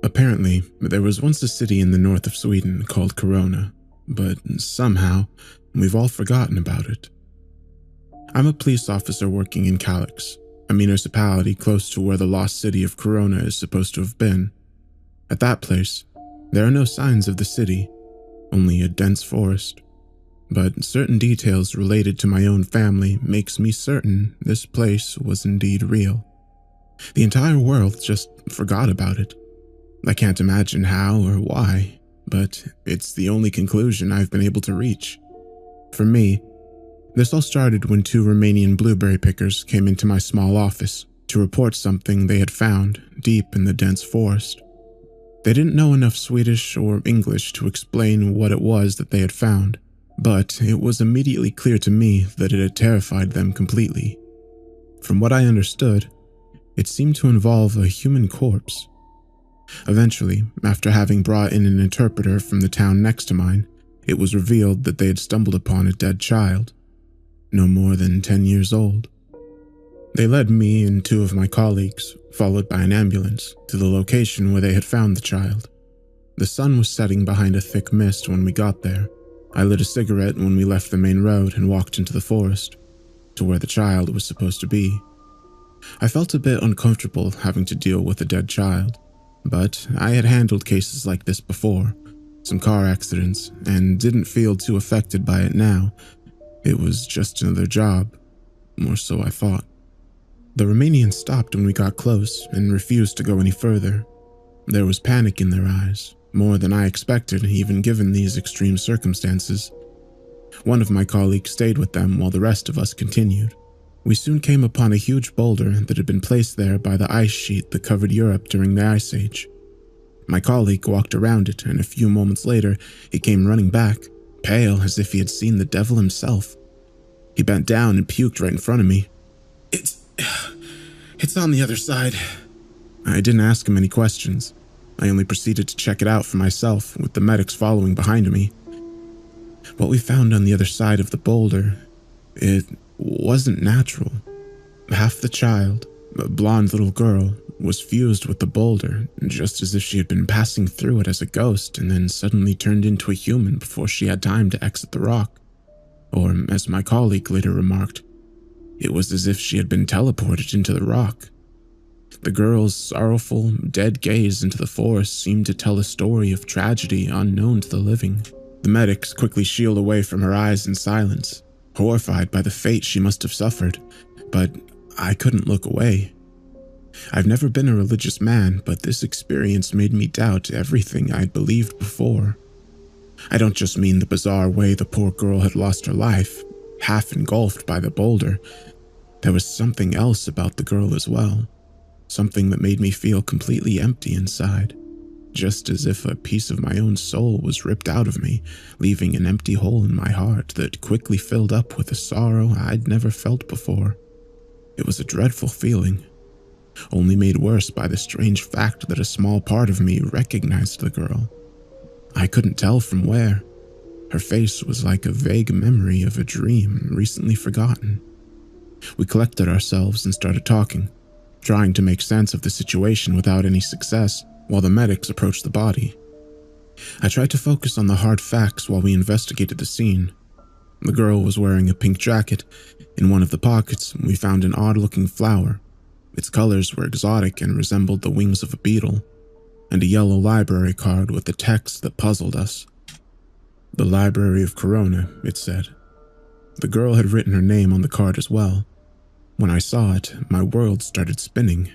Apparently, there was once a city in the north of Sweden called Corona, but somehow, we've all forgotten about it. I'm a police officer working in Kalix, a municipality close to where the lost city of Corona is supposed to have been. At that place, there are no signs of the city, only a dense forest. But certain details related to my own family makes me certain this place was indeed real. The entire world just forgot about it. I can't imagine how or why, but it's the only conclusion I've been able to reach. For me, this all started when 2 Romanian blueberry pickers came into my small office to report something they had found deep in the dense forest. They didn't know enough Swedish or English to explain what it was that they had found, but it was immediately clear to me that it had terrified them completely. From what I understood, it seemed to involve a human corpse. Eventually, after having brought in an interpreter from the town next to mine, it was revealed that they had stumbled upon a dead child, no more than 10 years old. They led me and 2 of my colleagues, followed by an ambulance, to the location where they had found the child. The sun was setting behind a thick mist when we got there. I lit a cigarette when we left the main road and walked into the forest, to where the child was supposed to be. I felt a bit uncomfortable having to deal with a dead child, but I had handled cases like this before, some car accidents, and didn't feel too affected by it now. It was just another job, more so I thought. The Romanians stopped when we got close and refused to go any further. There was panic in their eyes, more than I expected even given these extreme circumstances. One of my colleagues stayed with them while the rest of us continued. We soon came upon a huge boulder that had been placed there by the ice sheet that covered Europe during the Ice Age. My colleague walked around it, and a few moments later, he came running back, pale as if he had seen the devil himself. He bent down and puked right in front of me. It's on the other side. I didn't ask him any questions. I only proceeded to check it out for myself, with the medics following behind me. What we found on the other side of the boulder, it wasn't natural. Half the child, a blonde little girl, was fused with the boulder, just as if she had been passing through it as a ghost and then suddenly turned into a human before she had time to exit the rock. Or, as my colleague later remarked, it was as if she had been teleported into the rock. The girl's sorrowful, dead gaze into the forest seemed to tell a story of tragedy unknown to the living. The medics quickly shielded away from her eyes in silence, horrified by the fate she must have suffered, but I couldn't look away. I've never been a religious man, but this experience made me doubt everything I'd believed before. I don't just mean the bizarre way the poor girl had lost her life, half engulfed by the boulder. There was something else about the girl as well, something that made me feel completely empty inside, just as if a piece of my own soul was ripped out of me, leaving an empty hole in my heart that quickly filled up with a sorrow I'd never felt before. It was a dreadful feeling, only made worse by the strange fact that a small part of me recognized the girl. I couldn't tell from where. Her face was like a vague memory of a dream recently forgotten. We collected ourselves and started talking, trying to make sense of the situation without any success while the medics approached the body. I tried to focus on the hard facts while we investigated the scene. The girl was wearing a pink jacket. In one of the pockets, we found an odd-looking flower. Its colors were exotic and resembled the wings of a beetle, and a yellow library card with a text that puzzled us. The Library of Corona, it said. The girl had written her name on the card as well. When I saw it, my world started spinning.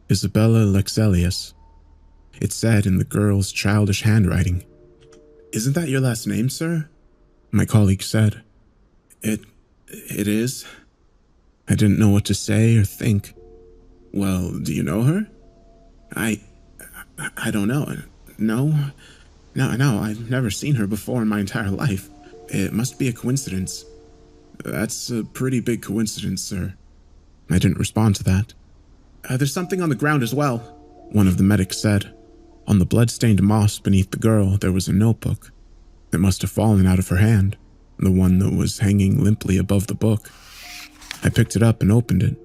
Isabella Lexelius. It said in the girl's childish handwriting. "Isn't that your last name, sir?" My colleague said. It is. I didn't know what to say or think. "Well, do you know her?" I don't know. No, I've never seen her before in my entire life. It must be a coincidence." "That's a pretty big coincidence, sir." I didn't respond to that. "There's something on the ground as well," one of the medics said. On the blood-stained moss beneath the girl, there was a notebook. It must have fallen out of her hand, the one that was hanging limply above the book. I picked it up and opened it.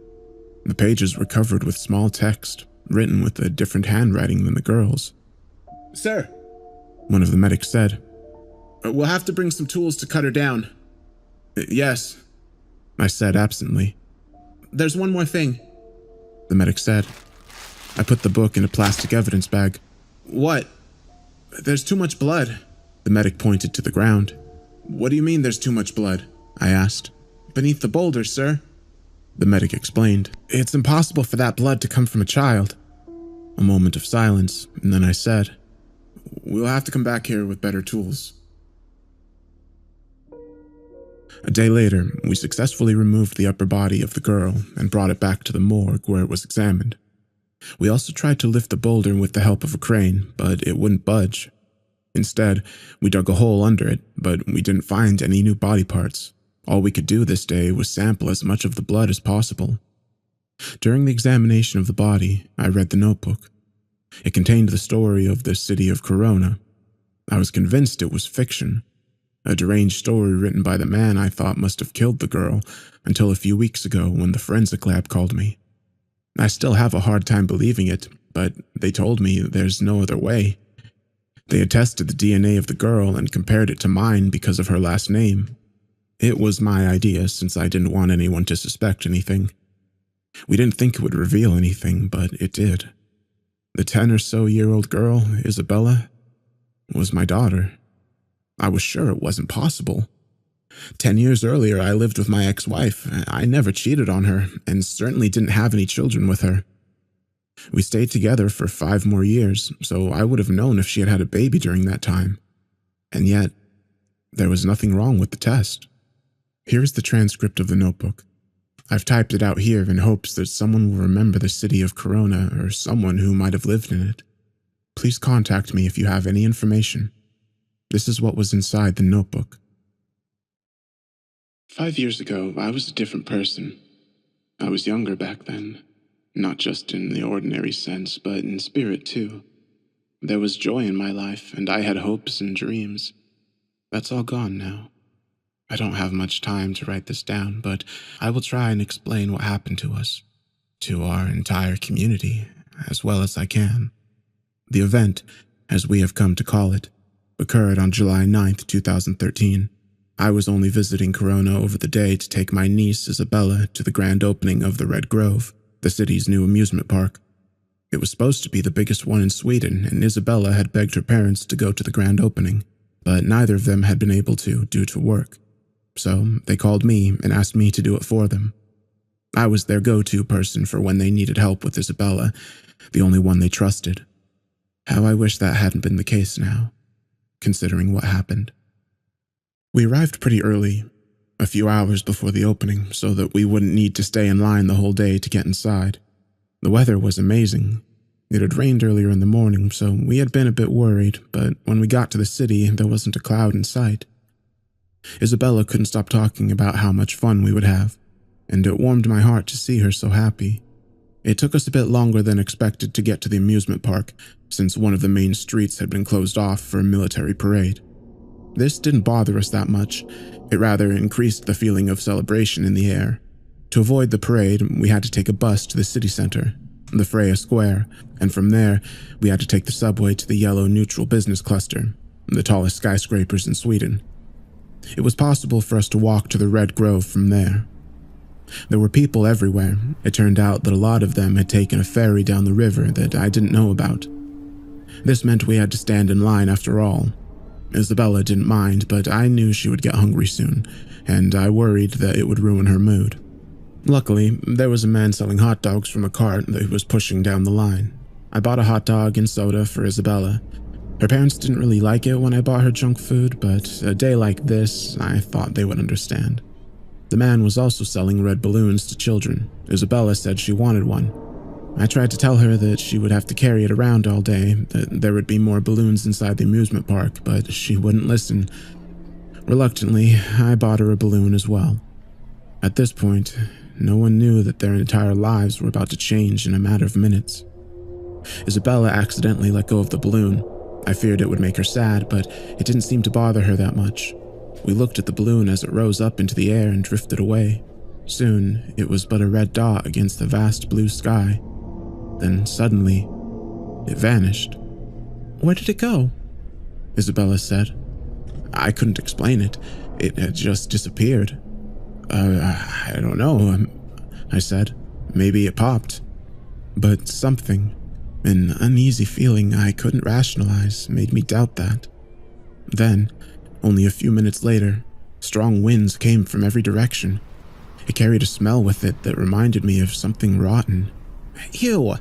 The pages were covered with small text, written with a different handwriting than the girl's. Sir, one of the medics said. We'll have to bring some tools to cut her down. Yes, I said absently. There's one more thing, the medic said. I put the book in a plastic evidence bag. What? There's too much blood. The medic pointed to the ground. What do you mean there's too much blood? I asked. Beneath the boulder, sir. The medic explained. It's impossible for that blood to come from a child. A moment of silence, and then I said, We'll have to come back here with better tools. A day later, we successfully removed the upper body of the girl and brought it back to the morgue where it was examined. We also tried to lift the boulder with the help of a crane, but it wouldn't budge. Instead, we dug a hole under it, but we didn't find any new body parts. All we could do this day was sample as much of the blood as possible. During the examination of the body, I read the notebook. It contained the story of the city of Corona. I was convinced it was fiction, a deranged story written by the man I thought must have killed the girl until a few weeks ago when the forensic lab called me. I still have a hard time believing it, but they told me there's no other way. They had tested the DNA of the girl and compared it to mine because of her last name. It was my idea since I didn't want anyone to suspect anything. We didn't think it would reveal anything, but it did. The 10-or-so-year-old girl, Isabella, was my daughter. I was sure it wasn't possible. 10 years earlier, I lived with my ex-wife. I never cheated on her, and certainly didn't have any children with her. We stayed together for 5 more years, so I would have known if she had had a baby during that time. And yet, there was nothing wrong with the test. Here is the transcript of the notebook. I've typed it out here in hopes that someone will remember the city of Corona or someone who might have lived in it. Please contact me if you have any information. This is what was inside the notebook. 5 years ago, I was a different person. I was younger back then, not just in the ordinary sense, but in spirit too. There was joy in my life, and I had hopes and dreams. That's all gone now. I don't have much time to write this down, but I will try and explain what happened to us, to our entire community, as well as I can. The event, as we have come to call it, occurred on July 9th, 2013. I was only visiting Corona over the day to take my niece, Isabella, to the grand opening of the Red Grove, the city's new amusement park. It was supposed to be the biggest one in Sweden, and Isabella had begged her parents to go to the grand opening, but neither of them had been able to due to work. So they called me and asked me to do it for them. I was their go-to person for when they needed help with Isabella, the only one they trusted. How I wish that hadn't been the case now, considering what happened. We arrived pretty early, a few hours before the opening, so that we wouldn't need to stay in line the whole day to get inside. The weather was amazing. It had rained earlier in the morning, so we had been a bit worried, but when we got to the city, there wasn't a cloud in sight. Isabella couldn't stop talking about how much fun we would have, and it warmed my heart to see her so happy. It took us a bit longer than expected to get to the amusement park, since one of the main streets had been closed off for a military parade. This didn't bother us that much. It rather increased the feeling of celebration in the air. To avoid the parade, we had to take a bus to the city center, the Freya Square, and from there, we had to take the subway to the yellow neutral business cluster, the tallest skyscrapers in Sweden. It was possible for us to walk to the Red Grove from there. There were people everywhere. It turned out that a lot of them had taken a ferry down the river that I didn't know about. This meant we had to stand in line after all. Isabella didn't mind, but I knew she would get hungry soon, and I worried that it would ruin her mood. Luckily, there was a man selling hot dogs from a cart that was pushing down the line. I bought a hot dog and soda for Isabella. Her parents didn't really like it when I bought her junk food, but a day like this, I thought they would understand. The man was also selling red balloons to children. Isabella said she wanted one. I tried to tell her that she would have to carry it around all day, that there would be more balloons inside the amusement park, but she wouldn't listen. Reluctantly, I bought her a balloon as well. At this point, no one knew that their entire lives were about to change in a matter of minutes. Isabella accidentally let go of the balloon. I feared it would make her sad, but it didn't seem to bother her that much. We looked at the balloon as it rose up into the air and drifted away. Soon, it was but a red dot against the vast blue sky. Then suddenly, it vanished. Where did it go? Isabella said. I couldn't explain it. It had just disappeared. I don't know, I said. Maybe it popped. But something, an uneasy feeling I couldn't rationalize, made me doubt that. Then, only a few minutes later, strong winds came from every direction. It carried a smell with it that reminded me of something rotten. Ew,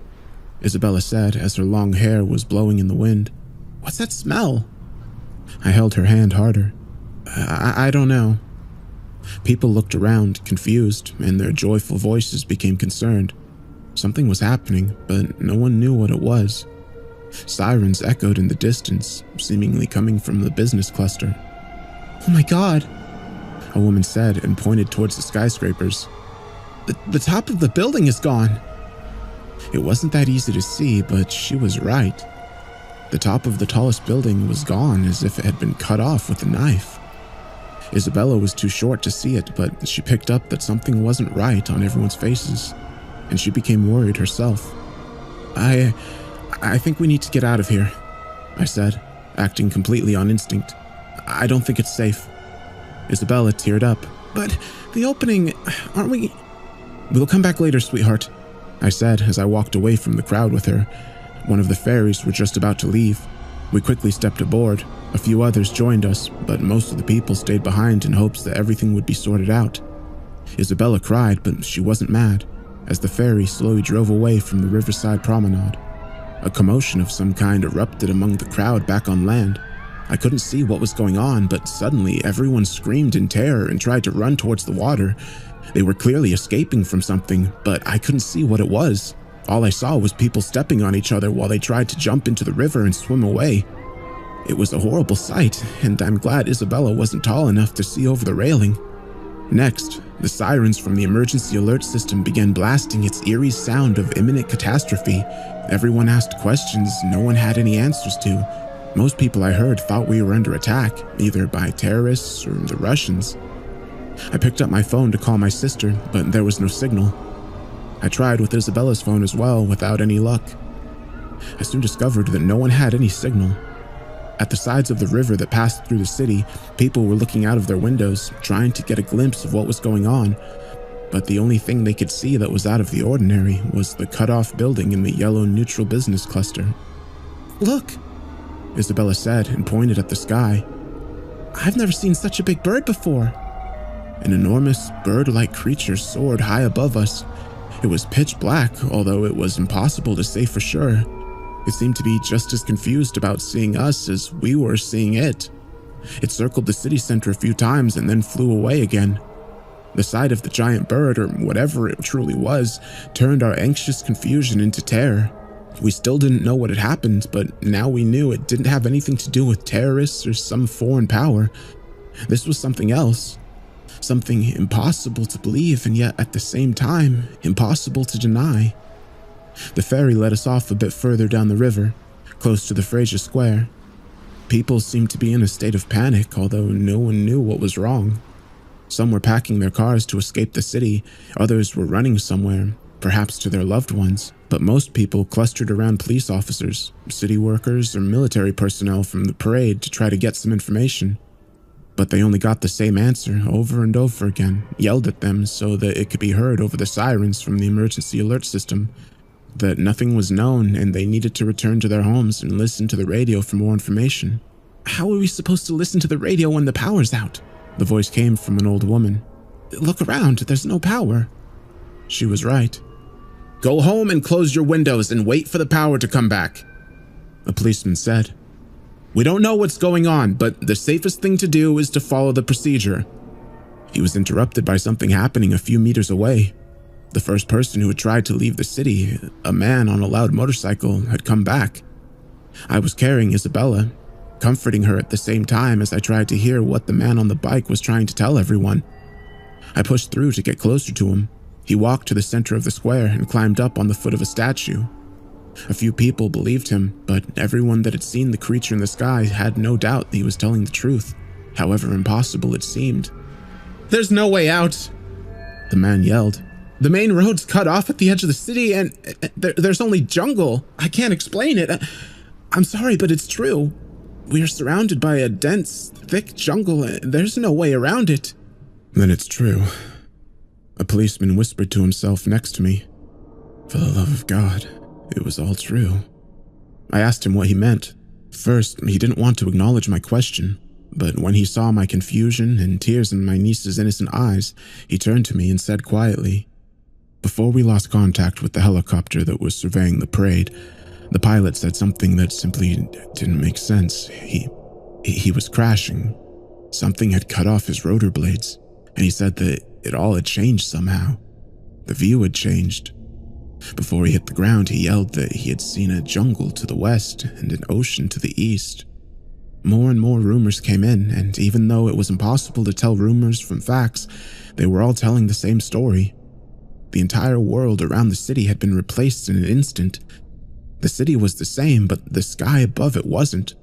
Isabella said as her long hair was blowing in the wind. What's that smell? I held her hand harder. I don't know. People looked around, confused, and their joyful voices became concerned. Something was happening, but no one knew what it was. Sirens echoed in the distance, seemingly coming from the business cluster. Oh my God, a woman said and pointed towards the skyscrapers. The top of the building is gone. It wasn't that easy to see, but she was right. The top of the tallest building was gone as if it had been cut off with a knife. Isabella was too short to see it, but she picked up that something wasn't right on everyone's faces, and she became worried herself. I think we need to get out of here, I said, acting completely on instinct. I don't think it's safe. Isabella teared up. But the opening, aren't we? We'll come back later, sweetheart, I said as I walked away from the crowd with her. One of the ferries were just about to leave. We quickly stepped aboard. A few others joined us, but most of the people stayed behind in hopes that everything would be sorted out. Isabella cried, but she wasn't mad, as the ferry slowly drove away from the riverside promenade. A commotion of some kind erupted among the crowd back on land. I couldn't see what was going on, but suddenly everyone screamed in terror and tried to run towards the water. They were clearly escaping from something, but I couldn't see what it was. All I saw was people stepping on each other while they tried to jump into the river and swim away. It was a horrible sight, and I'm glad Isabella wasn't tall enough to see over the railing. Next, the sirens from the emergency alert system began blasting its eerie sound of imminent catastrophe. Everyone asked questions no one had any answers to. Most people I heard thought we were under attack, either by terrorists or the Russians. I picked up my phone to call my sister, but there was no signal. I tried with Isabella's phone as well, without any luck. I soon discovered that no one had any signal. At the sides of the river that passed through the city, people were looking out of their windows, trying to get a glimpse of what was going on. But the only thing they could see that was out of the ordinary was the cut-off building in the yellow neutral business cluster. Look, Isabella said and pointed at the sky. I've never seen such a big bird before. An enormous bird-like creature soared high above us. It was pitch black, although it was impossible to say for sure. It seemed to be just as confused about seeing us as we were seeing it. It circled the city center a few times and then flew away again. The sight of the giant bird, or whatever it truly was, turned our anxious confusion into terror. We still didn't know what had happened, but now we knew it didn't have anything to do with terrorists or some foreign power. This was something else. Something impossible to believe and yet at the same time impossible to deny. The ferry led us off a bit further down the river, close to the Fraser Square. People seemed to be in a state of panic, although no one knew what was wrong. Some were packing their cars to escape the city, others were running somewhere, perhaps to their loved ones, but most people clustered around police officers, city workers, or military personnel from the parade to try to get some information. But they only got the same answer over and over again, yelled at them so that it could be heard over the sirens from the emergency alert system, that nothing was known and they needed to return to their homes and listen to the radio for more information. How are we supposed to listen to the radio when the power's out? The voice came from an old woman. Look around, there's no power. She was right. Go home and close your windows and wait for the power to come back, a policeman said. We don't know what's going on, but the safest thing to do is to follow the procedure. He was interrupted by something happening a few meters away. The first person who had tried to leave the city, a man on a loud motorcycle, had come back. I was carrying Isabella, comforting her at the same time as I tried to hear what the man on the bike was trying to tell everyone. I pushed through to get closer to him. He walked to the center of the square and climbed up on the foot of a statue. A few people believed him, but everyone that had seen the creature in the sky had no doubt that he was telling the truth, however impossible it seemed. There's no way out, the man yelled. The main road's cut off at the edge of the city and there's only jungle. I can't explain it. I'm sorry, but it's true. We are surrounded by a dense, thick jungle, and there's no way around it. Then it's true. A policeman whispered to himself next to me. For the love of God, it was all true. I asked him what he meant. First, he didn't want to acknowledge my question, but when he saw my confusion and tears in my niece's innocent eyes, he turned to me and said quietly, "Before we lost contact with the helicopter that was surveying the parade, the pilot said something that simply didn't make sense. He was crashing. Something had cut off his rotor blades, and he said that it all had changed somehow. The view had changed. Before he hit the ground, he yelled that he had seen a jungle to the west and an ocean to the east. More and more rumors came in, and even though it was impossible to tell rumors from facts, they were all telling the same story. The entire world around the city had been replaced in an instant. The city was the same, but the sky above it wasn't.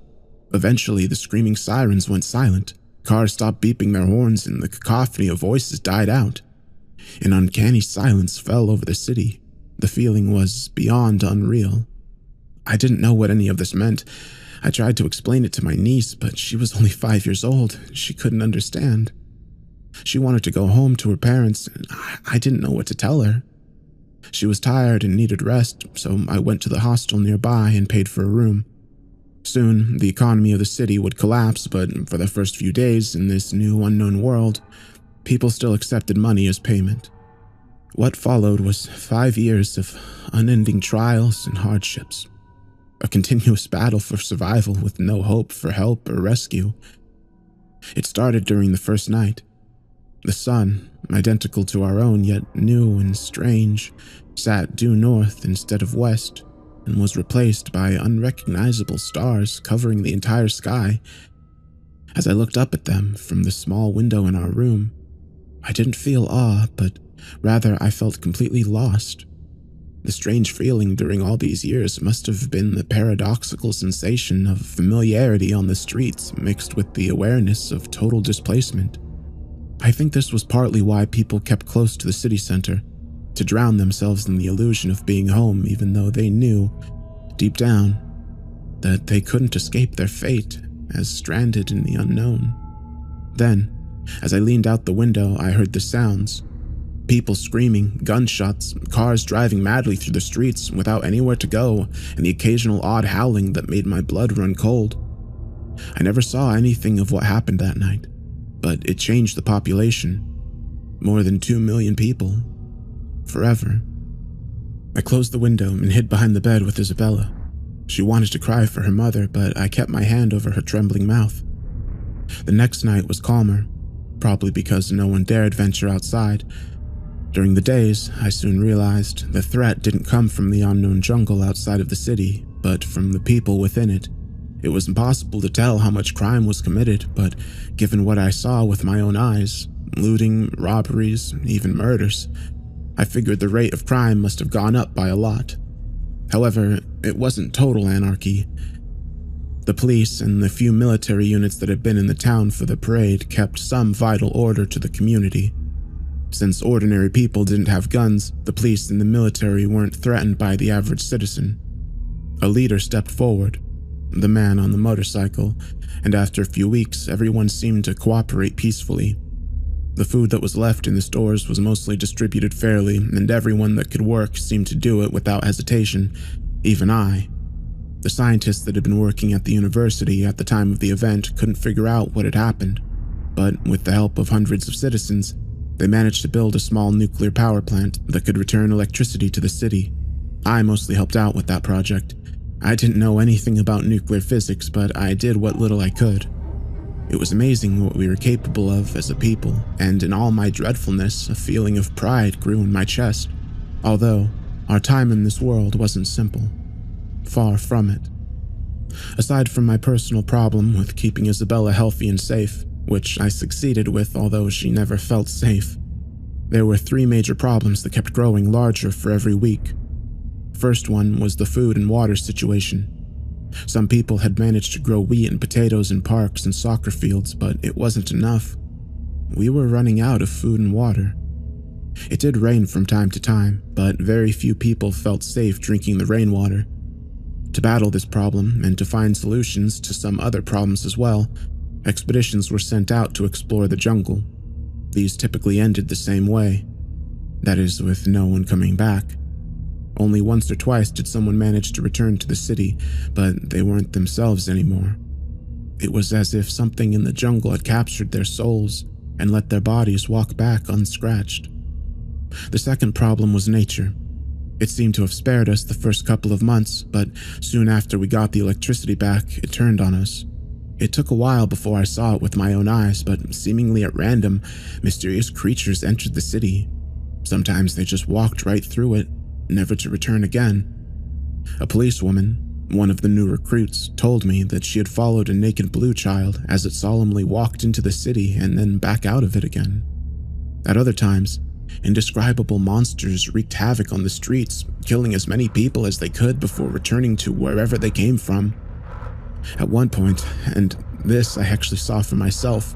Eventually, the screaming sirens went silent. Cars stopped beeping their horns, and the cacophony of voices died out. An uncanny silence fell over the city. The feeling was beyond unreal. I didn't know what any of this meant. I tried to explain it to my niece, but she was only 5 years old. She couldn't understand. She wanted to go home to her parents, and I didn't know what to tell her. She was tired and needed rest, so I went to the hostel nearby and paid for a room. Soon, the economy of the city would collapse, but for the first few days in this new unknown world, people still accepted money as payment. What followed was 5 years of unending trials and hardships. A continuous battle for survival with no hope for help or rescue. It started during the first night. The sun, identical to our own yet new and strange, sat due north instead of west and was replaced by unrecognizable stars covering the entire sky. As I looked up at them from the small window in our room, I didn't feel awe, but rather I felt completely lost. The strange feeling during all these years must have been the paradoxical sensation of familiarity on the streets mixed with the awareness of total displacement. I think this was partly why people kept close to the city center, to drown themselves in the illusion of being home even though they knew, deep down, that they couldn't escape their fate as stranded in the unknown. Then, as I leaned out the window, I heard the sounds. People screaming, gunshots, cars driving madly through the streets without anywhere to go, and the occasional odd howling that made my blood run cold. I never saw anything of what happened that night, but it changed the population. More than 2 million people. Forever. I closed the window and hid behind the bed with Isabella. She wanted to cry for her mother, but I kept my hand over her trembling mouth. The next night was calmer, probably because no one dared venture outside. During the days, I soon realized the threat didn't come from the unknown jungle outside of the city, but from the people within it. It was impossible to tell how much crime was committed, but given what I saw with my own eyes, looting, robberies, even murders, I figured the rate of crime must have gone up by a lot. However, it wasn't total anarchy. The police and the few military units that had been in the town for the parade kept some vital order to the community. Since ordinary people didn't have guns, the police and the military weren't threatened by the average citizen. A leader stepped forward, the man on the motorcycle, and after a few weeks, everyone seemed to cooperate peacefully. The food that was left in the stores was mostly distributed fairly, and everyone that could work seemed to do it without hesitation, even I. The scientists that had been working at the university at the time of the event couldn't figure out what had happened, but with the help of hundreds of citizens, they managed to build a small nuclear power plant that could return electricity to the city. I mostly helped out with that project. I didn't know anything about nuclear physics, but I did what little I could. It was amazing what we were capable of as a people, and in all my dreadfulness, a feeling of pride grew in my chest. Although, our time in this world wasn't simple. Far from it. Aside from my personal problem with keeping Isabella healthy and safe, which I succeeded with although she never felt safe, there were 3 major problems that kept growing larger for every week. First one was the food and water situation. Some people had managed to grow wheat and potatoes in parks and soccer fields, but it wasn't enough. We were running out of food and water. It did rain from time to time, but very few people felt safe drinking the rainwater. To battle this problem and to find solutions to some other problems as well, expeditions were sent out to explore the jungle. These typically ended the same way. That is, with no one coming back. Only once or twice did someone manage to return to the city, but they weren't themselves anymore. It was as if something in the jungle had captured their souls and let their bodies walk back unscratched. The second problem was nature. It seemed to have spared us the first couple of months, but soon after we got the electricity back, it turned on us. It took a while before I saw it with my own eyes, but seemingly at random, mysterious creatures entered the city. Sometimes they just walked right through it, never to return again. A policewoman, one of the new recruits, told me that she had followed a naked blue child as it solemnly walked into the city and then back out of it again. At other times, indescribable monsters wreaked havoc on the streets, killing as many people as they could before returning to wherever they came from. At one point, and this I actually saw for myself,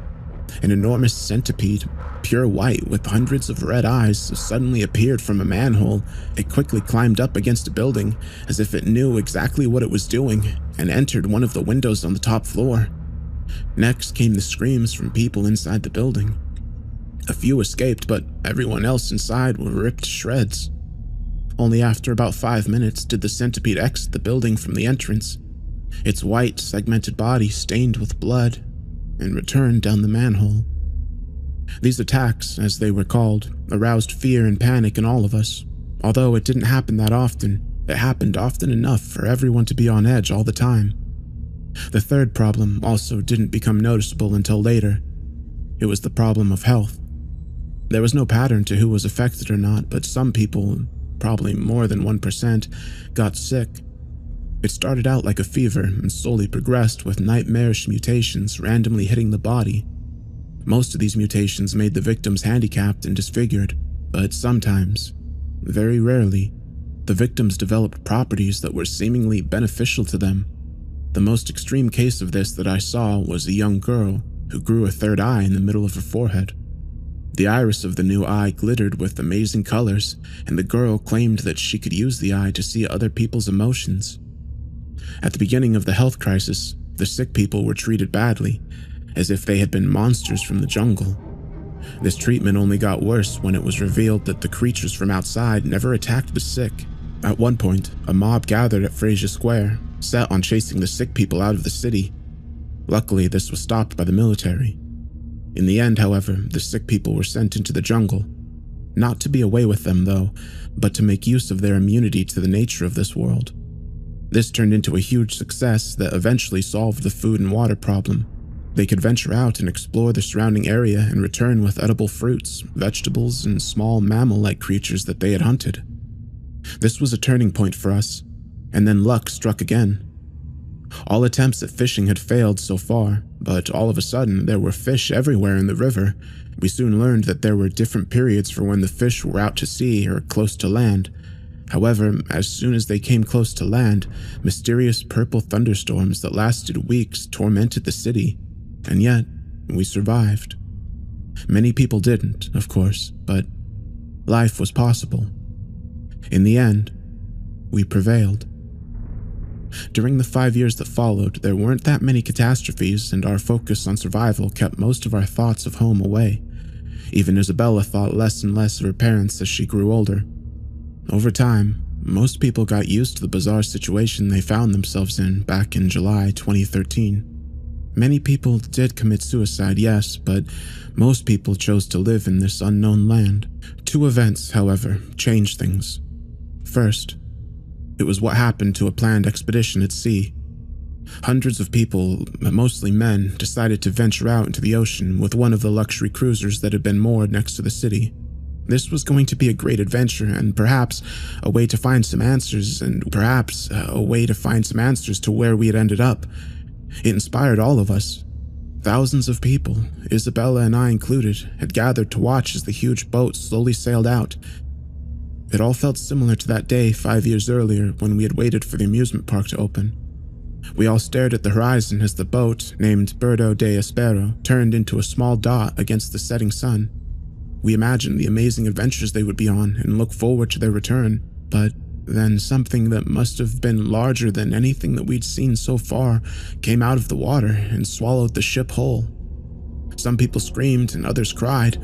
an enormous centipede, pure white with hundreds of red eyes, suddenly appeared from a manhole. It quickly climbed up against a building as if it knew exactly what it was doing and entered one of the windows on the top floor. Next came the screams from people inside the building. A few escaped, but everyone else inside were ripped to shreds. Only after about 5 minutes did the centipede exit the building from the entrance, its white, segmented body stained with blood, and returned down the manhole. These attacks, as they were called, aroused fear and panic in all of us. Although it didn't happen that often, it happened often enough for everyone to be on edge all the time. The third problem also didn't become noticeable until later. It was the problem of health. There was no pattern to who was affected or not, but some people, probably more than 1%, got sick. It started out like a fever and slowly progressed with nightmarish mutations randomly hitting the body. Most of these mutations made the victims handicapped and disfigured, but sometimes, very rarely, the victims developed properties that were seemingly beneficial to them. The most extreme case of this that I saw was a young girl who grew a third eye in the middle of her forehead. The iris of the new eye glittered with amazing colors, and the girl claimed that she could use the eye to see other people's emotions. At the beginning of the health crisis, the sick people were treated badly, as if they had been monsters from the jungle. This treatment only got worse when it was revealed that the creatures from outside never attacked the sick. At one point, a mob gathered at Fraser Square, set on chasing the sick people out of the city. Luckily, this was stopped by the military. In the end, however, the sick people were sent into the jungle. Not to be away with them, though, but to make use of their immunity to the nature of this world. This turned into a huge success that eventually solved the food and water problem. They could venture out and explore the surrounding area and return with edible fruits, vegetables, and small mammal-like creatures that they had hunted. This was a turning point for us, and then luck struck again. All attempts at fishing had failed so far, but all of a sudden there were fish everywhere in the river. We soon learned that there were different periods for when the fish were out to sea or close to land. However, as soon as they came close to land, mysterious purple thunderstorms that lasted weeks tormented the city, and yet we survived. Many people didn't, of course, but life was possible. In the end, we prevailed. During the 5 years that followed, there weren't that many catastrophes, and our focus on survival kept most of our thoughts of home away. Even Isabella thought less and less of her parents as she grew older. Over time, most people got used to the bizarre situation they found themselves in back in July 2013. Many people did commit suicide, yes, but most people chose to live in this unknown land. 2 events, however, changed things. First, it was what happened to a planned expedition at sea. Hundreds of people, mostly men, decided to venture out into the ocean with one of the luxury cruisers that had been moored next to the city. This was going to be a great adventure and perhaps a way to find some answers to where we had ended up. It inspired all of us. Thousands of people, Isabella and I included, had gathered to watch as the huge boat slowly sailed out. It all felt similar to that day 5 years earlier when we had waited for the amusement park to open. We all stared at the horizon as the boat, named Birdo de Espero, turned into a small dot against the setting sun. We imagined the amazing adventures they would be on and looked forward to their return, but Then something that must have been larger than anything that we'd seen so far came out of the water and swallowed the ship whole. Some people screamed and others cried.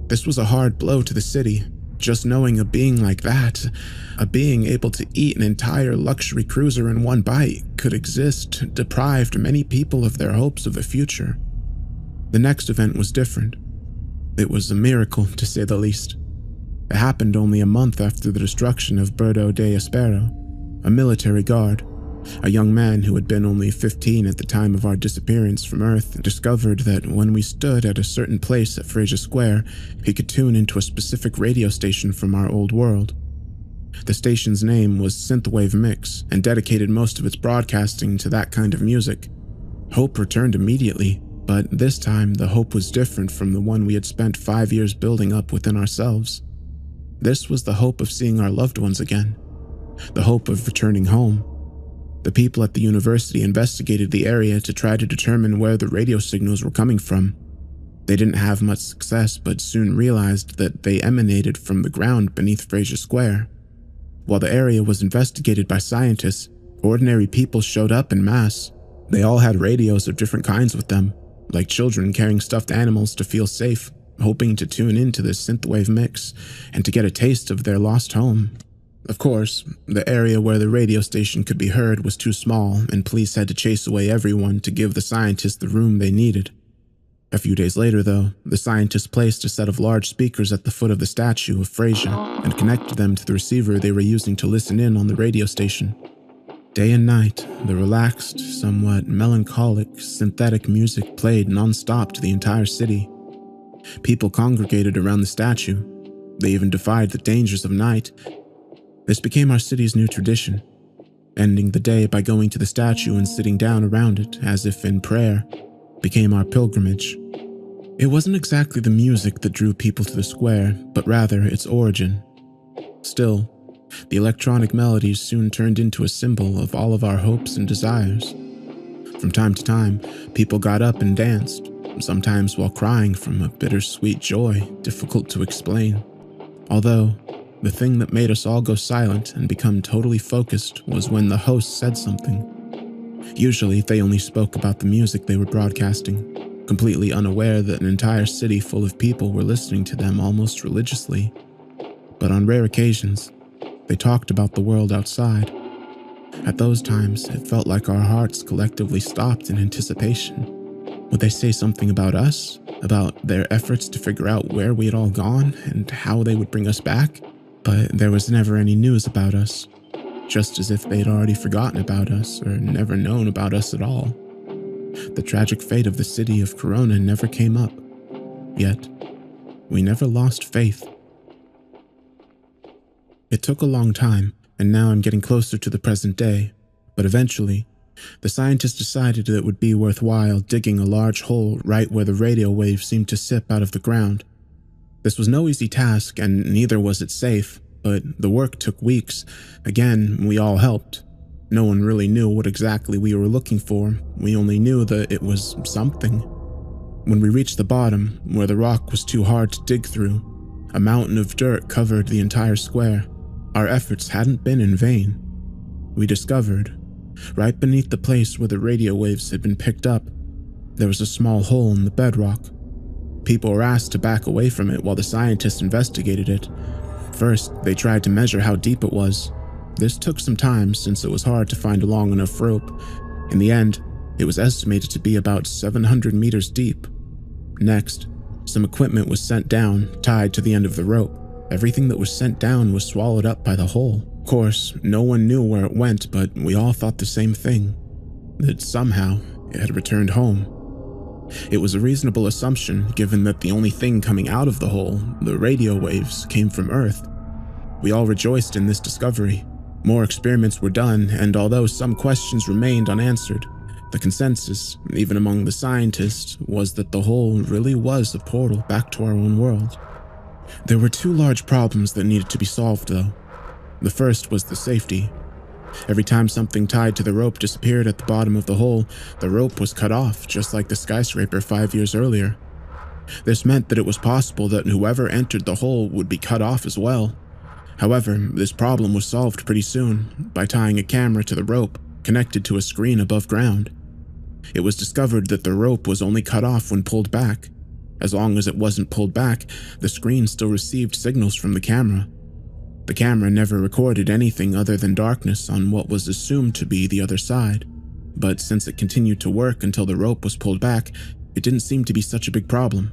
This was a hard blow to the city, just knowing a being like that, a being able to eat an entire luxury cruiser in one bite, could exist, deprived many people of their hopes of the future. The next event was different. It was a miracle, to say the least. It happened only a month after the destruction of Berto de Espero, a military guard. A young man who had been only 15 at the time of our disappearance from Earth discovered that when we stood at a certain place at Fraser Square, he could tune into a specific radio station from our old world. The station's name was Synthwave Mix and dedicated most of its broadcasting to that kind of music. Hope returned immediately, but this time the hope was different from the one we had spent 5 years building up within ourselves. This was the hope of seeing our loved ones again, the hope of returning home. The people at the university investigated the area to try to determine where the radio signals were coming from. They didn't have much success, but soon realized that they emanated from the ground beneath Fraser Square. While the area was investigated by scientists, ordinary people showed up en masse. They all had radios of different kinds with them, like children carrying stuffed animals to feel safe, hoping to tune into this synthwave mix and to get a taste of their lost home. Of course, the area where the radio station could be heard was too small, and police had to chase away everyone to give the scientists the room they needed. A few days later, though, the scientists placed a set of large speakers at the foot of the statue of Fraser and connected them to the receiver they were using to listen in on the radio station. Day and night, the relaxed, somewhat melancholic, synthetic music played non-stop to the entire city. People congregated around the statue. They even defied the dangers of night. This became our city's new tradition, ending the day by going to the statue and sitting down around it as if in prayer became our pilgrimage. It wasn't exactly the music that drew people to the square, but rather its origin. Still, the electronic melodies soon turned into a symbol of all of our hopes and desires. From time to time, people got up and danced, sometimes while crying from a bittersweet joy difficult to explain. Although, the thing that made us all go silent and become totally focused was when the host said something. Usually, they only spoke about the music they were broadcasting, completely unaware that an entire city full of people were listening to them almost religiously. But on rare occasions, they talked about the world outside. At those times, it felt like our hearts collectively stopped in anticipation. Would they say something about us? About their efforts to figure out where we had all gone and how they would bring us back? But there was never any news about us, just as if they had already forgotten about us or never known about us at all. The tragic fate of the city of Corona never came up, yet we never lost faith. It took a long time, and now I'm getting closer to the present day, but eventually, the scientists decided that it would be worthwhile digging a large hole right where the radio waves seemed to sip out of the ground. This was no easy task, and neither was it safe, but the work took weeks. Again, we all helped. No one really knew what exactly we were looking for. We only knew that it was something. When we reached the bottom, where the rock was too hard to dig through, a mountain of dirt covered the entire square. Our efforts hadn't been in vain. We discovered, right beneath the place where the radio waves had been picked up, there was a small hole in the bedrock. People were asked to back away from it while the scientists investigated it. First, they tried to measure how deep it was. This took some time since it was hard to find a long enough rope. In the end, it was estimated to be about 700 meters deep. Next, some equipment was sent down, tied to the end of the rope. Everything that was sent down was swallowed up by the hole. Of course, no one knew where it went, but we all thought the same thing, that somehow it had returned home. It was a reasonable assumption, given that the only thing coming out of the hole, the radio waves, came from Earth. We all rejoiced in this discovery. More experiments were done, and although some questions remained unanswered, the consensus, even among the scientists, was that the hole really was a portal back to our own world. There were two large problems that needed to be solved, though. The first was the safety. Every time something tied to the rope disappeared at the bottom of the hole, the rope was cut off, just like the skyscraper 5 years earlier. This meant that it was possible that whoever entered the hole would be cut off as well. However, this problem was solved pretty soon by tying a camera to the rope connected to a screen above ground. It was discovered that the rope was only cut off when pulled back. As long as it wasn't pulled back, the screen still received signals from the camera. The camera never recorded anything other than darkness on what was assumed to be the other side, but since it continued to work until the rope was pulled back, it didn't seem to be such a big problem.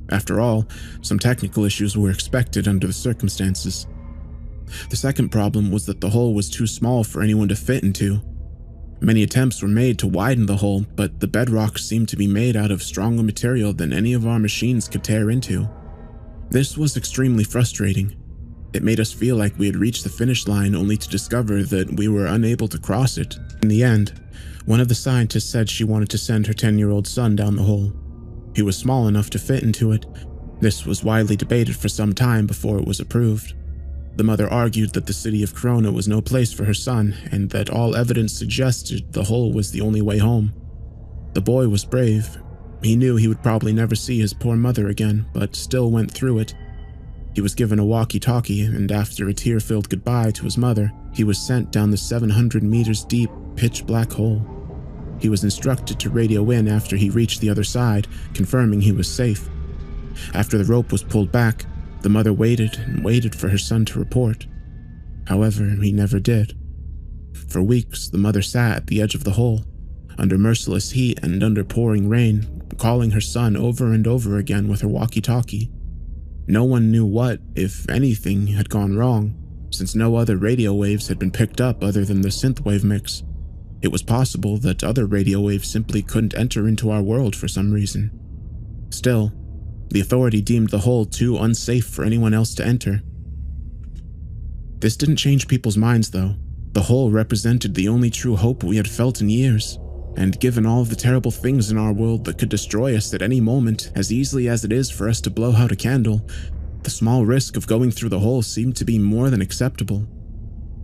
After all, some technical issues were expected under the circumstances. The second problem was that the hole was too small for anyone to fit into. Many attempts were made to widen the hole, but the bedrock seemed to be made out of stronger material than any of our machines could tear into. This was extremely frustrating. It made us feel like we had reached the finish line only to discover that we were unable to cross it. In the end, one of the scientists said she wanted to send her 10-year-old son down the hole. He was small enough to fit into it. This was widely debated for some time before it was approved. The mother argued that the city of Corona was no place for her son, and that all evidence suggested the hole was the only way home. The boy was brave. He knew he would probably never see his poor mother again, but still went through it. He was given a walkie-talkie, and after a tear-filled goodbye to his mother, he was sent down the 700 meters deep, pitch-black hole. He was instructed to radio in after he reached the other side, confirming he was safe. After the rope was pulled back, the mother waited and waited for her son to report. However, he never did. For weeks, the mother sat at the edge of the hole, under merciless heat and under pouring rain, calling her son over and over again with her walkie-talkie. No one knew what, if anything, had gone wrong, since no other radio waves had been picked up other than the synthwave mix. It was possible that other radio waves simply couldn't enter into our world for some reason. Still, the authority deemed the hole too unsafe for anyone else to enter. This didn't change people's minds, though. The hole represented the only true hope we had felt in years, and given all of the terrible things in our world that could destroy us at any moment, as easily as it is for us to blow out a candle, the small risk of going through the hole seemed to be more than acceptable.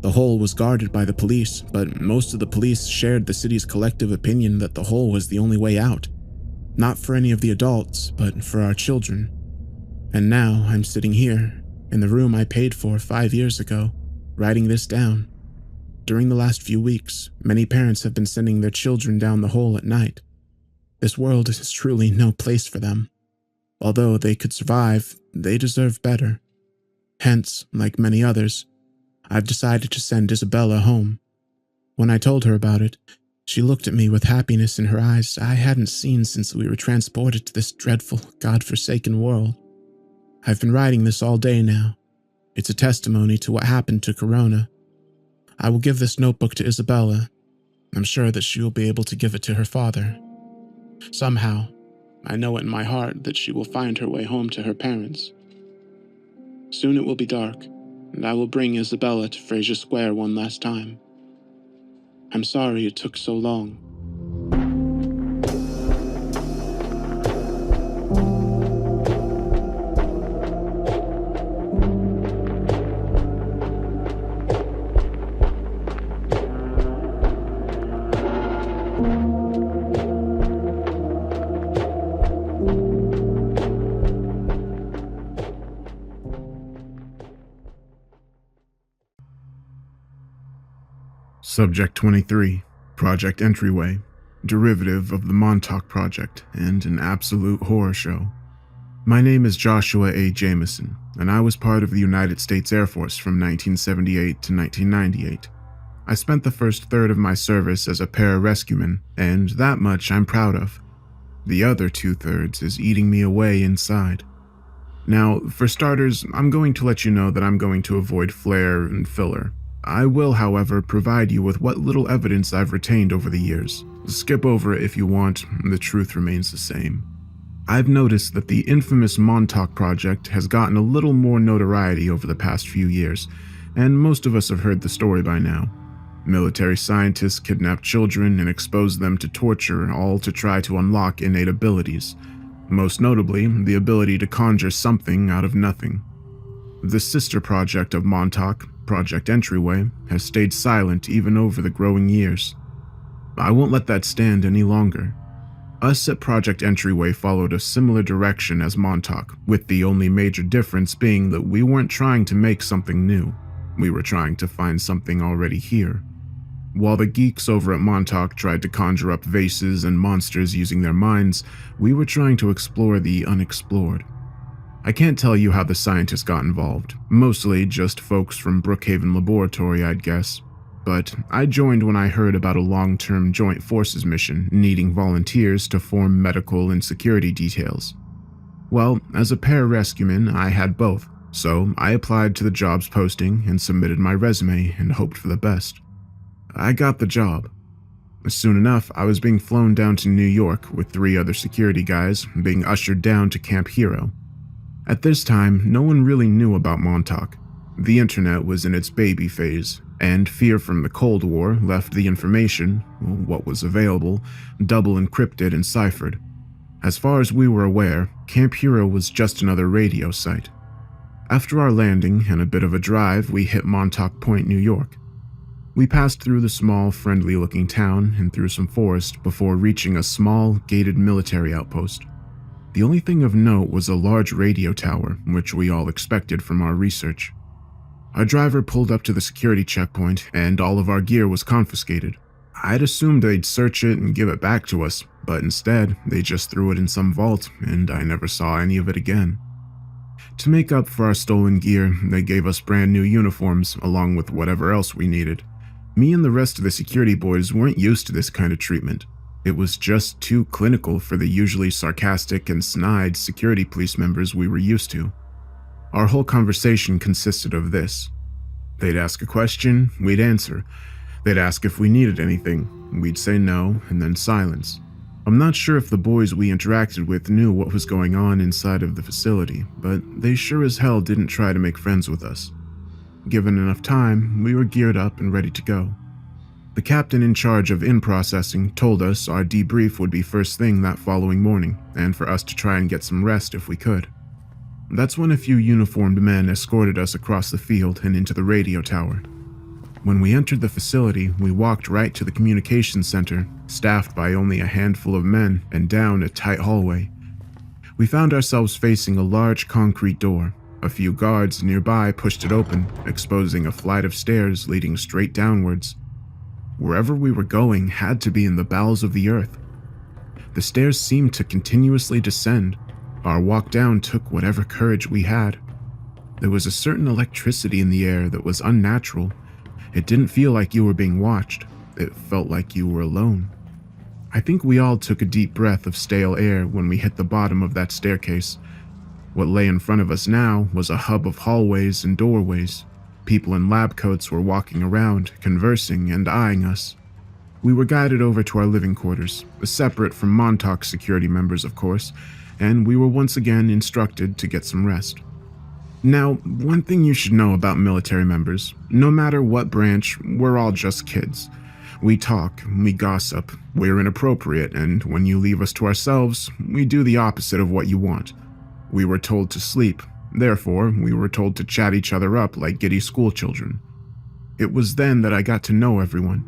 The hole was guarded by the police, but most of the police shared the city's collective opinion that the hole was the only way out. Not for any of the adults, but for our children. And now I'm sitting here, in the room I paid for 5 years ago, writing this down. During the last few weeks, many parents have been sending their children down the hole at night. This world is truly no place for them. Although they could survive, they deserve better. Hence, like many others, I've decided to send Isabella home. When I told her about it, she looked at me with happiness in her eyes I hadn't seen since we were transported to this dreadful, God-forsaken world. I've been writing this all day now. It's a testimony to what happened to Corona. I will give this notebook to Isabella. I'm sure that she will be able to give it to her father. Somehow, I know it in my heart that she will find her way home to her parents. Soon it will be dark, and I will bring Isabella to Fraser Square one last time. I'm sorry it took so long. Subject 23, Project Entryway, derivative of the Montauk Project, and an absolute horror show. My name is Joshua A. Jameson, and I was part of the United States Air Force from 1978 to 1998. I spent the first third of my service as a pararescueman, and that much I'm proud of. The other 2/3 is eating me away inside. Now, for starters, I'm going to let you know that I'm going to avoid flair and filler. I will, however, provide you with what little evidence I've retained over the years. Skip over it if you want, the truth remains the same. I've noticed that the infamous Montauk Project has gotten a little more notoriety over the past few years, and most of us have heard the story by now. Military scientists kidnap children and expose them to torture, all to try to unlock innate abilities. Most notably, the ability to conjure something out of nothing. The sister project of Montauk, Project Entryway, has stayed silent even over the growing years. I won't let that stand any longer. Us at Project Entryway followed a similar direction as Montauk, with the only major difference being that we weren't trying to make something new. We were trying to find something already here. While the geeks over at Montauk tried to conjure up vases and monsters using their minds, we were trying to explore the unexplored. I can't tell you how the scientists got involved, mostly just folks from Brookhaven Laboratory, I'd guess. But I joined when I heard about a long-term joint forces mission needing volunteers to form medical and security details. Well, as a pararescueman, I had both, so I applied to the job's posting and submitted my resume and hoped for the best. I got the job. Soon enough, I was being flown down to New York with 3 other security guys, being ushered down to Camp Hero. At this time, no one really knew about Montauk. The internet was in its baby phase, and fear from the Cold War left the information, what was available, double encrypted and ciphered. As far as we were aware, Camp Hero was just another radio site. After our landing and a bit of a drive, we hit Montauk Point, New York. We passed through the small, friendly-looking town and through some forest before reaching a small, gated military outpost. The only thing of note was a large radio tower, which we all expected from our research. Our driver pulled up to the security checkpoint, and all of our gear was confiscated. I'd assumed they'd search it and give it back to us, but instead, they just threw it in some vault, and I never saw any of it again. To make up for our stolen gear, they gave us brand new uniforms, along with whatever else we needed. Me and the rest of the security boys weren't used to this kind of treatment. It was just too clinical for the usually sarcastic and snide security police members we were used to. Our whole conversation consisted of this. They'd ask a question, we'd answer. They'd ask if we needed anything, we'd say no, and then silence. I'm not sure if the boys we interacted with knew what was going on inside of the facility, but they sure as hell didn't try to make friends with us. Given enough time, we were geared up and ready to go. The captain in charge of in-processing told us our debrief would be first thing that following morning, and for us to try and get some rest if we could. That's when a few uniformed men escorted us across the field and into the radio tower. When we entered the facility, we walked right to the communications center, staffed by only a handful of men, and down a tight hallway. We found ourselves facing a large concrete door. A few guards nearby pushed it open, exposing a flight of stairs leading straight downwards. Wherever we were going had to be in the bowels of the earth. The stairs seemed to continuously descend. Our walk down took whatever courage we had. There was a certain electricity in the air that was unnatural. It didn't feel like you were being watched. It felt like you were alone. I think we all took a deep breath of stale air when we hit the bottom of that staircase. What lay in front of us now was a hub of hallways and doorways. People in lab coats were walking around, conversing and eyeing us. We were guided over to our living quarters, separate from Montauk security members, of course, and we were once again instructed to get some rest. Now, one thing you should know about military members, no matter what branch, we're all just kids. We talk, we gossip, we're inappropriate, and when you leave us to ourselves, we do the opposite of what you want. We were told to sleep, therefore, we were told to chat each other up like giddy schoolchildren. It was then that I got to know everyone.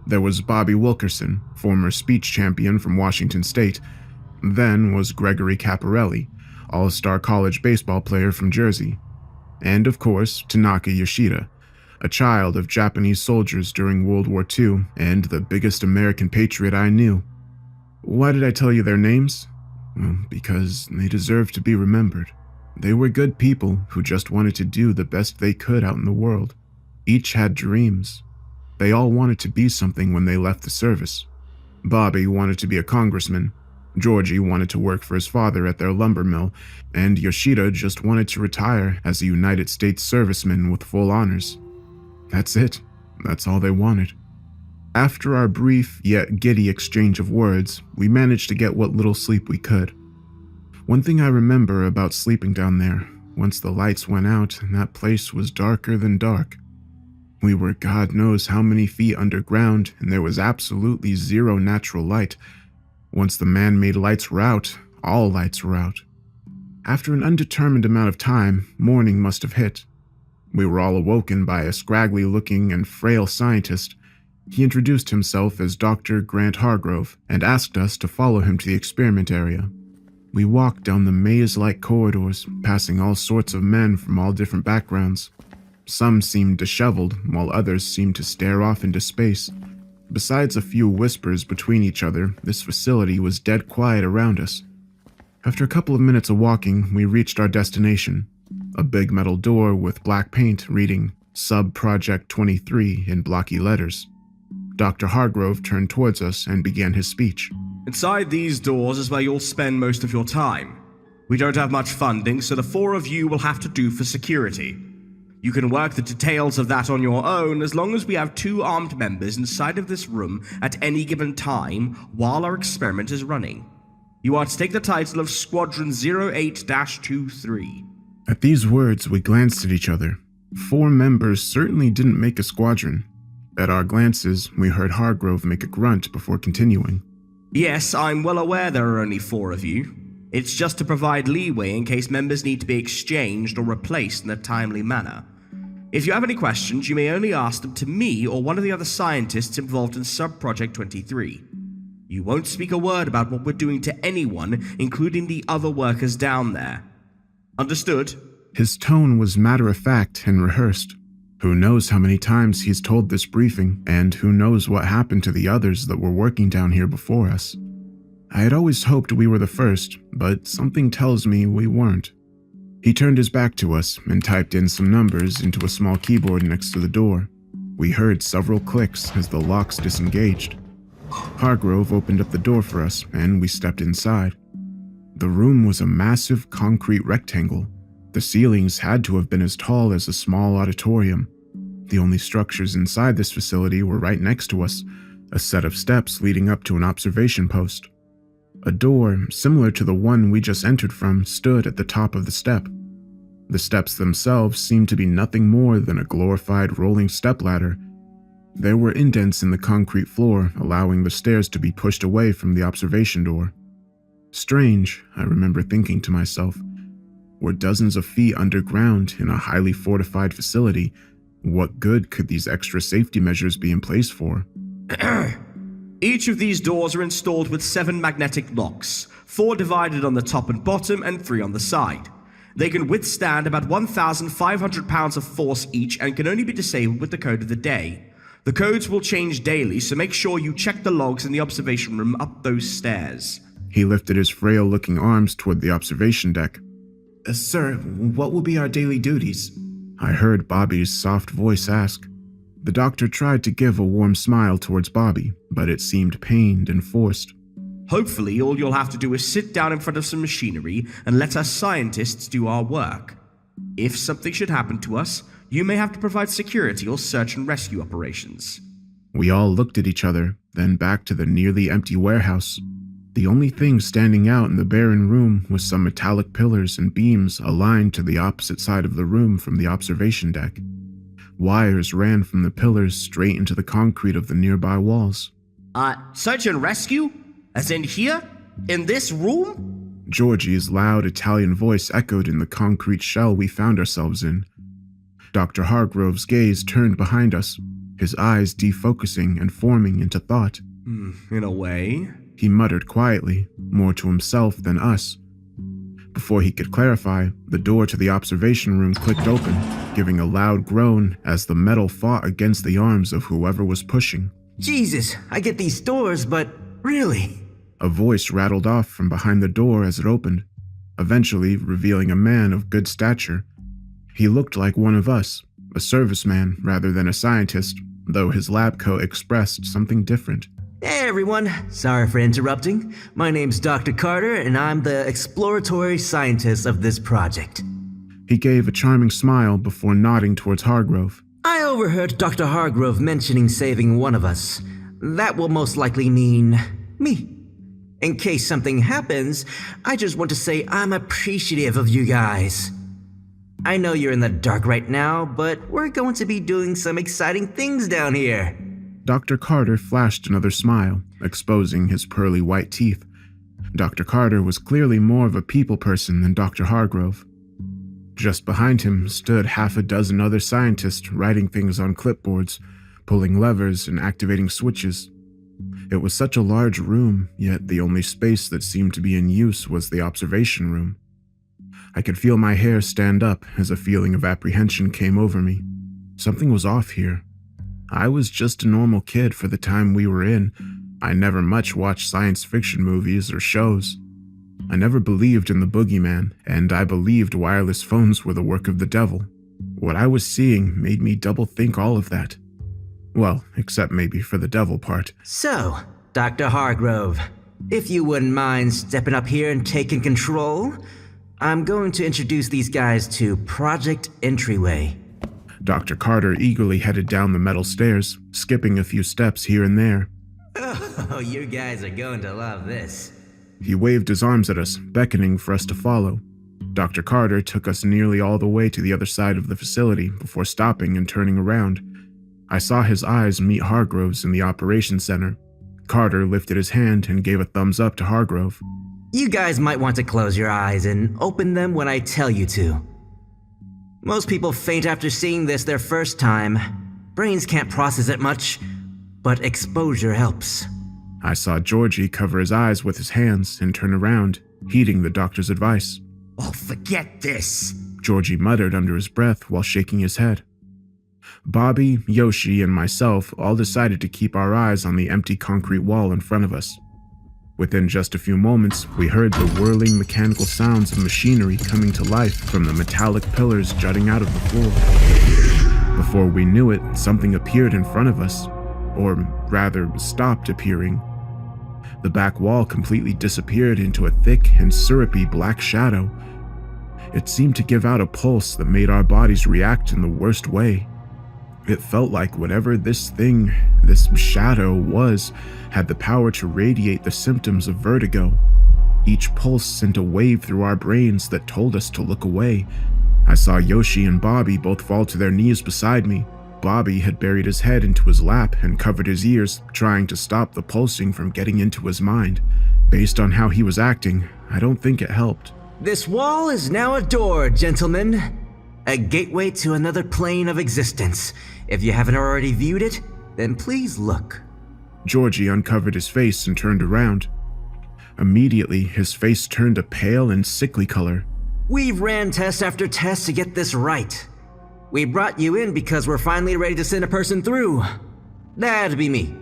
There was Bobby Wilkerson, former speech champion from Washington State. Then was Gregory Caparelli, all-star college baseball player from Jersey. And of course, Tanaka Yoshida, a child of Japanese soldiers during World War II and the biggest American patriot I knew. Why did I tell you their names? Well, because they deserve to be remembered. They were good people who just wanted to do the best they could out in the world. Each had dreams. They all wanted to be something when they left the service. Bobby wanted to be a congressman. Georgie wanted to work for his father at their lumber mill, and Yoshida just wanted to retire as a United States serviceman with full honors. That's it. That's all they wanted. After our brief yet giddy exchange of words, we managed to get what little sleep we could. One thing I remember about sleeping down there, once the lights went out, that place was darker than dark. We were God knows how many feet underground, and there was absolutely zero natural light. Once the man-made lights were out, all lights were out. After an undetermined amount of time, morning must have hit. We were all awoken by a scraggly-looking and frail scientist. He introduced himself as Dr. Grant Hargrove and asked us to follow him to the experiment area. We walked down the maze-like corridors, passing all sorts of men from all different backgrounds. Some seemed disheveled, while others seemed to stare off into space. Besides a few whispers between each other, this facility was dead quiet around us. After a couple of minutes of walking, we reached our destination, a big metal door with black paint reading Sub-Project 23 in blocky letters. Dr. Hargrove turned towards us and began his speech. Inside these doors is where you'll spend most of your time. We don't have much funding, so the four of you will have to do for security. You can work the details of that on your own as long as we have 2 armed members inside of this room at any given time while our experiment is running. You are to take the title of Squadron 08-23. At these words, we glanced at each other. 4 members certainly didn't make a squadron. At our glances, we heard Hargrove make a grunt before continuing. Yes, I'm well aware there are only 4 of you. It's just to provide leeway in case members need to be exchanged or replaced in a timely manner. If you have any questions, you may only ask them to me or one of the other scientists involved in Sub-Project 23. You won't speak a word about what we're doing to anyone, including the other workers down there. Understood? His tone was matter-of-fact and rehearsed. Who knows how many times he's told this briefing, and who knows what happened to the others that were working down here before us. I had always hoped we were the first, but something tells me we weren't. He turned his back to us and typed in some numbers into a small keyboard next to the door. We heard several clicks as the locks disengaged. Hargrove opened up the door for us, and we stepped inside. The room was a massive concrete rectangle. The ceilings had to have been as tall as a small auditorium. The only structures inside this facility were right next to us, a set of steps leading up to an observation post. A door, similar to the one we just entered from, stood at the top of the step. The steps themselves seemed to be nothing more than a glorified rolling stepladder. There were indents in the concrete floor, allowing the stairs to be pushed away from the observation door. Strange, I remember thinking to myself. We're dozens of feet underground in a highly fortified facility. What good could these extra safety measures be in place for? Each of these doors are installed with 7 magnetic locks, 4 divided on the top and bottom and 3 on the side. They can withstand about 1,500 pounds of force each and can only be disabled with the code of the day. The codes will change daily, so make sure you check the logs in the observation room up those stairs. He lifted his frail-looking arms toward the observation deck. Sir, what will be our daily duties? I heard Bobby's soft voice ask. The doctor tried to give a warm smile towards Bobby, but it seemed pained and forced. Hopefully, all you'll have to do is sit down in front of some machinery and let us scientists do our work. If something should happen to us, you may have to provide security or search and rescue operations. We all looked at each other, then back to the nearly empty warehouse. The only thing standing out in the barren room was some metallic pillars and beams aligned to the opposite side of the room from the observation deck. Wires ran from the pillars straight into the concrete of the nearby walls. Search and rescue? As in here? In this room? Georgie's loud Italian voice echoed in the concrete shell we found ourselves in. Dr. Hargrove's gaze turned behind us, his eyes defocusing and forming into thought. In a way. He muttered quietly, more to himself than us. Before he could clarify, the door to the observation room clicked open, giving a loud groan as the metal fought against the arms of whoever was pushing. Jesus, I get these doors, but really? A voice rattled off from behind the door as it opened, eventually revealing a man of good stature. He looked like one of us, a serviceman rather than a scientist, though his lab coat expressed something different. Hey everyone, sorry for interrupting. My name's Dr. Carter and I'm the exploratory scientist of this project. He gave a charming smile before nodding towards Hargrove. I overheard Dr. Hargrove mentioning saving one of us. That will most likely mean me. In case something happens, I just want to say I'm appreciative of you guys. I know you're in the dark right now, but we're going to be doing some exciting things down here. Dr. Carter flashed another smile, exposing his pearly white teeth. Dr. Carter was clearly more of a people person than Dr. Hargrove. Just behind him stood half a dozen other scientists writing things on clipboards, pulling levers and activating switches. It was such a large room, yet the only space that seemed to be in use was the observation room. I could feel my hair stand up as a feeling of apprehension came over me. Something was off here. I was just a normal kid for the time we were in. I never much watched science fiction movies or shows. I never believed in the boogeyman, and I believed wireless phones were the work of the devil. What I was seeing made me double think all of that. Well, except maybe for the devil part. So, Dr. Hargrove, if you wouldn't mind stepping up here and taking control, I'm going to introduce these guys to Project Entryway. Dr. Carter eagerly headed down the metal stairs, skipping a few steps here and there. Oh, you guys are going to love this. He waved his arms at us, beckoning for us to follow. Dr. Carter took us nearly all the way to the other side of the facility before stopping and turning around. I saw his eyes meet Hargrove's in the operations center. Carter lifted his hand and gave a thumbs up to Hargrove. You guys might want to close your eyes and open them when I tell you to. Most people faint after seeing this their first time. Brains can't process it much, but exposure helps. I saw Georgie cover his eyes with his hands and turn around, heeding the doctor's advice. Oh, forget this, Georgie muttered under his breath while shaking his head. Bobby, Yoshi, and myself all decided to keep our eyes on the empty concrete wall in front of us. Within just a few moments, we heard the whirling mechanical sounds of machinery coming to life from the metallic pillars jutting out of the floor. Before we knew it, something appeared in front of us, or rather, stopped appearing. The back wall completely disappeared into a thick and syrupy black shadow. It seemed to give out a pulse that made our bodies react in the worst way. It felt like whatever this thing, this shadow was, had the power to radiate the symptoms of vertigo. Each pulse sent a wave through our brains that told us to look away. I saw Yoshi and Bobby both fall to their knees beside me. Bobby had buried his head into his lap and covered his ears, trying to stop the pulsing from getting into his mind. Based on how he was acting, I don't think it helped. This wall is now a door, gentlemen. A gateway to another plane of existence. If you haven't already viewed it, then please look. Georgie uncovered his face and turned around. Immediately, his face turned a pale and sickly color. We've ran test after test to get this right. We brought you in because we're finally ready to send a person through. That'd be me.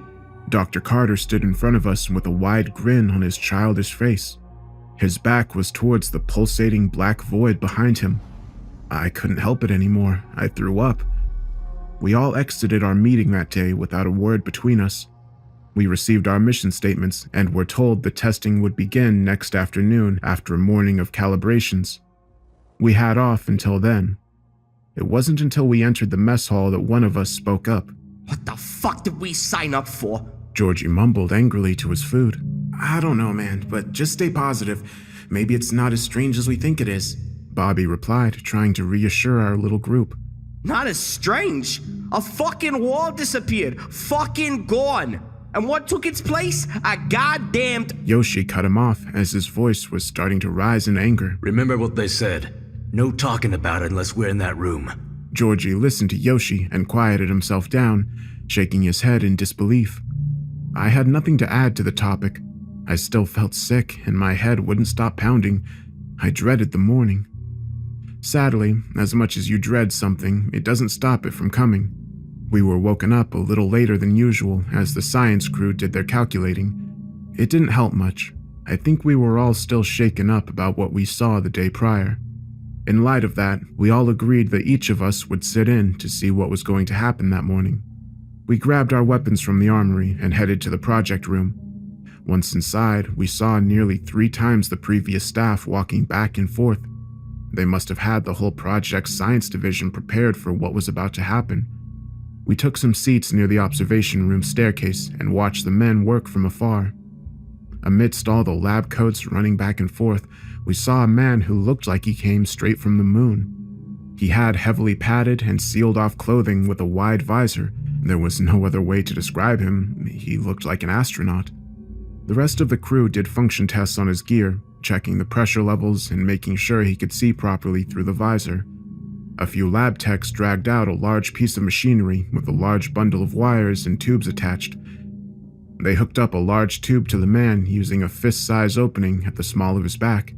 Dr. Carter stood in front of us with a wide grin on his childish face. His back was towards the pulsating black void behind him. I couldn't help it anymore. I threw up. We all exited our meeting that day without a word between us. We received our mission statements and were told the testing would begin next afternoon after a morning of calibrations. We had off until then. It wasn't until we entered the mess hall that one of us spoke up. What the fuck did we sign up for? Georgie mumbled angrily to his food. I don't know, man, but just stay positive. Maybe it's not as strange as we think it is. Bobby replied, trying to reassure our little group. Not as strange. A fucking wall disappeared. Fucking gone. And what took its place? A goddamned... Yoshi cut him off as his voice was starting to rise in anger. Remember what they said. No talking about it unless we're in that room. Georgie listened to Yoshi and quieted himself down, shaking his head in disbelief. I had nothing to add to the topic. I still felt sick and my head wouldn't stop pounding. I dreaded the morning. Sadly, as much as you dread something, it doesn't stop it from coming. We were woken up a little later than usual as the science crew did their calculating. It didn't help much. I think we were all still shaken up about what we saw the day prior. In light of that, we all agreed that each of us would sit in to see what was going to happen that morning. We grabbed our weapons from the armory and headed to the project room. Once inside, we saw nearly 3 times the previous staff walking back and forth. They must have had the whole project's science division prepared for what was about to happen. We took some seats near the observation room staircase and watched the men work from afar. Amidst all the lab coats running back and forth, we saw a man who looked like he came straight from the moon. He had heavily padded and sealed-off clothing with a wide visor. There was no other way to describe him. He looked like an astronaut. The rest of the crew did function tests on his gear, checking the pressure levels and making sure he could see properly through the visor. A few lab techs dragged out a large piece of machinery with a large bundle of wires and tubes attached. They hooked up a large tube to the man using a fist-size opening at the small of his back.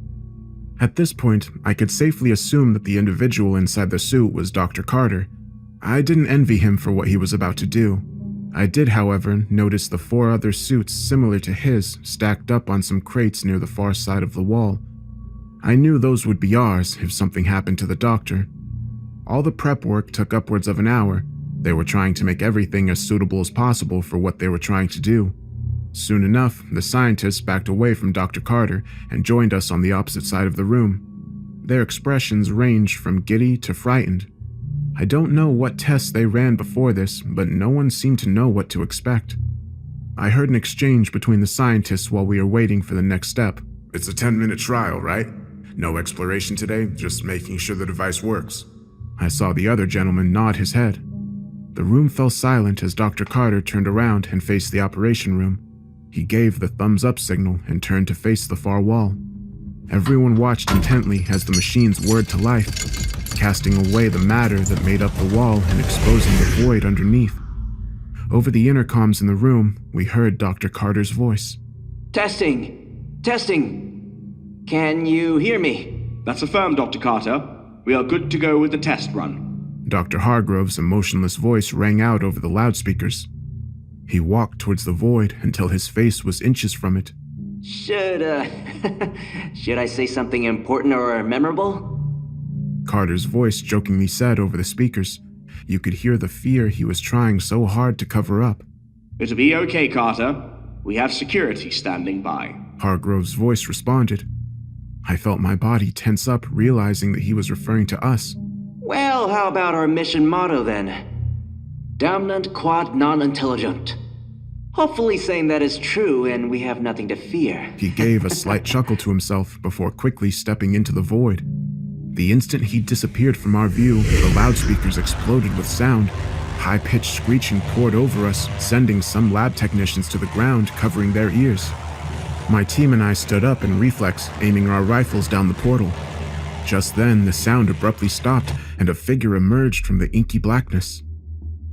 At this point, I could safely assume that the individual inside the suit was Dr. Carter. I didn't envy him for what he was about to do. I did, however, notice the 4 other suits similar to his stacked up on some crates near the far side of the wall. I knew those would be ours if something happened to the doctor. All the prep work took upwards of an hour. They were trying to make everything as suitable as possible for what they were trying to do. Soon enough, the scientists backed away from Dr. Carter and joined us on the opposite side of the room. Their expressions ranged from giddy to frightened. I don't know what tests they ran before this, but no one seemed to know what to expect. I heard an exchange between the scientists while we were waiting for the next step. It's a 10-minute trial, right? No exploration today, just making sure the device works. I saw the other gentleman nod his head. The room fell silent as Dr. Carter turned around and faced the operation room. He gave the thumbs-up signal and turned to face the far wall. Everyone watched intently as the machines whirred to life, casting away the matter that made up the wall and exposing the void underneath. Over the intercoms in the room, we heard Dr. Carter's voice. Testing! Testing! Can you hear me? That's affirmed, Dr. Carter. We are good to go with the test run. Dr. Hargrove's emotionless voice rang out over the loudspeakers. He walked towards the void until his face was inches from it. Should I say something important or memorable? Carter's voice jokingly said over the speakers. You could hear the fear he was trying so hard to cover up. It'll be okay, Carter. We have security standing by. Hargrove's voice responded. I felt my body tense up, realizing that he was referring to us. Well, how about our mission motto then? Damnant quod non intelligent. Hopefully saying that is true and we have nothing to fear. He gave a slight chuckle to himself before quickly stepping into the void. The instant he disappeared from our view, the loudspeakers exploded with sound. High-pitched screeching poured over us, sending some lab technicians to the ground, covering their ears. My team and I stood up in reflex, aiming our rifles down the portal. Just then, the sound abruptly stopped, and a figure emerged from the inky blackness.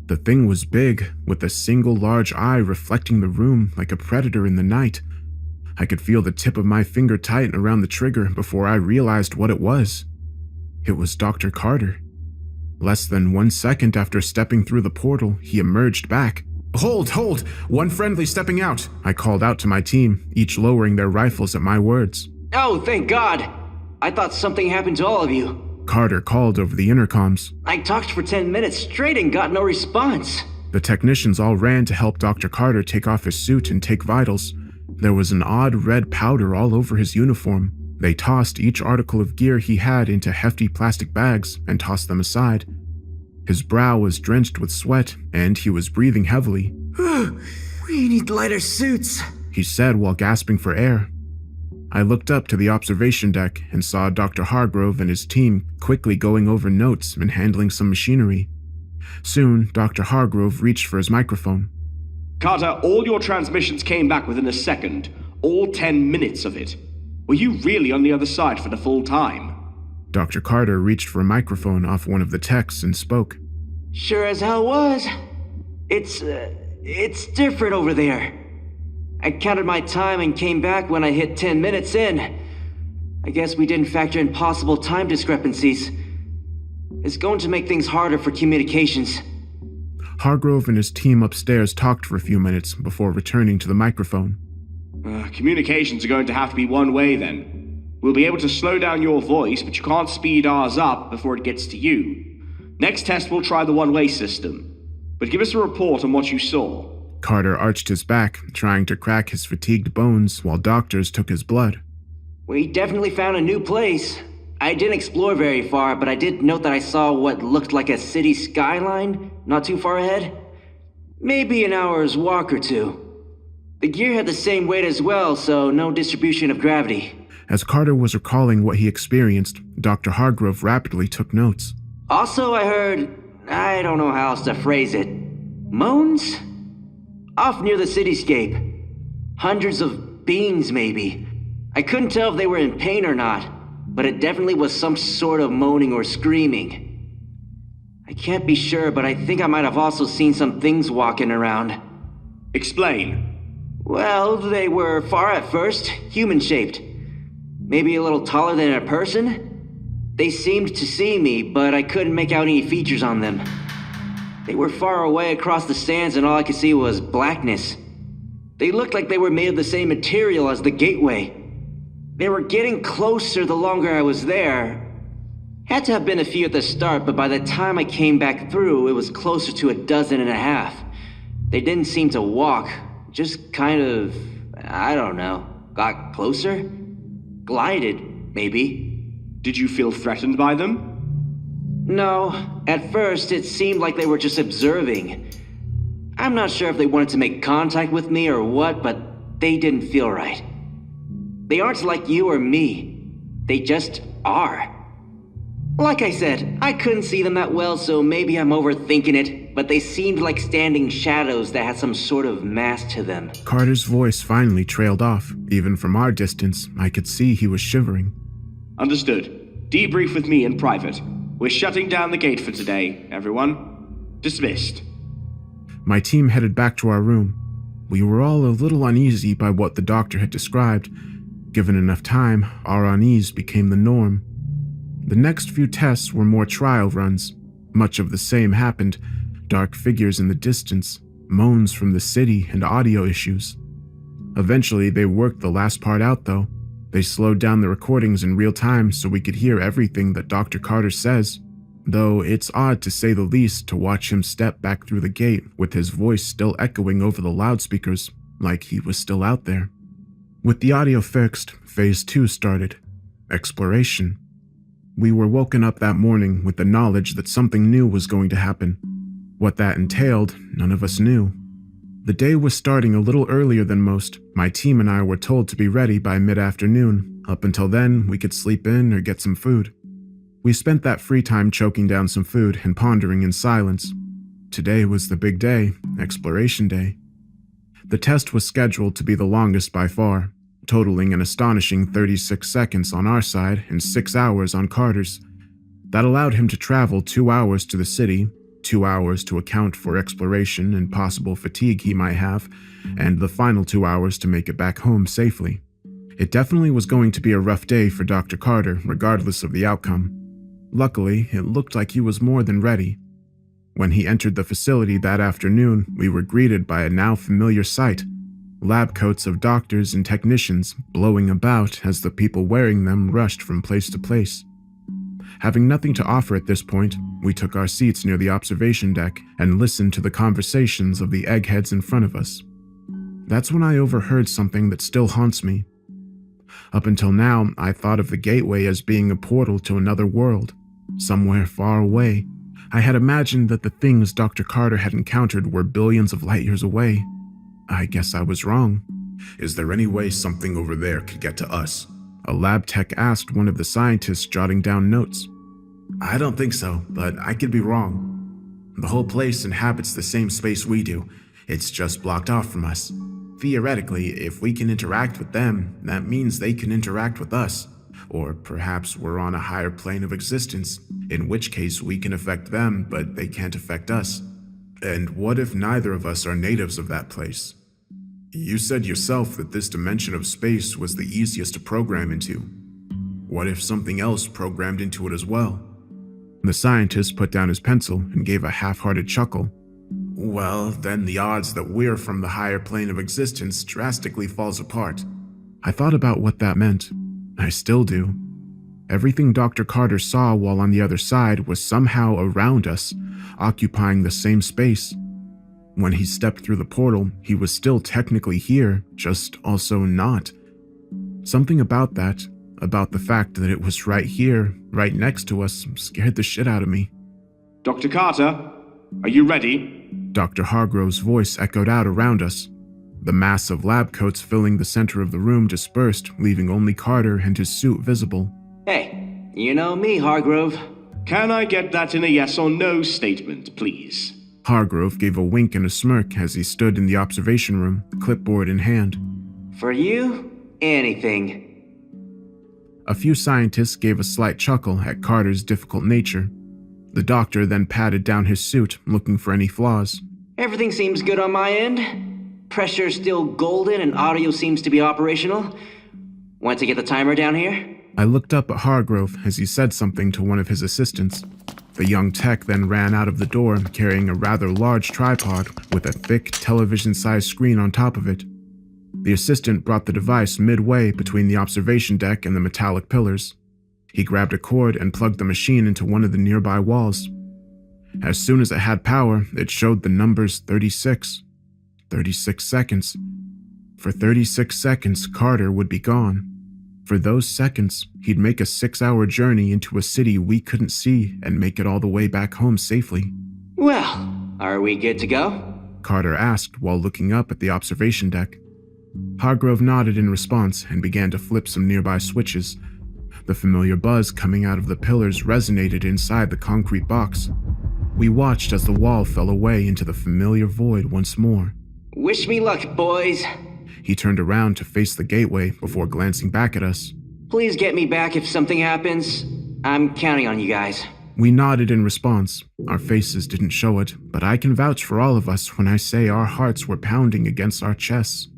The thing was big, with a single large eye reflecting the room like a predator in the night. I could feel the tip of my finger tighten around the trigger before I realized what it was. It was Dr. Carter. Less than 1 second after stepping through the portal, he emerged back. Hold! One friendly stepping out! I called out to my team, each lowering their rifles at my words. Oh, thank God! I thought something happened to all of you. Carter called over the intercoms. I talked for 10 minutes straight and got no response. The technicians all ran to help Dr. Carter take off his suit and take vitals. There was an odd red powder all over his uniform. They tossed each article of gear he had into hefty plastic bags and tossed them aside. His brow was drenched with sweat, and he was breathing heavily. We need lighter suits, he said while gasping for air. I looked up to the observation deck and saw Dr. Hargrove and his team quickly going over notes and handling some machinery. Soon, Dr. Hargrove reached for his microphone. Carter, all your transmissions came back within a second. All 10 minutes of it. Were you really on the other side for the full time? Dr. Carter reached for a microphone off one of the techs and spoke. Sure as hell was. It's different over there. I counted my time and came back when I hit 10 minutes in. I guess we didn't factor in possible time discrepancies. It's going to make things harder for communications. Hargrove and his team upstairs talked for a few minutes before returning to the microphone. Communications are going to have to be one way then. We'll be able to slow down your voice, but you can't speed ours up before it gets to you. Next test we'll try the one-way system. But give us a report on what you saw. Carter arched his back, trying to crack his fatigued bones while doctors took his blood. We definitely found a new place. I didn't explore very far, but I did note that I saw what looked like a city skyline not too far ahead. Maybe an hour's walk or two. The gear had the same weight as well, so no distribution of gravity. As Carter was recalling what he experienced, Dr. Hargrove rapidly took notes. Also, I heard, I don't know how else to phrase it, moans? Off near the cityscape. Hundreds of beings, maybe. I couldn't tell if they were in pain or not, but it definitely was some sort of moaning or screaming. I can't be sure, but I think I might have also seen some things walking around. Explain. Well, they were far at first, human-shaped. Maybe a little taller than a person? They seemed to see me, but I couldn't make out any features on them. They were far away across the sands and all I could see was blackness. They looked like they were made of the same material as the gateway. They were getting closer the longer I was there. Had to have been a few at the start, but by the time I came back through, it was closer to 12. They didn't seem to walk, just kind of, I don't know, got closer? Glided, maybe. Did you feel threatened by them? No, at first it seemed like they were just observing. I'm not sure if they wanted to make contact with me or what, but they didn't feel right. They aren't like you or me. They just are. Like I said, I couldn't see them that well, so maybe I'm overthinking it, but they seemed like standing shadows that had some sort of mass to them. Carter's voice finally trailed off. Even from our distance, I could see he was shivering. Understood. Debrief with me in private. We're shutting down the gate for today, everyone. Dismissed. My team headed back to our room. We were all a little uneasy by what the doctor had described. Given enough time, our unease became the norm. The next few tests were more trial runs. Much of the same happened. Dark figures in the distance, moans from the city, and audio issues. Eventually, they worked the last part out, though. They slowed down the recordings in real time so we could hear everything that Dr. Carter says. Though it's odd to say the least to watch him step back through the gate with his voice still echoing over the loudspeakers, like he was still out there. With the audio fixed, Phase 2 started. Exploration. We were woken up that morning with the knowledge that something new was going to happen. What that entailed, none of us knew. The day was starting a little earlier than most. My team and I were told to be ready by mid-afternoon. Up until then, we could sleep in or get some food. We spent that free time choking down some food and pondering in silence. Today was the big day, Exploration Day. The test was scheduled to be the longest by far, totaling an astonishing 36 seconds on our side and 6 hours on Carter's. That allowed him to travel 2 hours to the city, 2 hours to account for exploration and possible fatigue he might have, and the final 2 hours to make it back home safely. It definitely was going to be a rough day for Dr. Carter, regardless of the outcome. Luckily, it looked like he was more than ready. When he entered the facility that afternoon, we were greeted by a now familiar sight. Lab coats of doctors and technicians blowing about as the people wearing them rushed from place to place. Having nothing to offer at this point, we took our seats near the observation deck and listened to the conversations of the eggheads in front of us. That's when I overheard something that still haunts me. Up until now, I thought of the gateway as being a portal to another world, somewhere far away. I had imagined that the things Dr. Carter had encountered were billions of light years away. I guess I was wrong. Is there any way something over there could get to us? A lab tech asked one of the scientists jotting down notes. I don't think so, but I could be wrong. The whole place inhabits the same space we do. It's just blocked off from us. Theoretically, if we can interact with them, that means they can interact with us. Or perhaps we're on a higher plane of existence, in which case we can affect them, but they can't affect us. And what if neither of us are natives of that place? You said yourself that this dimension of space was the easiest to program into. What if something else programmed into it as well? The scientist put down his pencil and gave a half-hearted chuckle. Well, then the odds that we're from the higher plane of existence drastically falls apart. I thought about what that meant. I still do. Everything Dr. Carter saw while on the other side was somehow around us, occupying the same space. When he stepped through the portal, he was still technically here, just also not. Something about that, about the fact that it was right here, right next to us, scared the shit out of me. Dr. Carter, are you ready? Dr. Hargrove's voice echoed out around us. The mass of lab coats filling the center of the room dispersed, leaving only Carter and his suit visible. Hey, you know me, Hargrove. Can I get that in a yes or no statement, please? Hargrove gave a wink and a smirk as he stood in the observation room, clipboard in hand. For you, anything. A few scientists gave a slight chuckle at Carter's difficult nature. The doctor then patted down his suit, looking for any flaws. Everything seems good on my end. Pressure's still golden and audio seems to be operational. Want to get the timer down here? I looked up at Hargrove as he said something to one of his assistants. The young tech then ran out of the door carrying a rather large tripod with a thick television-sized screen on top of it. The assistant brought the device midway between the observation deck and the metallic pillars. He grabbed a cord and plugged the machine into one of the nearby walls. As soon as it had power, it showed the numbers 36. 36 seconds. For 36 seconds, Carter would be gone. For those seconds, he'd make a 6-hour journey into a city we couldn't see and make it all the way back home safely. Well, are we good to go? Carter asked while looking up at the observation deck. Hargrove nodded in response and began to flip some nearby switches. The familiar buzz coming out of the pillars resonated inside the concrete box. We watched as the wall fell away into the familiar void once more. Wish me luck, boys. He turned around to face the gateway before glancing back at us. Please get me back if something happens. I'm counting on you guys. We nodded in response. Our faces didn't show it, but I can vouch for all of us when I say our hearts were pounding against our chests.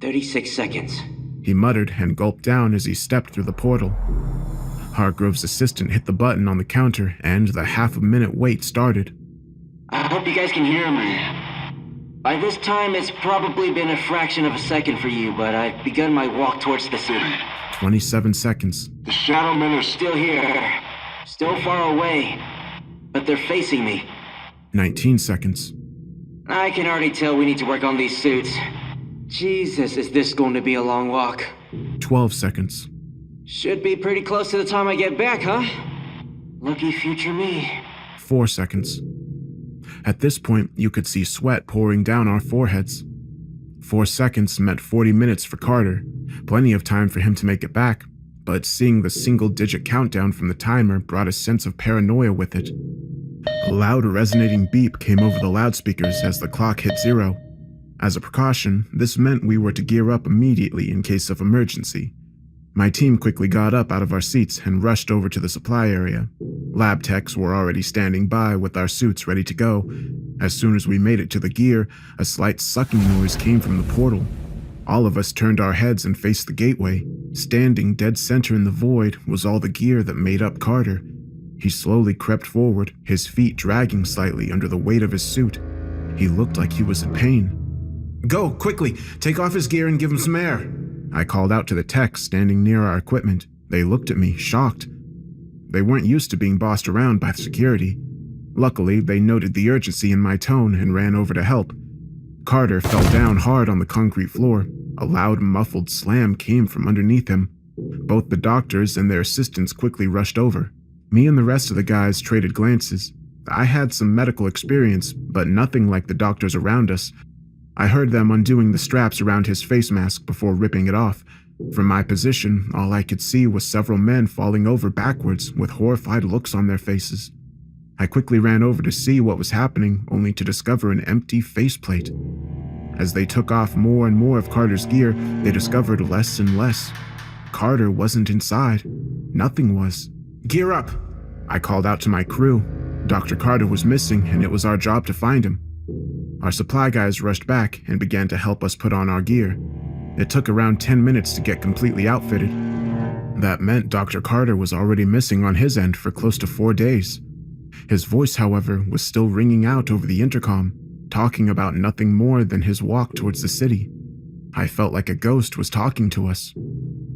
36 seconds. He muttered and gulped down as he stepped through the portal. Hargrove's assistant hit the button on the counter, and the half-a-minute wait started. I hope you guys can hear me. By this time, it's probably been a fraction of a second for you, but I've begun my walk towards the city. 27 seconds. The Shadow Men are still here. Still far away. But they're facing me. 19 seconds. I can already tell we need to work on these suits. Jesus, is this going to be a long walk? 12 seconds. Should be pretty close to the time I get back, huh? Lucky future me. 4 seconds. At this point, you could see sweat pouring down our foreheads. 4 seconds meant 40 minutes for Carter, plenty of time for him to make it back, but seeing the single-digit countdown from the timer brought a sense of paranoia with it. A loud resonating beep came over the loudspeakers as the clock hit 0. As a precaution, this meant we were to gear up immediately in case of emergency. My team quickly got up out of our seats and rushed over to the supply area. Lab techs were already standing by with our suits ready to go. As soon as we made it to the gear, a slight sucking noise came from the portal. All of us turned our heads and faced the gateway. Standing dead center in the void was all the gear that made up Carter. He slowly crept forward, his feet dragging slightly under the weight of his suit. He looked like he was in pain. "Go, quickly! Take off his gear and give him some air!" I called out to the techs standing near our equipment. They looked at me, shocked. They weren't used to being bossed around by security. Luckily, they noted the urgency in my tone and ran over to help. Carter fell down hard on the concrete floor. A loud, muffled slam came from underneath him. Both the doctors and their assistants quickly rushed over. Me and the rest of the guys traded glances. I had some medical experience, but nothing like the doctors around us. I heard them undoing the straps around his face mask before ripping it off. From my position, all I could see was several men falling over backwards with horrified looks on their faces. I quickly ran over to see what was happening, only to discover an empty faceplate. As they took off more and more of Carter's gear, they discovered less and less. Carter wasn't inside. Nothing was. "Gear up!" I called out to my crew. Dr. Carter was missing, and it was our job to find him. Our supply guys rushed back and began to help us put on our gear. It took around 10 minutes to get completely outfitted. That meant Dr. Carter was already missing on his end for close to 4 days. His voice, however, was still ringing out over the intercom, talking about nothing more than his walk towards the city. I felt like a ghost was talking to us.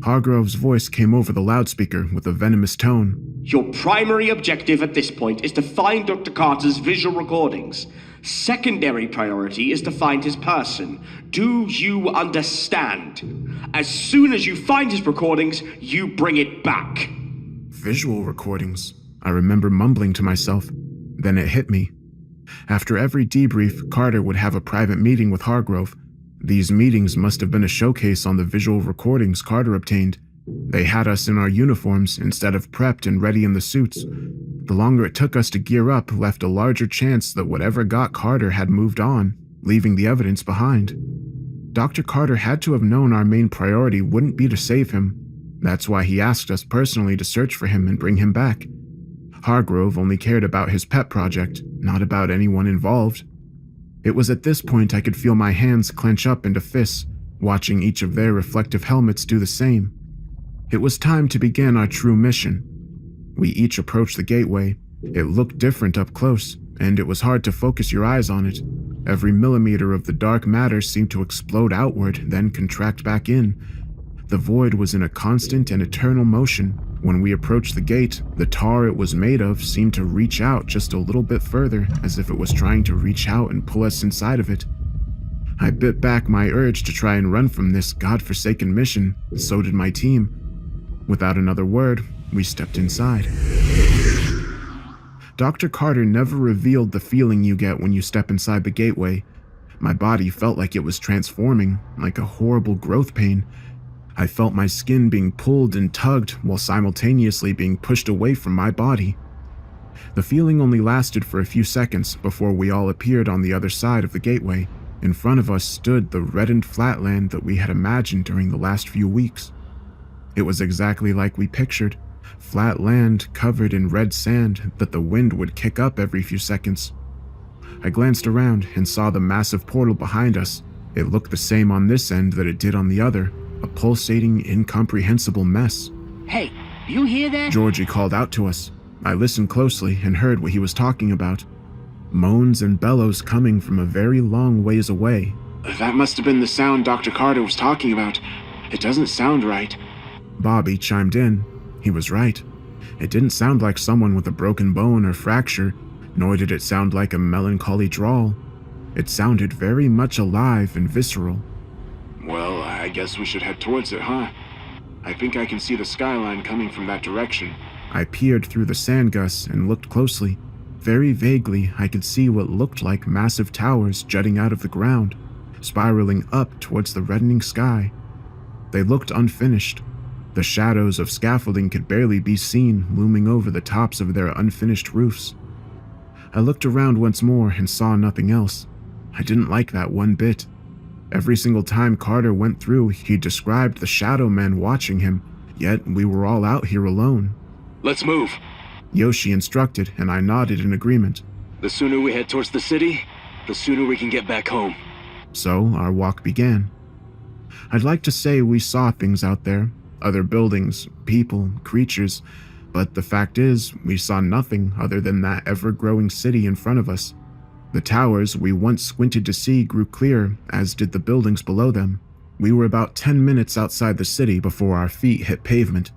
Hargrove's voice came over the loudspeaker with a venomous tone. Your primary objective at this point is to find Dr. Carter's visual recordings. Secondary priority is to find his person. Do you understand? As soon as you find his recordings, you bring it back. Visual recordings, I remember mumbling to myself. Then it hit me. After every debrief, Carter would have a private meeting with Hargrove. These meetings must have been a showcase on the visual recordings Carter obtained. They had us in our uniforms instead of prepped and ready in the suits. The longer it took us to gear up left a larger chance that whatever got Carter had moved on, leaving the evidence behind. Dr. Carter had to have known our main priority wouldn't be to save him. That's why he asked us personally to search for him and bring him back. Hargrove only cared about his pet project, not about anyone involved. It was at this point I could feel my hands clench up into fists, watching each of their reflective helmets do the same. It was time to begin our true mission. We each approached the gateway. It looked different up close, and it was hard to focus your eyes on it. Every millimeter of the dark matter seemed to explode outward, then contract back in. The void was in a constant and eternal motion. When we approached the gate, the tar it was made of seemed to reach out just a little bit further, as if it was trying to reach out and pull us inside of it. I bit back my urge to try and run from this godforsaken mission, and so did my team. Without another word, we stepped inside. Dr. Carter never revealed the feeling you get when you step inside the gateway. My body felt like it was transforming, like a horrible growth pain. I felt my skin being pulled and tugged while simultaneously being pushed away from my body. The feeling only lasted for a few seconds before we all appeared on the other side of the gateway. In front of us stood the reddened flatland that we had imagined during the last few weeks. It was exactly like we pictured. Flat land covered in red sand that the wind would kick up every few seconds. I glanced around and saw the massive portal behind us. It looked the same on this end that it did on the other, a pulsating, incomprehensible mess. Hey, you hear that? Georgie called out to us. I listened closely and heard what he was talking about. Moans and bellows coming from a very long ways away. That must have been the sound Dr. Carter was talking about. It doesn't sound right. Bobby chimed in. He was right. It didn't sound like someone with a broken bone or fracture, nor did it sound like a melancholy drawl. It sounded very much alive and visceral. Well, I guess we should head towards it, huh? I think I can see the skyline coming from that direction. I peered through the sand gusts and looked closely. Very vaguely, I could see what looked like massive towers jutting out of the ground, spiraling up towards the reddening sky. They looked unfinished. The shadows of scaffolding could barely be seen looming over the tops of their unfinished roofs. I looked around once more and saw nothing else. I didn't like that one bit. Every single time Carter went through, he described the shadow men watching him, yet we were all out here alone. Let's move. Yoshi instructed, and I nodded in agreement. The sooner we head towards the city, the sooner we can get back home. So our walk began. I'd like to say we saw things out there, other buildings, people, creatures, but the fact is, we saw nothing other than that ever-growing city in front of us. The towers we once squinted to see grew clear, as did the buildings below them. We were about 10 minutes outside the city before our feet hit pavement.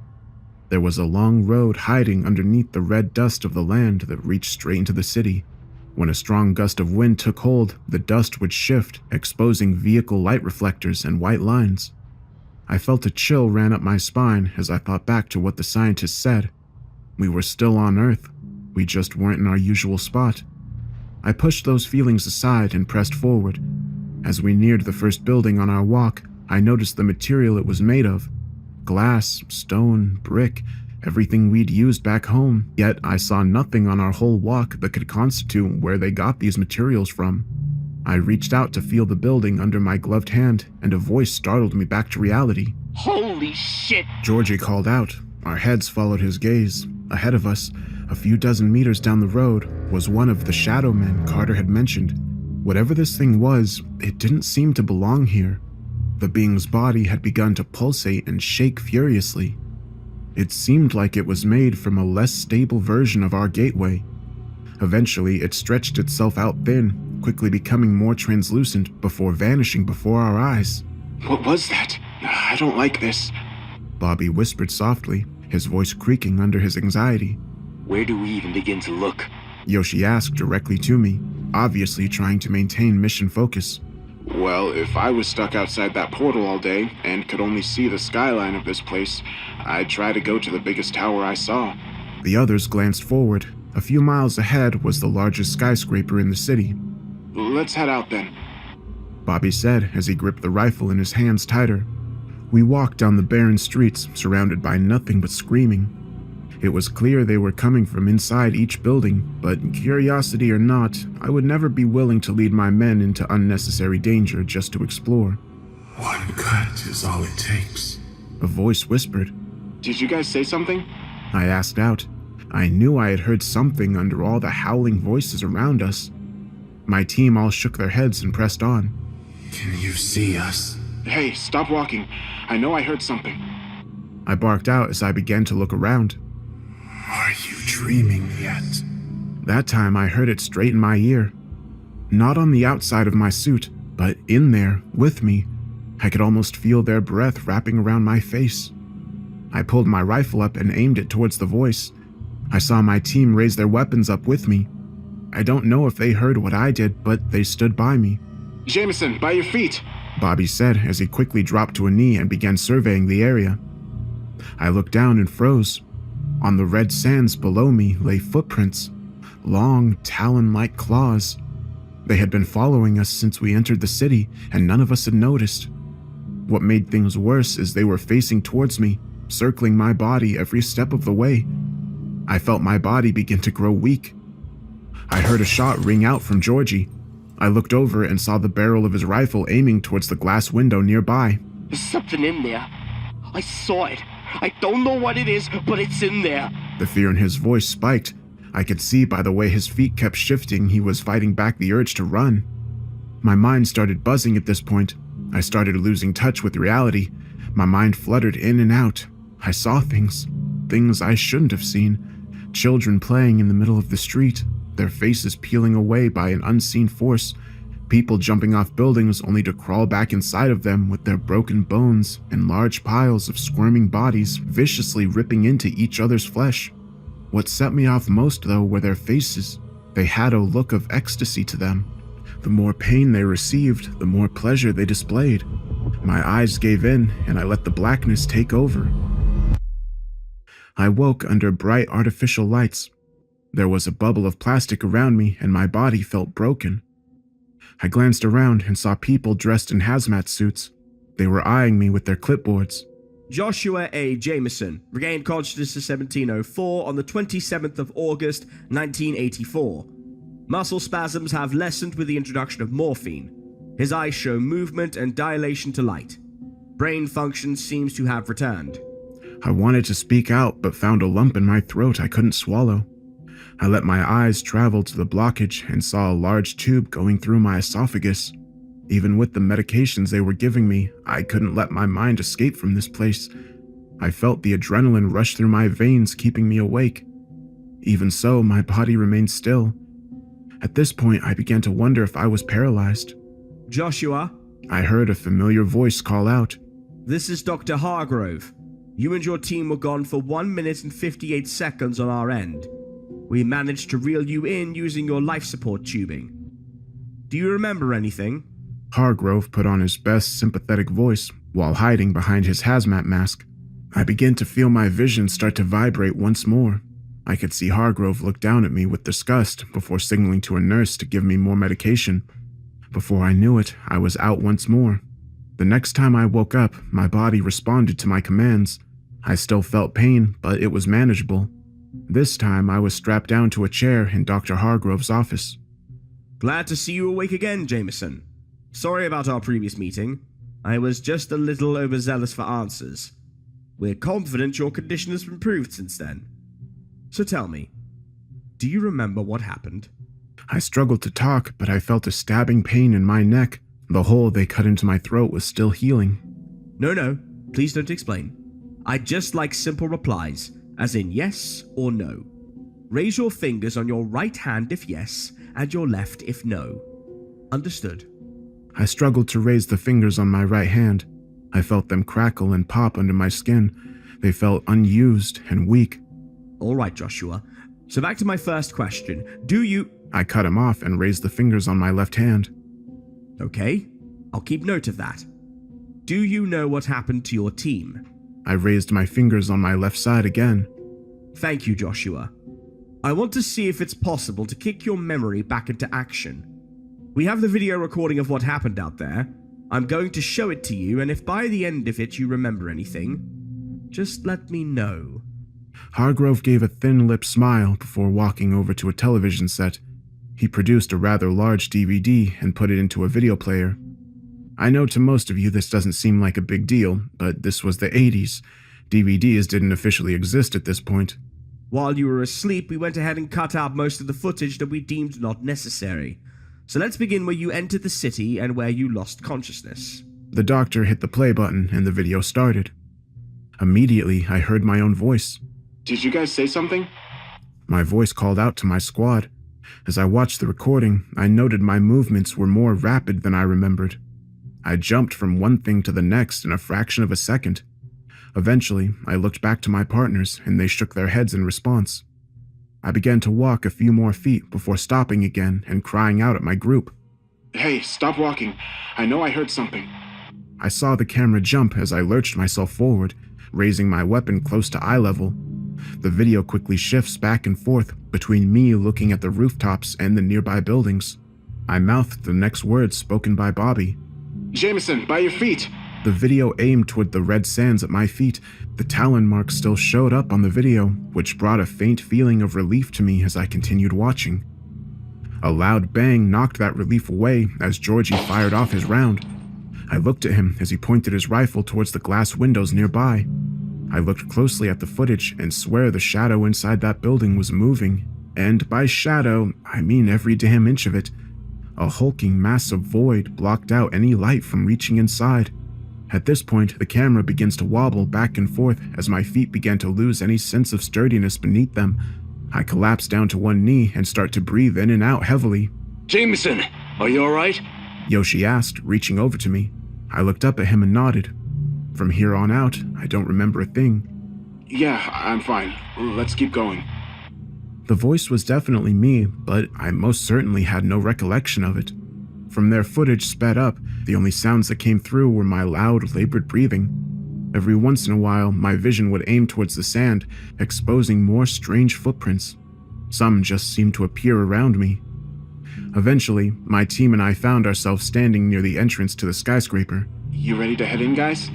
There was a long road hiding underneath the red dust of the land that reached straight into the city. When a strong gust of wind took hold, the dust would shift, exposing vehicle light reflectors and white lines. I felt a chill ran up my spine as I thought back to what the scientists said. We were still on Earth. We just weren't in our usual spot. I pushed those feelings aside and pressed forward. As we neared the first building on our walk, I noticed the material it was made of. Glass, stone, brick, everything we'd used back home, yet I saw nothing on our whole walk that could constitute where they got these materials from. I reached out to feel the building under my gloved hand, and a voice startled me back to reality. Holy shit! Georgie called out. Our heads followed his gaze. Ahead of us, a few dozen meters down the road, was one of the shadow men Carter had mentioned. Whatever this thing was, it didn't seem to belong here. The being's body had begun to pulsate and shake furiously. It seemed like it was made from a less stable version of our gateway. Eventually, it stretched itself out thin, quickly becoming more translucent before vanishing before our eyes. What was that? I don't like this. Bobby whispered softly, his voice creaking under his anxiety. Where do we even begin to look? Yoshi asked directly to me, obviously trying to maintain mission focus. Well, if I was stuck outside that portal all day and could only see the skyline of this place, I'd try to go to the biggest tower I saw. The others glanced forward. A few miles ahead was the largest skyscraper in the city. Let's head out then. Bobby said as he gripped the rifle in his hands tighter. We walked down the barren streets, surrounded by nothing but screaming. It was clear they were coming from inside each building, but curiosity or not, I would never be willing to lead my men into unnecessary danger just to explore. One cut is all it takes. A voice whispered. Did you guys say something? I asked out. I knew I had heard something under all the howling voices around us. My team all shook their heads and pressed on. Can you see us? Hey, stop walking. I know I heard something. I barked out as I began to look around. Are you dreaming yet? That time I heard it straight in my ear. Not on the outside of my suit, but in there, with me. I could almost feel their breath wrapping around my face. I pulled my rifle up and aimed it towards the voice. I saw my team raise their weapons up with me. I don't know if they heard what I did, but they stood by me. Jameson, by your feet! Bobby said as he quickly dropped to a knee and began surveying the area. I looked down and froze. On the red sands below me lay footprints, long, talon-like claws. They had been following us since we entered the city, and none of us had noticed. What made things worse is they were facing towards me, circling my body every step of the way. I felt my body begin to grow weak. I heard a shot ring out from Georgie. I looked over and saw the barrel of his rifle aiming towards the glass window nearby. There's something in there. I saw it. I don't know what it is, but it's in there. The fear in his voice spiked. I could see by the way his feet kept shifting he was fighting back the urge to run. My mind started buzzing at this point. I started losing touch with reality. My mind fluttered in and out. I saw things I shouldn't have seen. Children playing in the middle of the street, their faces peeling away by an unseen force. People jumping off buildings only to crawl back inside of them with their broken bones and large piles of squirming bodies viciously ripping into each other's flesh. What set me off most, though, were their faces. They had a look of ecstasy to them. The more pain they received, the more pleasure they displayed. My eyes gave in, and I let the blackness take over. I woke under bright artificial lights. There was a bubble of plastic around me, and my body felt broken. I glanced around and saw people dressed in hazmat suits. They were eyeing me with their clipboards. Joshua A. Jameson regained consciousness in 1704 on the 27th of August, 1984. Muscle spasms have lessened with the introduction of morphine. His eyes show movement and dilation to light. Brain function seems to have returned. I wanted to speak out, but found a lump in my throat I couldn't swallow. I let my eyes travel to the blockage and saw a large tube going through my esophagus. Even with the medications they were giving me, I couldn't let my mind escape from this place. I felt the adrenaline rush through my veins, keeping me awake. Even so, my body remained still. At this point, I began to wonder if I was paralyzed. Joshua? I heard a familiar voice call out. This is Dr. Hargrove. You and your team were gone for 1 minute and 58 seconds on our end. We managed to reel you in using your life support tubing. Do you remember anything? Hargrove put on his best sympathetic voice while hiding behind his hazmat mask. I began to feel my vision start to vibrate once more. I could see Hargrove look down at me with disgust before signaling to a nurse to give me more medication. Before I knew it, I was out once more. The next time I woke up, my body responded to my commands. I still felt pain, but it was manageable. This time, I was strapped down to a chair in Dr. Hargrove's office. Glad to see you awake again, Jameson. Sorry about our previous meeting. I was just a little overzealous for answers. We're confident your condition has improved since then. So tell me, do you remember what happened? I struggled to talk, but I felt a stabbing pain in my neck. The hole they cut into my throat was still healing. No, please don't explain. I'd just like simple replies, as in yes or no. Raise your fingers on your right hand if yes, and your left if no. Understood? I struggled to raise the fingers on my right hand. I felt them crackle and pop under my skin. They felt unused and weak. All right, Joshua. So back to my first question. Do you... I cut him off and raised the fingers on my left hand. Okay, I'll keep note of that. Do you know what happened to your team? I raised my fingers on my left side again. Thank you, Joshua. I want to see if it's possible to kick your memory back into action. We have the video recording of what happened out there. I'm going to show it to you, and if by the end of it you remember anything, just let me know. Hargrove gave a thin-lipped smile before walking over to a television set. He produced a rather large DVD and put it into a video player. I know to most of you this doesn't seem like a big deal, but this was the 80s. DVDs didn't officially exist at this point. While you were asleep, we went ahead and cut out most of the footage that we deemed not necessary. So let's begin where you entered the city and where you lost consciousness. The doctor hit the play button and the video started. Immediately, I heard my own voice. Did you guys say something? My voice called out to my squad. As I watched the recording, I noted my movements were more rapid than I remembered. I jumped from one thing to the next in a fraction of a second. Eventually, I looked back to my partners and they shook their heads in response. I began to walk a few more feet before stopping again and crying out at my group. Hey, stop walking. I know I heard something. I saw the camera jump as I lurched myself forward, raising my weapon close to eye level. The video quickly shifts back and forth between me looking at the rooftops and the nearby buildings. I mouthed the next words spoken by Bobby. Jameson, by your feet! The video aimed toward the red sands at my feet. The talon marks still showed up on the video, which brought a faint feeling of relief to me as I continued watching. A loud bang knocked that relief away as Georgie fired off his round. I looked at him as he pointed his rifle towards the glass windows nearby. I looked closely at the footage and swear the shadow inside that building was moving. And by shadow, I mean every damn inch of it. A hulking mass of void blocked out any light from reaching inside. At this point, the camera begins to wobble back and forth as my feet began to lose any sense of sturdiness beneath them. I collapse down to one knee and start to breathe in and out heavily. Jameson, are you alright? Yoshi asked, reaching over to me. I looked up at him and nodded. From here on out, I don't remember a thing. Yeah, I'm fine. Let's keep going. The voice was definitely me, but I most certainly had no recollection of it. From their footage sped up, the only sounds that came through were my loud, labored breathing. Every once in a while, my vision would aim towards the sand, exposing more strange footprints. Some just seemed to appear around me. Eventually, my team and I found ourselves standing near the entrance to the skyscraper. You ready to head in, guys?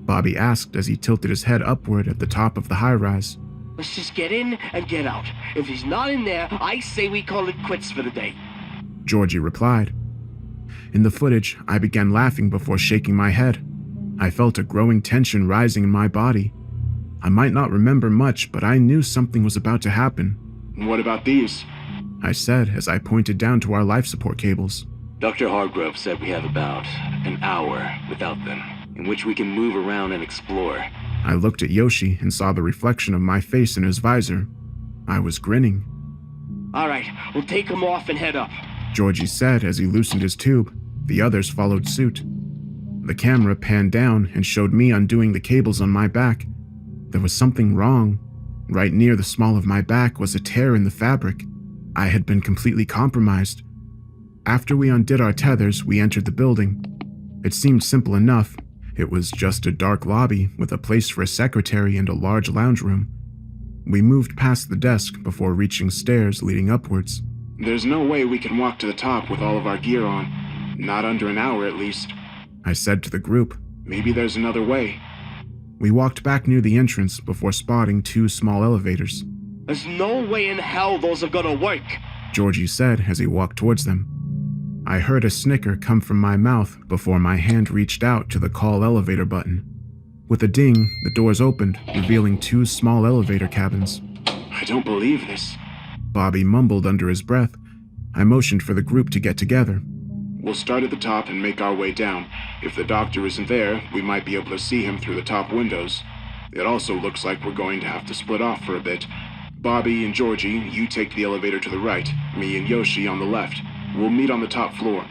Bobby asked as he tilted his head upward at the top of the high-rise. Let's just get in and get out. If he's not in there, I say we call it quits for the day. Georgie replied. In the footage, I began laughing before shaking my head. I felt a growing tension rising in my body. I might not remember much, but I knew something was about to happen. What about these? I said as I pointed down to our life support cables. Dr. Hargrove said we have about an hour without them, in which we can move around and explore. I looked at Yoshi and saw the reflection of my face in his visor. I was grinning. Alright, we'll take him off and head up. Georgie said as he loosened his tube. The others followed suit. The camera panned down and showed me undoing the cables on my back. There was something wrong. Right near the small of my back was a tear in the fabric. I had been completely compromised. After we undid our tethers, we entered the building. It seemed simple enough. It was just a dark lobby with a place for a secretary and a large lounge room. We moved past the desk before reaching stairs leading upwards. There's no way we can walk to the top with all of our gear on. Not under an hour, at least. I said to the group. Maybe there's another way. We walked back near the entrance before spotting two small elevators. There's no way in hell those are gonna work. Georgie said as he walked towards them. I heard a snicker come from my mouth before my hand reached out to the call elevator button. With a ding, the doors opened, revealing two small elevator cabins. I don't believe this. Bobby mumbled under his breath. I motioned for the group to get together. We'll start at the top and make our way down. If the doctor isn't there, we might be able to see him through the top windows. It also looks like we're going to have to split off for a bit. Bobby and Georgie, you take the elevator to the right. Me and Yoshi on the left. We'll meet on the top floor.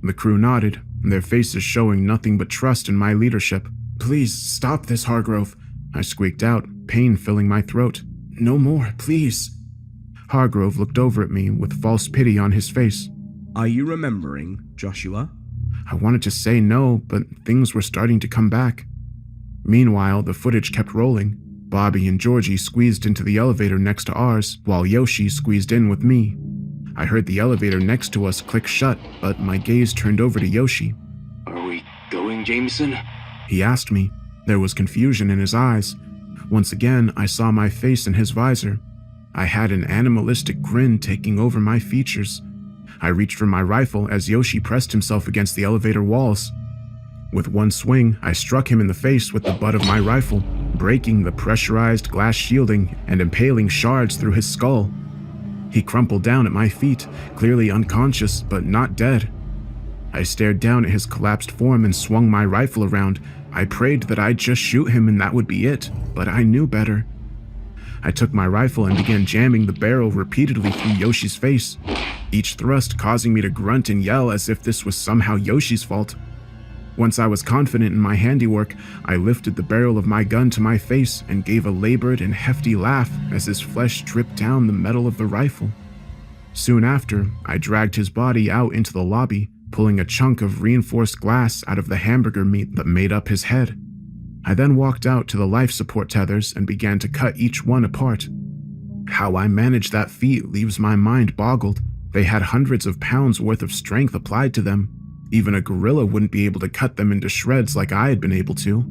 The crew nodded, their faces showing nothing but trust in my leadership. Please, stop this, Hargrove, I squeaked out, pain filling my throat. No more, please. Hargrove looked over at me with false pity on his face. Are you remembering, Joshua? I wanted to say no, but things were starting to come back. Meanwhile, the footage kept rolling. Bobby and Georgie squeezed into the elevator next to ours, while Yoshi squeezed in with me. I heard the elevator next to us click shut, but my gaze turned over to Yoshi. Are we going, Jameson? He asked me. There was confusion in his eyes. Once again, I saw my face in his visor. I had an animalistic grin taking over my features. I reached for my rifle as Yoshi pressed himself against the elevator walls. With one swing, I struck him in the face with the butt of my rifle. breaking the pressurized glass shielding and impaling shards through his skull. He crumpled down at my feet, clearly unconscious but not dead. I stared down at his collapsed form and swung my rifle around. I prayed that I'd just shoot him and that would be it, but I knew better. I took my rifle and began jamming the barrel repeatedly through Yoshi's face, each thrust causing me to grunt and yell as if this was somehow Yoshi's fault. Once I was confident in my handiwork, I lifted the barrel of my gun to my face and gave a labored and hefty laugh as his flesh dripped down the metal of the rifle. Soon after, I dragged his body out into the lobby, pulling a chunk of reinforced glass out of the hamburger meat that made up his head. I then walked out to the life support tethers and began to cut each one apart. How I managed that feat leaves my mind boggled. They had hundreds of pounds worth of strength applied to them. Even a gorilla wouldn't be able to cut them into shreds like I had been able to.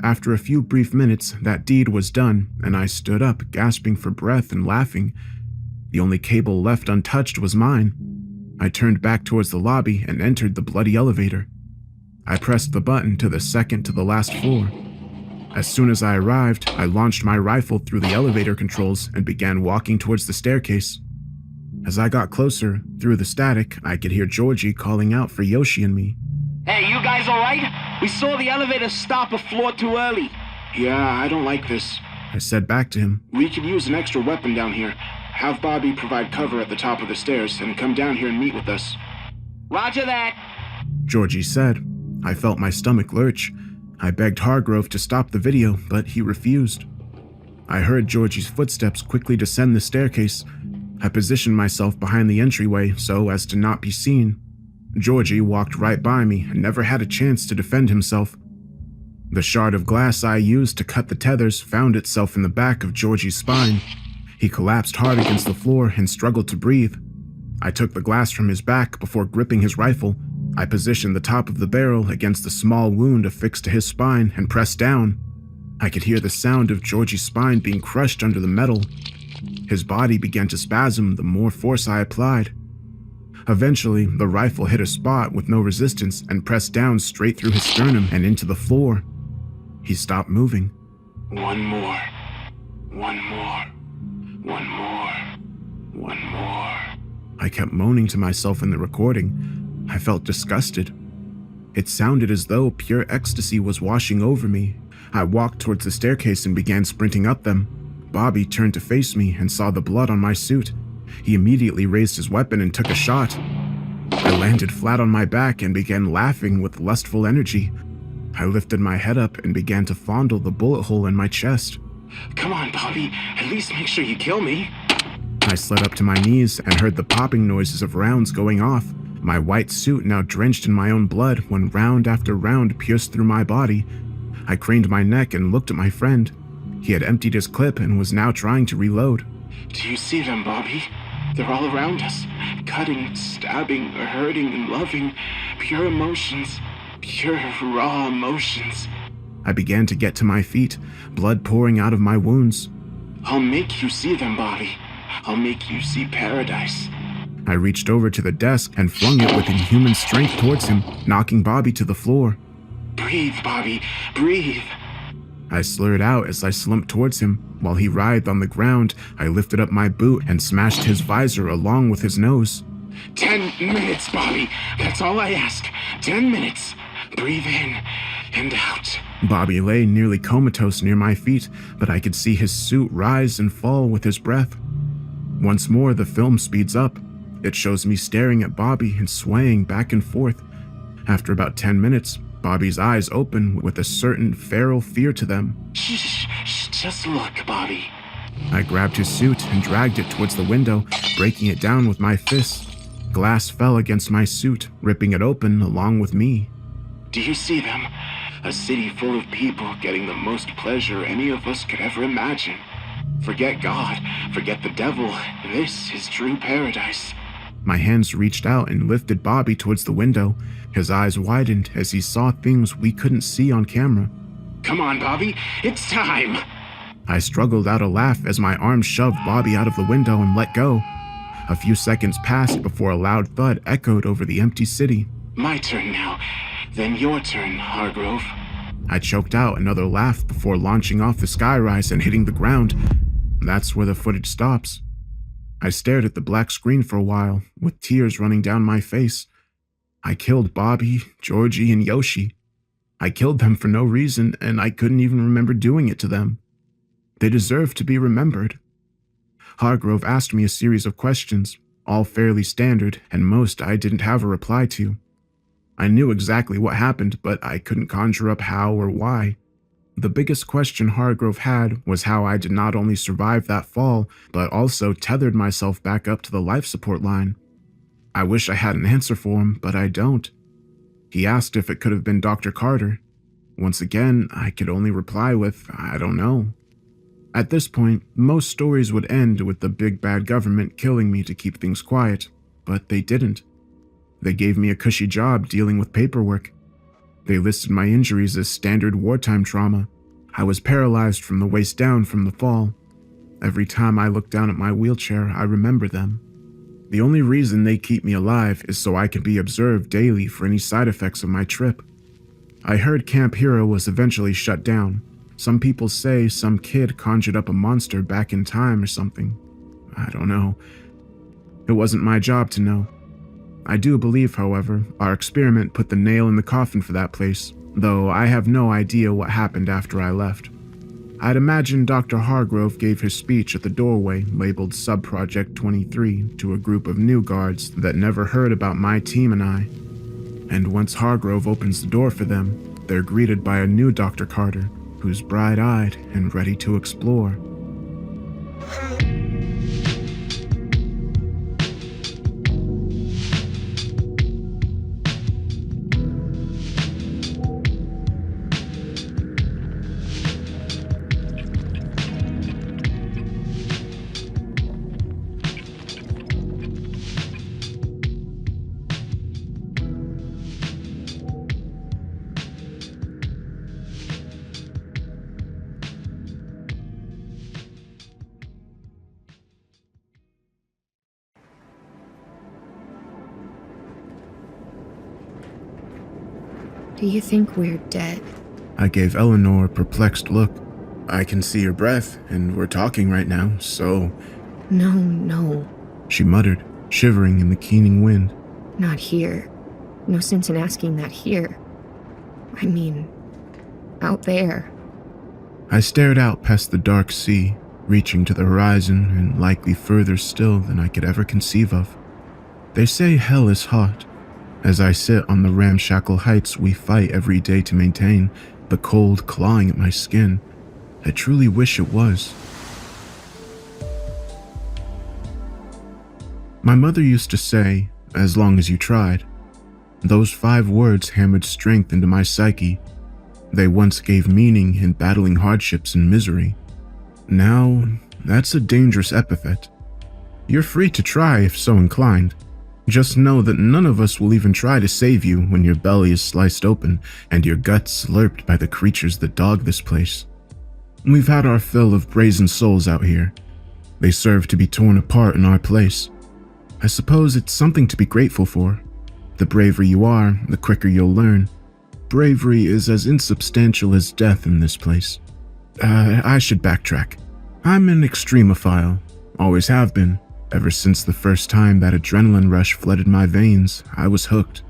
After a few brief minutes, that deed was done, and I stood up, gasping for breath and laughing. The only cable left untouched was mine. I turned back towards the lobby and entered the bloody elevator. I pressed the button to the second to the last floor. As soon as I arrived, I launched my rifle through the elevator controls and began walking towards the staircase. As I got closer, through the static, I could hear Georgie calling out for Yoshi and me. Hey, you guys alright? We saw the elevator stop a floor too early. Yeah, I don't like this. I said back to him. We could use an extra weapon down here. Have Bobby provide cover at the top of the stairs and come down here and meet with us. Roger that. Georgie said. I felt my stomach lurch. I begged Hargrove to stop the video, but he refused. I heard Georgie's footsteps quickly descend the staircase. I positioned myself behind the entryway so as to not be seen. Georgie walked right by me and never had a chance to defend himself. The shard of glass I used to cut the tethers found itself in the back of Georgie's spine. He collapsed hard against the floor and struggled to breathe. I took the glass from his back before gripping his rifle. I positioned the top of the barrel against the small wound affixed to his spine and pressed down. I could hear the sound of Georgie's spine being crushed under the metal. His body began to spasm the more force I applied. Eventually, the rifle hit a spot with no resistance and pressed down straight through his sternum and into the floor. He stopped moving. One more. One more. One more. One more. I kept moaning to myself in the recording. I felt disgusted. It sounded as though pure ecstasy was washing over me. I walked towards the staircase and began sprinting up them. Bobby turned to face me and saw the blood on my suit. He immediately raised his weapon and took a shot. I landed flat on my back and began laughing with lustful energy. I lifted my head up and began to fondle the bullet hole in my chest. Come on, Bobby. At least make sure you kill me. I slid up to my knees and heard the popping noises of rounds going off. My white suit now drenched in my own blood when round after round pierced through my body. I craned my neck and looked at my friend. He had emptied his clip and was now trying to reload. Do you see them, Bobby? They're all around us. Cutting, stabbing, hurting, and loving. Pure emotions. Pure, raw emotions. I began to get to my feet, blood pouring out of my wounds. I'll make you see them, Bobby. I'll make you see paradise. I reached over to the desk and flung it with inhuman strength towards him, knocking Bobby to the floor. Breathe, Bobby. Breathe. I slurred out as I slumped towards him. While he writhed on the ground, I lifted up my boot and smashed his visor along with his nose. 10 minutes, Bobby. That's all I ask. 10 minutes. Breathe in and out. Bobby lay nearly comatose near my feet, but I could see his suit rise and fall with his breath. Once more, the film speeds up. It shows me staring at Bobby and swaying back and forth. After about 10 minutes, Bobby's eyes open with a certain feral fear to them. Shh, just look, Bobby. I grabbed his suit and dragged it towards the window, breaking it down with my fists. Glass fell against my suit, ripping it open along with me. Do you see them? A city full of people getting the most pleasure any of us could ever imagine. Forget God, forget the devil. This is true paradise. My hands reached out and lifted Bobby towards the window. His eyes widened as he saw things we couldn't see on camera. Come on, Bobby, it's time. I struggled out a laugh as my arm shoved Bobby out of the window and let go. A few seconds passed before a loud thud echoed over the empty city. My turn now. Then your turn, Hargrove. I choked out another laugh before launching off the skyrise and hitting the ground. That's where the footage stops. I stared at the black screen for a while, with tears running down my face. I killed Bobby, Georgie, and Yoshi. I killed them for no reason, and I couldn't even remember doing it to them. They deserved to be remembered. Hargrove asked me a series of questions, all fairly standard, and most I didn't have a reply to. I knew exactly what happened, but I couldn't conjure up how or why. The biggest question Hargrove had was how I did not only survive that fall, but also tethered myself back up to the life support line. I wish I had an answer for him, but I don't. He asked if it could have been Dr. Carter. Once again, I could only reply with, I don't know. At this point, most stories would end with the big bad government killing me to keep things quiet, but they didn't. They gave me a cushy job dealing with paperwork. They listed my injuries as standard wartime trauma. I was paralyzed from the waist down from the fall. Every time I look down at my wheelchair, I remember them. The only reason they keep me alive is so I can be observed daily for any side effects of my trip. I heard Camp Hero was eventually shut down. Some people say some kid conjured up a monster back in time or something. I don't know. It wasn't my job to know. I do believe, however, our experiment put the nail in the coffin for that place, though I have no idea what happened after I left. I'd imagine Dr. Hargrove gave his speech at the doorway labeled Subproject 23 to a group of new guards that never heard about my team and I. And once Hargrove opens the door for them, they're greeted by a new Dr. Carter, who's bright-eyed and ready to explore. Do you think we're dead? I gave Eleanor a perplexed look. I can see your breath, and we're talking right now, so... No. She muttered, shivering in the keening wind. Not here. No sense in asking that here. I mean, out there. I stared out past the dark sea, reaching to the horizon and likely further still than I could ever conceive of. They say hell is hot. As I sit on the ramshackle heights we fight every day to maintain, the cold clawing at my skin, I truly wish it was. My mother used to say, as long as you tried. Those 5 words hammered strength into my psyche. They once gave meaning in battling hardships and misery. Now, that's a dangerous epithet. You're free to try if so inclined. Just know that none of us will even try to save you when your belly is sliced open and your guts slurped by the creatures that dog this place. We've had our fill of brazen souls out here. They serve to be torn apart in our place. I suppose it's something to be grateful for. The braver you are, the quicker you'll learn. Bravery is as insubstantial as death in this place. I should backtrack. I'm an extremophile. Always have been. Ever since the first time that adrenaline rush flooded my veins, I was hooked.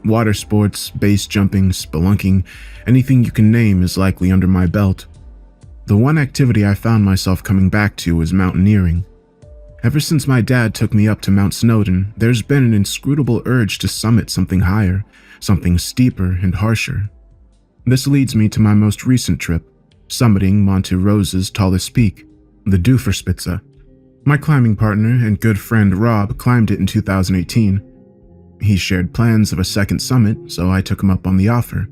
Water sports, base jumping, spelunking, anything you can name is likely under my belt. The one activity I found myself coming back to was mountaineering. Ever since my dad took me up to Mount Snowdon, there's been an inscrutable urge to summit something higher, something steeper and harsher. This leads me to my most recent trip, summiting Monte Rosa's tallest peak, the Duferspitze. My climbing partner and good friend Rob climbed it in 2018. He shared plans of a second summit, so I took him up on the offer.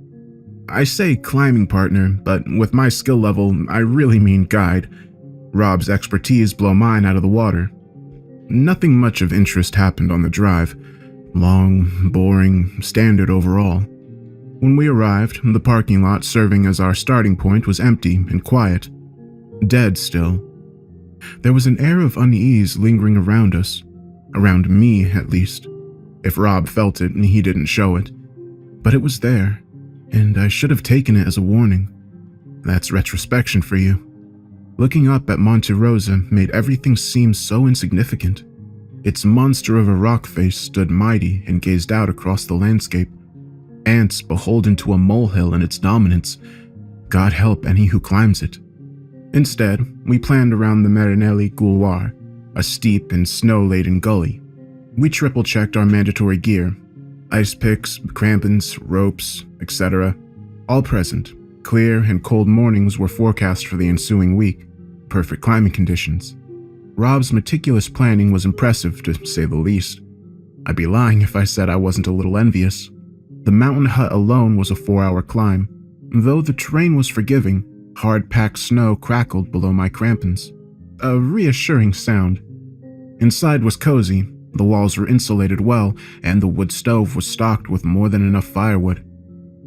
I say climbing partner, but with my skill level, I really mean guide. Rob's expertise blow mine out of the water. Nothing much of interest happened on the drive. Long, boring, standard overall. When we arrived, the parking lot serving as our starting point was empty and quiet. Dead still. There was an air of unease lingering around us. Around me, at least. If Rob felt it, he didn't show it. But it was there. and I should have taken it as a warning. That's retrospection for you. Looking up at Monte Rosa made everything seem so insignificant. Its monster of a rock face stood mighty and gazed out across the landscape. Ants beholden to a molehill in its dominance. God help any who climbs it. Instead, we planned around the Marinelli Couloir, a steep and snow-laden gully. We triple-checked our mandatory gear: ice picks, crampons, ropes, etc. All present. Clear and cold mornings were forecast for the ensuing week. Perfect climbing conditions. Rob's meticulous planning was impressive, to say the least. I'd be lying if I said I wasn't a little envious. The mountain hut alone was a 4-hour climb. Though the terrain was forgiving, hard-packed snow crackled below my crampons. A reassuring sound. Inside was cozy. The walls were insulated well, and the wood stove was stocked with more than enough firewood.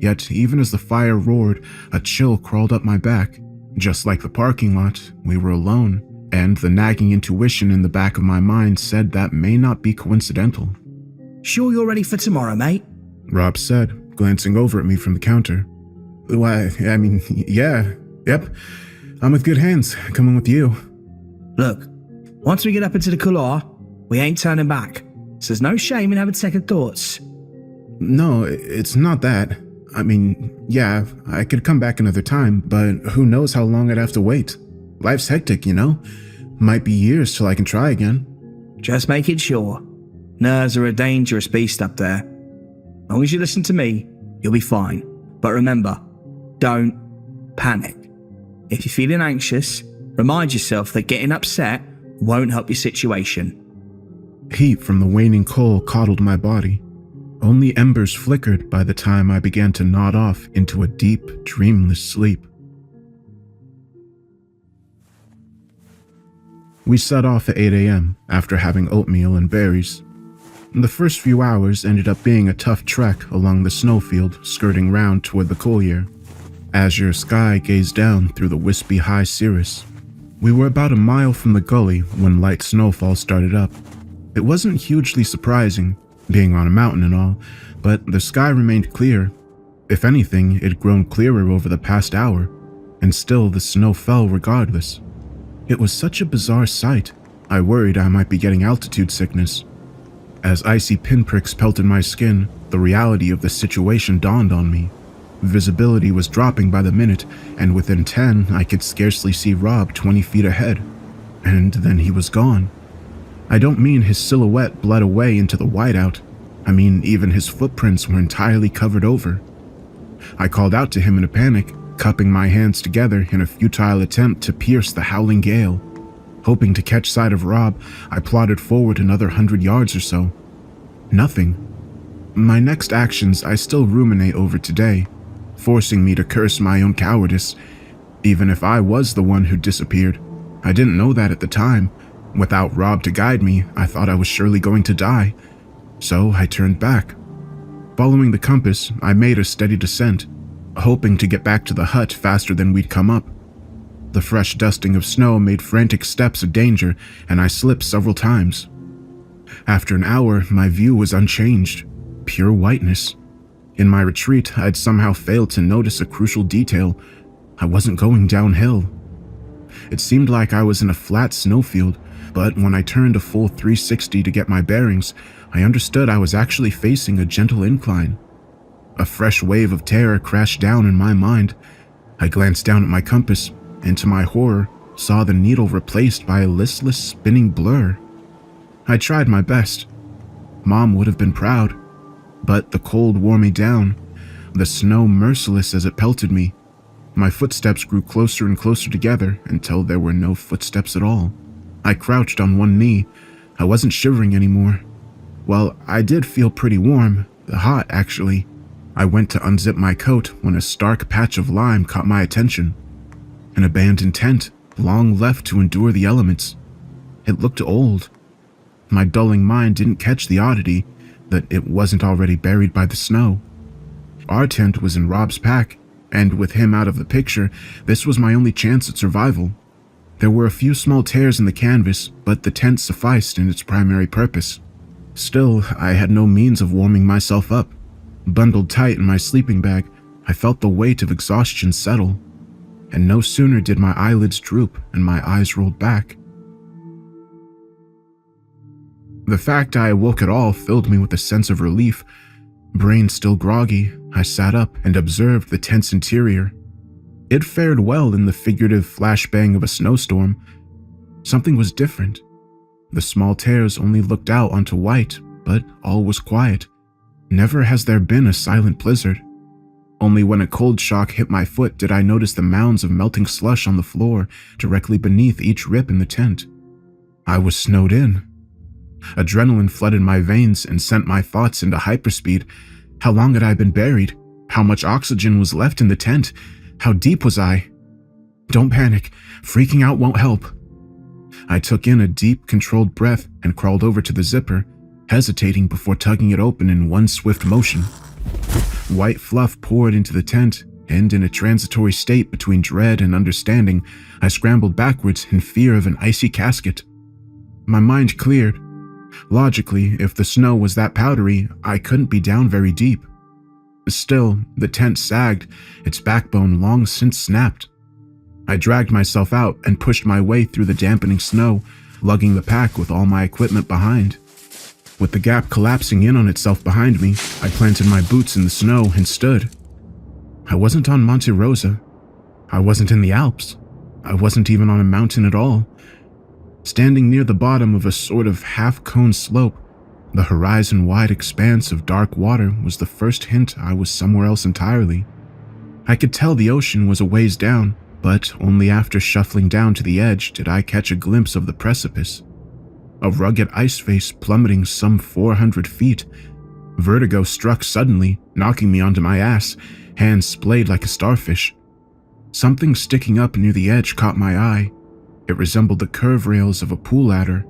Yet, even as the fire roared, a chill crawled up my back. Just like the parking lot, we were alone, and the nagging intuition in the back of my mind said that may not be coincidental. Sure you're ready for tomorrow, mate? Rob said, glancing over at me from the counter. Why, yeah, yep. I'm with good hands, coming with you. Look, once we get up into the couloir, we ain't turning back, so there's no shame in having second thoughts. No, it's not that. Yeah, I could come back another time, but who knows how long I'd have to wait. Life's hectic, you know? Might be years till I can try again. Just making sure. Nerves are a dangerous beast up there. As long as you listen to me, you'll be fine. But remember, don't panic. If you're feeling anxious, remind yourself that getting upset won't help your situation. Heat from the waning coal coddled my body. Only embers flickered by the time I began to nod off into a deep, dreamless sleep. We set off at 8 a.m. after having oatmeal and berries. The first few hours ended up being a tough trek along the snowfield, skirting round toward the collier. Azure sky gazed down through the wispy high cirrus. We were about a mile from the gully when light snowfall started up. It wasn't hugely surprising, being on a mountain and all, but the sky remained clear. If anything, it had grown clearer over the past hour, and still the snow fell regardless. It was such a bizarre sight, I worried I might be getting altitude sickness. As icy pinpricks pelted my skin, the reality of the situation dawned on me. Visibility was dropping by the minute, and within 10, I could scarcely see Rob 20 feet ahead. And then he was gone. I don't mean his silhouette bled away into the whiteout. I mean even his footprints were entirely covered over. I called out to him in a panic, cupping my hands together in a futile attempt to pierce the howling gale. Hoping to catch sight of Rob, I plodded forward another 100 yards or so. Nothing. My next actions I still ruminate over today, forcing me to curse my own cowardice. Even if I was the one who disappeared, I didn't know that at the time. Without Rob to guide me, I thought I was surely going to die. So I turned back. Following the compass, I made a steady descent, hoping to get back to the hut faster than we'd come up. The fresh dusting of snow made frantic steps a danger, and I slipped several times. After an hour, my view was unchanged, pure whiteness. In my retreat, I'd somehow failed to notice a crucial detail. I wasn't going downhill. It seemed like I was in a flat snowfield, but when I turned a full 360 to get my bearings, I understood I was actually facing a gentle incline. A fresh wave of terror crashed down in my mind. I glanced down at my compass, and to my horror, saw the needle replaced by a listless, spinning blur. I tried my best. Mom would have been proud, but the cold wore me down, the snow merciless as it pelted me. My footsteps grew closer and closer together until there were no footsteps at all. I crouched on one knee. I wasn't shivering anymore. Well, I did feel pretty warm, hot actually. I went to unzip my coat when a stark patch of lime caught my attention. An abandoned tent, long left to endure the elements. It looked old. My dulling mind didn't catch the oddity that it wasn't already buried by the snow. Our tent was in Rob's pack, and with him out of the picture, this was my only chance at survival. There were a few small tears in the canvas, but the tent sufficed in its primary purpose. Still, I had no means of warming myself up. Bundled tight in my sleeping bag, I felt the weight of exhaustion settle, and no sooner did my eyelids droop and my eyes rolled back. The fact I awoke at all filled me with a sense of relief. Brain still groggy, I sat up and observed the tent's interior. It fared well in the figurative flashbang of a snowstorm. Something was different. The small tears only looked out onto white, but all was quiet. Never has there been a silent blizzard. Only when a cold shock hit my foot did I notice the mounds of melting slush on the floor directly beneath each rip in the tent. I was snowed in. Adrenaline flooded my veins and sent my thoughts into hyperspeed. How long had I been buried? How much oxygen was left in the tent? How deep was I? Don't panic. Freaking out won't help. I took in a deep, controlled breath and crawled over to the zipper, hesitating before tugging it open in one swift motion. White fluff poured into the tent, and in a transitory state between dread and understanding, I scrambled backwards in fear of an icy casket. My mind cleared. Logically, if the snow was that powdery, I couldn't be down very deep. Still, the tent sagged, its backbone long since snapped. I dragged myself out and pushed my way through the dampening snow, lugging the pack with all my equipment behind. With the gap collapsing in on itself behind me, I planted my boots in the snow and stood. I wasn't on Monte Rosa. I wasn't in the Alps. I wasn't even on a mountain at all. Standing near the bottom of a sort of half-cone slope, the horizon-wide expanse of dark water was the first hint I was somewhere else entirely. I could tell the ocean was a ways down, but only after shuffling down to the edge did I catch a glimpse of the precipice. A rugged ice face plummeting some 400 feet. Vertigo struck suddenly, knocking me onto my ass, hands splayed like a starfish. Something sticking up near the edge caught my eye. It resembled the curve rails of a pool ladder.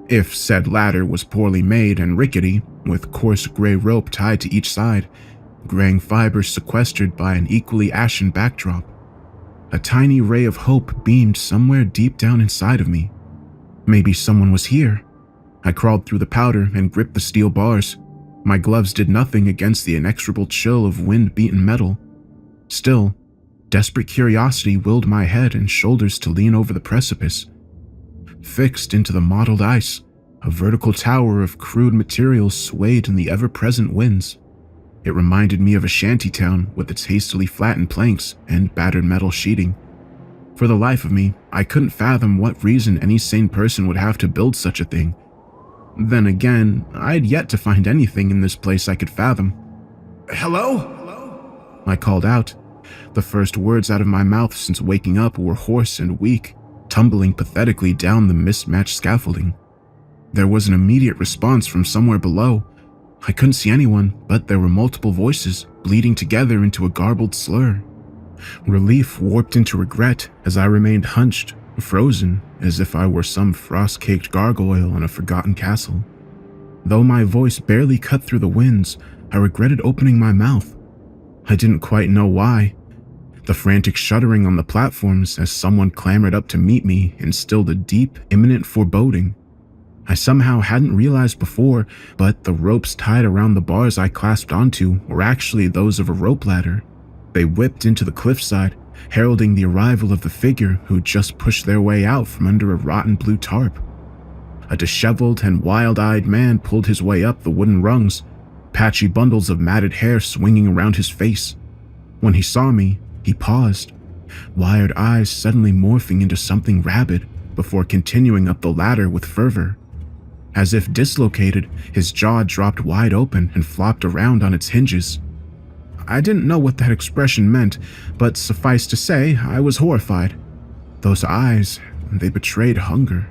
If said ladder was poorly made and rickety, with coarse gray rope tied to each side, graying fibers sequestered by an equally ashen backdrop. A tiny ray of hope beamed somewhere deep down inside of me. Maybe someone was here. I crawled through the powder and gripped the steel bars. My gloves did nothing against the inexorable chill of wind-beaten metal. Still, desperate curiosity willed my head and shoulders to lean over the precipice. Fixed into the mottled ice, a vertical tower of crude materials swayed in the ever-present winds. It reminded me of a shantytown with its hastily flattened planks and battered metal sheeting. For the life of me, I couldn't fathom what reason any sane person would have to build such a thing. Then again, I'd yet to find anything in this place I could fathom. Hello? I called out. The first words out of my mouth since waking up were hoarse and weak, tumbling pathetically down the mismatched scaffolding. There was an immediate response from somewhere below. I couldn't see anyone, but there were multiple voices, bleeding together into a garbled slur. Relief warped into regret as I remained hunched, frozen, as if I were some frost-caked gargoyle in a forgotten castle. Though my voice barely cut through the winds, I regretted opening my mouth. I didn't quite know why. The frantic shuddering on the platforms as someone clambered up to meet me instilled a deep, imminent foreboding. I somehow hadn't realized before, but the ropes tied around the bars I clasped onto were actually those of a rope ladder. They whipped into the cliffside, heralding the arrival of the figure who just pushed their way out from under a rotten blue tarp. A disheveled and wild-eyed man pulled his way up the wooden rungs, patchy bundles of matted hair swinging around his face. When he saw me, he paused, wired eyes suddenly morphing into something rabid before continuing up the ladder with fervor. As if dislocated, his jaw dropped wide open and flopped around on its hinges. I didn't know what that expression meant, but suffice to say, I was horrified. Those eyes, they betrayed hunger.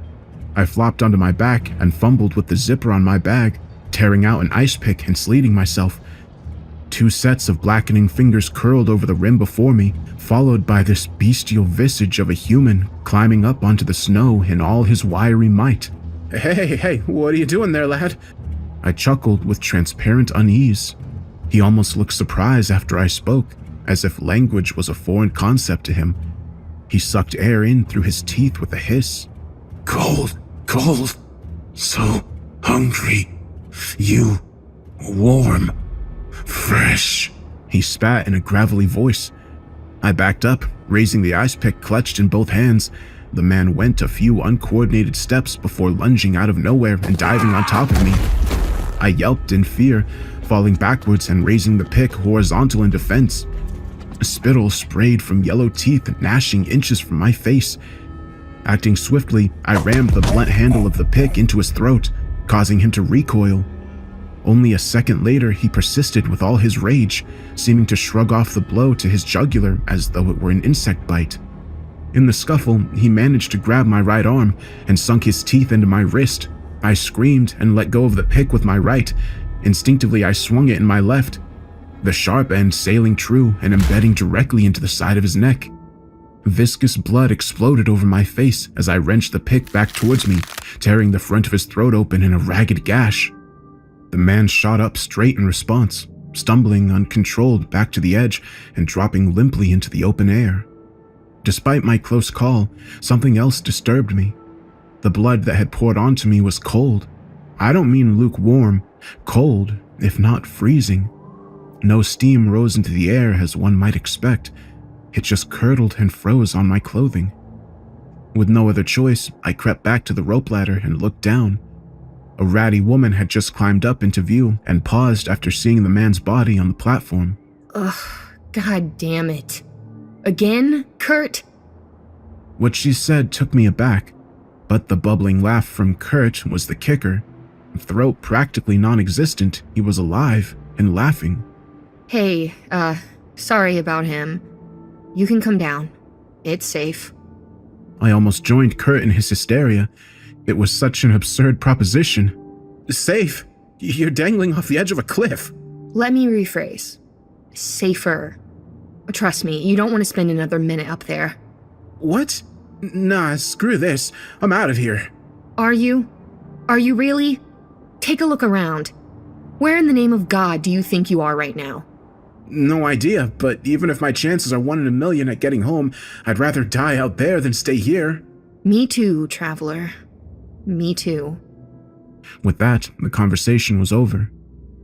I flopped onto my back and fumbled with the zipper on my bag, tearing out an ice pick and sleeting myself. 2 sets of blackening fingers curled over the rim before me, followed by this bestial visage of a human climbing up onto the snow in all his wiry might. Hey, what are you doing there, lad? I chuckled with transparent unease. He almost looked surprised after I spoke, as if language was a foreign concept to him. He sucked air in through his teeth with a hiss. Cold, so hungry. You, warm, fresh. He spat in a gravelly voice. I backed up, raising the ice pick clutched in both hands. The man went a few uncoordinated steps before lunging out of nowhere and diving on top of me. I yelped in fear, falling backwards and raising the pick horizontal in defense. Spittle sprayed from yellow teeth, gnashing inches from my face. Acting swiftly, I rammed the blunt handle of the pick into his throat, causing him to recoil. Only a second later, he persisted with all his rage, seeming to shrug off the blow to his jugular as though it were an insect bite. In the scuffle, he managed to grab my right arm and sunk his teeth into my wrist. I screamed and let go of the pick with my right. Instinctively, I swung it in my left, the sharp end sailing true and embedding directly into the side of his neck. Viscous blood exploded over my face as I wrenched the pick back towards me, tearing the front of his throat open in a ragged gash. The man shot up straight in response, stumbling uncontrolled back to the edge and dropping limply into the open air. Despite my close call, something else disturbed me. The blood that had poured onto me was cold. I don't mean lukewarm, cold, if not freezing. No steam rose into the air as one might expect. It just curdled and froze on my clothing. With no other choice, I crept back to the rope ladder and looked down. A ratty woman had just climbed up into view and paused after seeing the man's body on the platform. Ugh, god damn it. Again, Kurt? What she said took me aback, but the bubbling laugh from Kurt was the kicker. Throat practically non-existent, he was alive and laughing. Hey, sorry about him. You can come down. It's safe. I almost joined Kurt in his hysteria. It was such an absurd proposition. Safe? You're dangling off the edge of a cliff. Let me rephrase. Safer. Trust me, you don't want to spend another minute up there. What? Nah, screw this. I'm out of here. Are you? Are you really? Take a look around. Where in the name of God do you think you are right now? No idea, but even if my chances are 1 in a million at getting home, I'd rather die out there than stay here. Me too, traveler. Me too. With that, the conversation was over.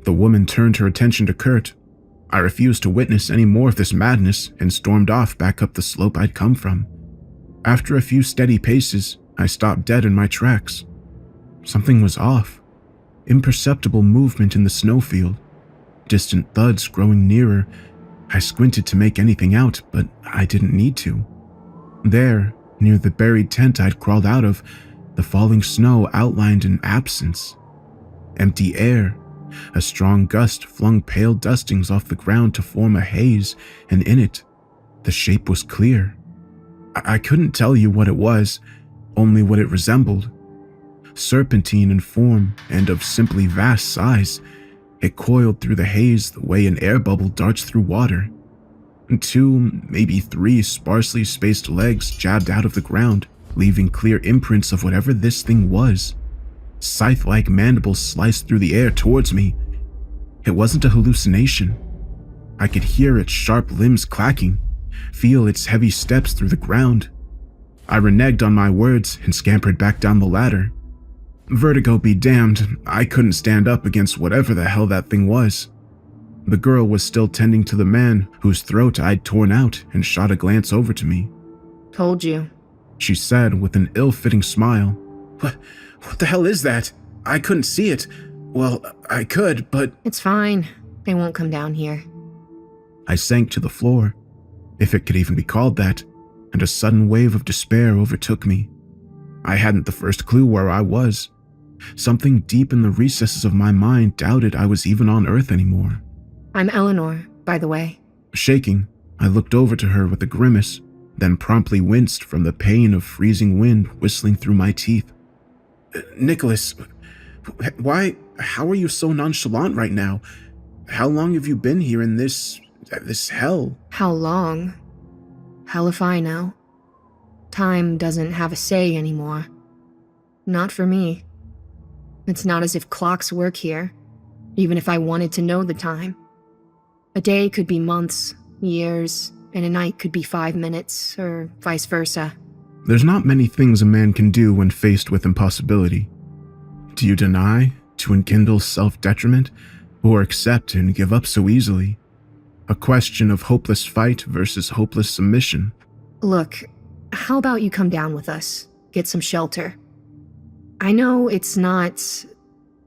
The woman turned her attention to Kurt. I refused to witness any more of this madness and stormed off back up the slope I'd come from. After a few steady paces, I stopped dead in my tracks. Something was off. Imperceptible movement in the snowfield. Distant thuds growing nearer. I squinted to make anything out, but I didn't need to. There, near the buried tent I'd crawled out of, the falling snow outlined an absence. Empty air. A strong gust flung pale dustings off the ground to form a haze, and in it, the shape was clear. I couldn't tell you what it was, only what it resembled. Serpentine in form and of simply vast size, it coiled through the haze the way an air bubble darts through water. 2, maybe 3 sparsely spaced legs jabbed out of the ground, leaving clear imprints of whatever this thing was. Scythe-like mandibles sliced through the air towards me. It wasn't a hallucination. I could hear its sharp limbs clacking, feel its heavy steps through the ground. I reneged on my words and scampered back down the ladder. Vertigo be damned, I couldn't stand up against whatever the hell that thing was. The girl was still tending to the man whose throat I'd torn out and shot a glance over to me. Told you. She said with an ill-fitting smile. What the hell is that? I couldn't see it. Well, I could, but... It's fine. They won't come down here. I sank to the floor, if it could even be called that, and a sudden wave of despair overtook me. I hadn't the first clue where I was. Something deep in the recesses of my mind doubted I was even on Earth anymore. I'm Eleanor, by the way. Shaking, I looked over to her with a grimace, then promptly winced from the pain of freezing wind whistling through my teeth. Nicholas, how are you so nonchalant right now? How long have you been here in this hell? How long? Hell if I know. Time doesn't have a say anymore. Not for me. It's not as if clocks work here, even if I wanted to know the time. A day could be months, years, and a night could be 5 minutes, or vice versa. There's not many things a man can do when faced with impossibility. Do you deny, to enkindle self-detriment, or accept and give up so easily? A question of hopeless fight versus hopeless submission. Look, how about you come down with us, get some shelter? I know it's not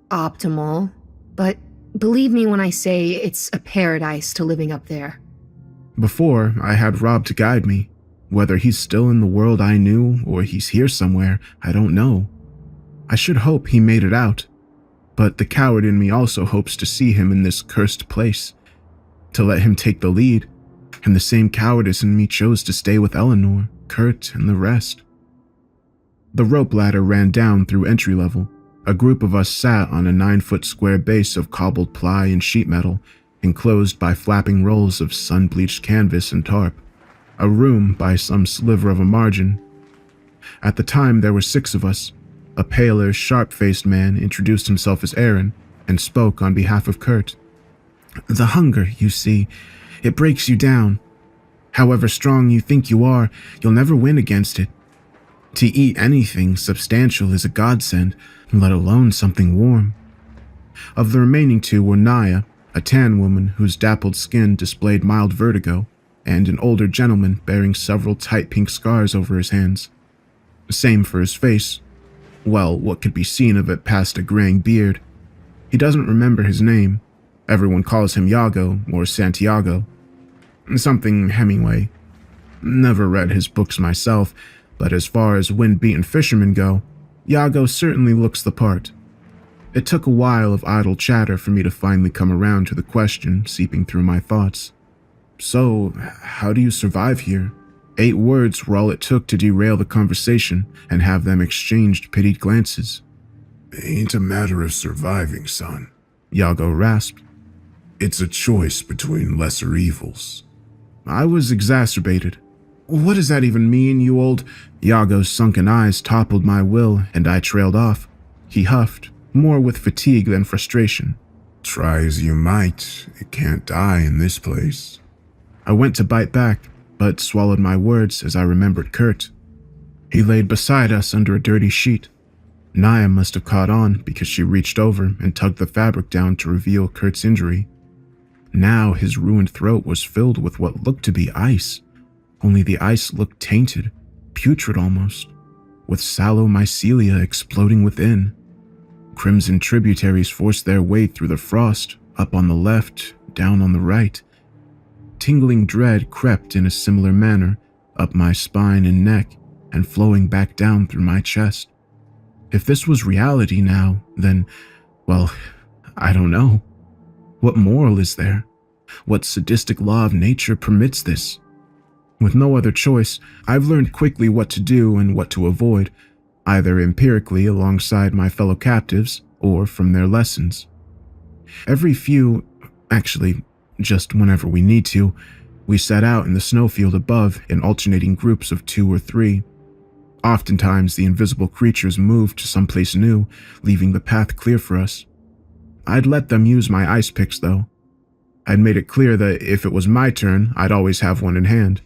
optimal, but believe me when I say it's a paradise to living up there. Before, I had Rob to guide me. Whether he's still in the world I knew or he's here somewhere, I don't know. I should hope he made it out. But the coward in me also hopes to see him in this cursed place, to let him take the lead, and the same cowardice in me chose to stay with Eleanor, Kurt, and the rest. The rope ladder ran down through entry level. A group of us sat on a 9-foot square base of cobbled ply and sheet metal, enclosed by flapping rolls of sun-bleached canvas and tarp. A room by some sliver of a margin. At the time, there were 6 of us. A paler, sharp-faced man introduced himself as Aaron and spoke on behalf of Kurt. The hunger, you see, it breaks you down. However strong you think you are, you'll never win against it. To eat anything substantial is a godsend, let alone something warm. Of the remaining 2 were Naya, a tan woman whose dappled skin displayed mild vertigo, and an older gentleman bearing several tight pink scars over his hands. Same for his face. Well, what could be seen of it past a graying beard. He doesn't remember his name. Everyone calls him Iago or Santiago. Something Hemingway. Never read his books myself, but as far as wind-beaten fishermen go, Iago certainly looks the part. It took a while of idle chatter for me to finally come around to the question seeping through my thoughts. So, how do you survive here? 8 words were all it took to derail the conversation and have them exchanged pitied glances. Ain't a matter of surviving, son. Iago rasped. It's a choice between lesser evils. I was exacerbated. What does that even mean, you old... Iago's sunken eyes toppled my will, and I trailed off. He huffed, more with fatigue than frustration. Try as you might, it can't die in this place. I went to bite back, but swallowed my words as I remembered Kurt. He laid beside us under a dirty sheet. Naya must have caught on because she reached over and tugged the fabric down to reveal Kurt's injury. Now his ruined throat was filled with what looked to be ice, only the ice looked tainted, putrid almost, with sallow mycelia exploding within. Crimson tributaries forced their way through the frost, up on the left, down on the right. Tingling dread crept in a similar manner, up my spine and neck, and flowing back down through my chest. If this was reality now, then, well, I don't know. What moral is there? What sadistic law of nature permits this? With no other choice, I've learned quickly what to do and what to avoid, either empirically alongside my fellow captives or from their lessons. Actually, just whenever we need to, we set out in the snowfield above in alternating groups of 2 or 3. Oftentimes, the invisible creatures moved to someplace new, leaving the path clear for us. I'd let them use my ice picks, though. I'd made it clear that if it was my turn, I'd always have one in hand.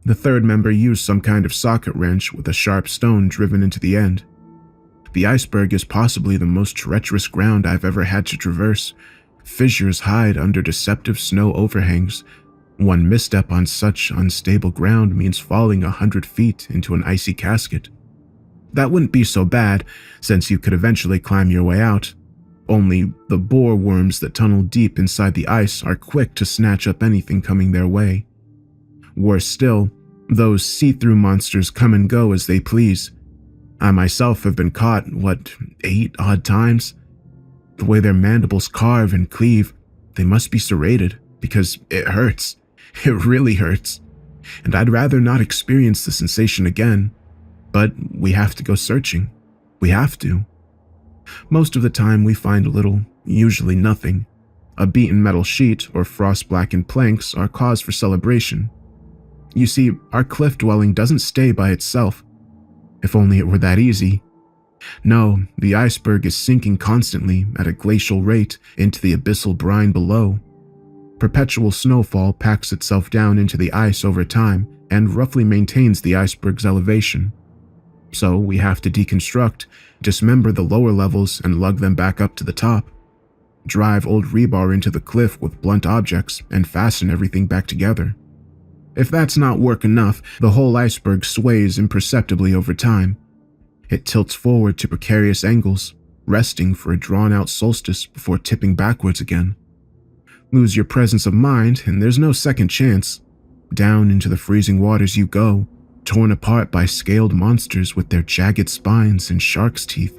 The 3rd member used some kind of socket wrench with a sharp stone driven into the end. The iceberg is possibly the most treacherous ground I've ever had to traverse. Fissures hide under deceptive snow overhangs. One misstep on such unstable ground means falling 100 feet into an icy casket. That wouldn't be so bad, since you could eventually climb your way out. Only the boar worms that tunnel deep inside the ice are quick to snatch up anything coming their way. Worse still, those see-through monsters come and go as they please. I myself have been caught, 8 odd times? The way their mandibles carve and cleave, they must be serrated, because it hurts. It really hurts. And I'd rather not experience the sensation again. But we have to go searching. We have to. Most of the time we find little, usually nothing. A beaten metal sheet or frost-blackened planks are cause for celebration. You see, our cliff dwelling doesn't stay by itself. If only it were that easy. No, the iceberg is sinking constantly at a glacial rate into the abyssal brine below. Perpetual snowfall packs itself down into the ice over time and roughly maintains the iceberg's elevation. So we have to deconstruct, dismember the lower levels and lug them back up to the top. drive old rebar into the cliff with blunt objects, and fasten everything back together. If that's not work enough, the whole iceberg sways imperceptibly over time. It tilts forward to precarious angles, resting for a drawn-out solstice before tipping backwards again. Lose your presence of mind, and there's no second chance. Down into the freezing waters you go, torn apart by scaled monsters with their jagged spines and shark's teeth.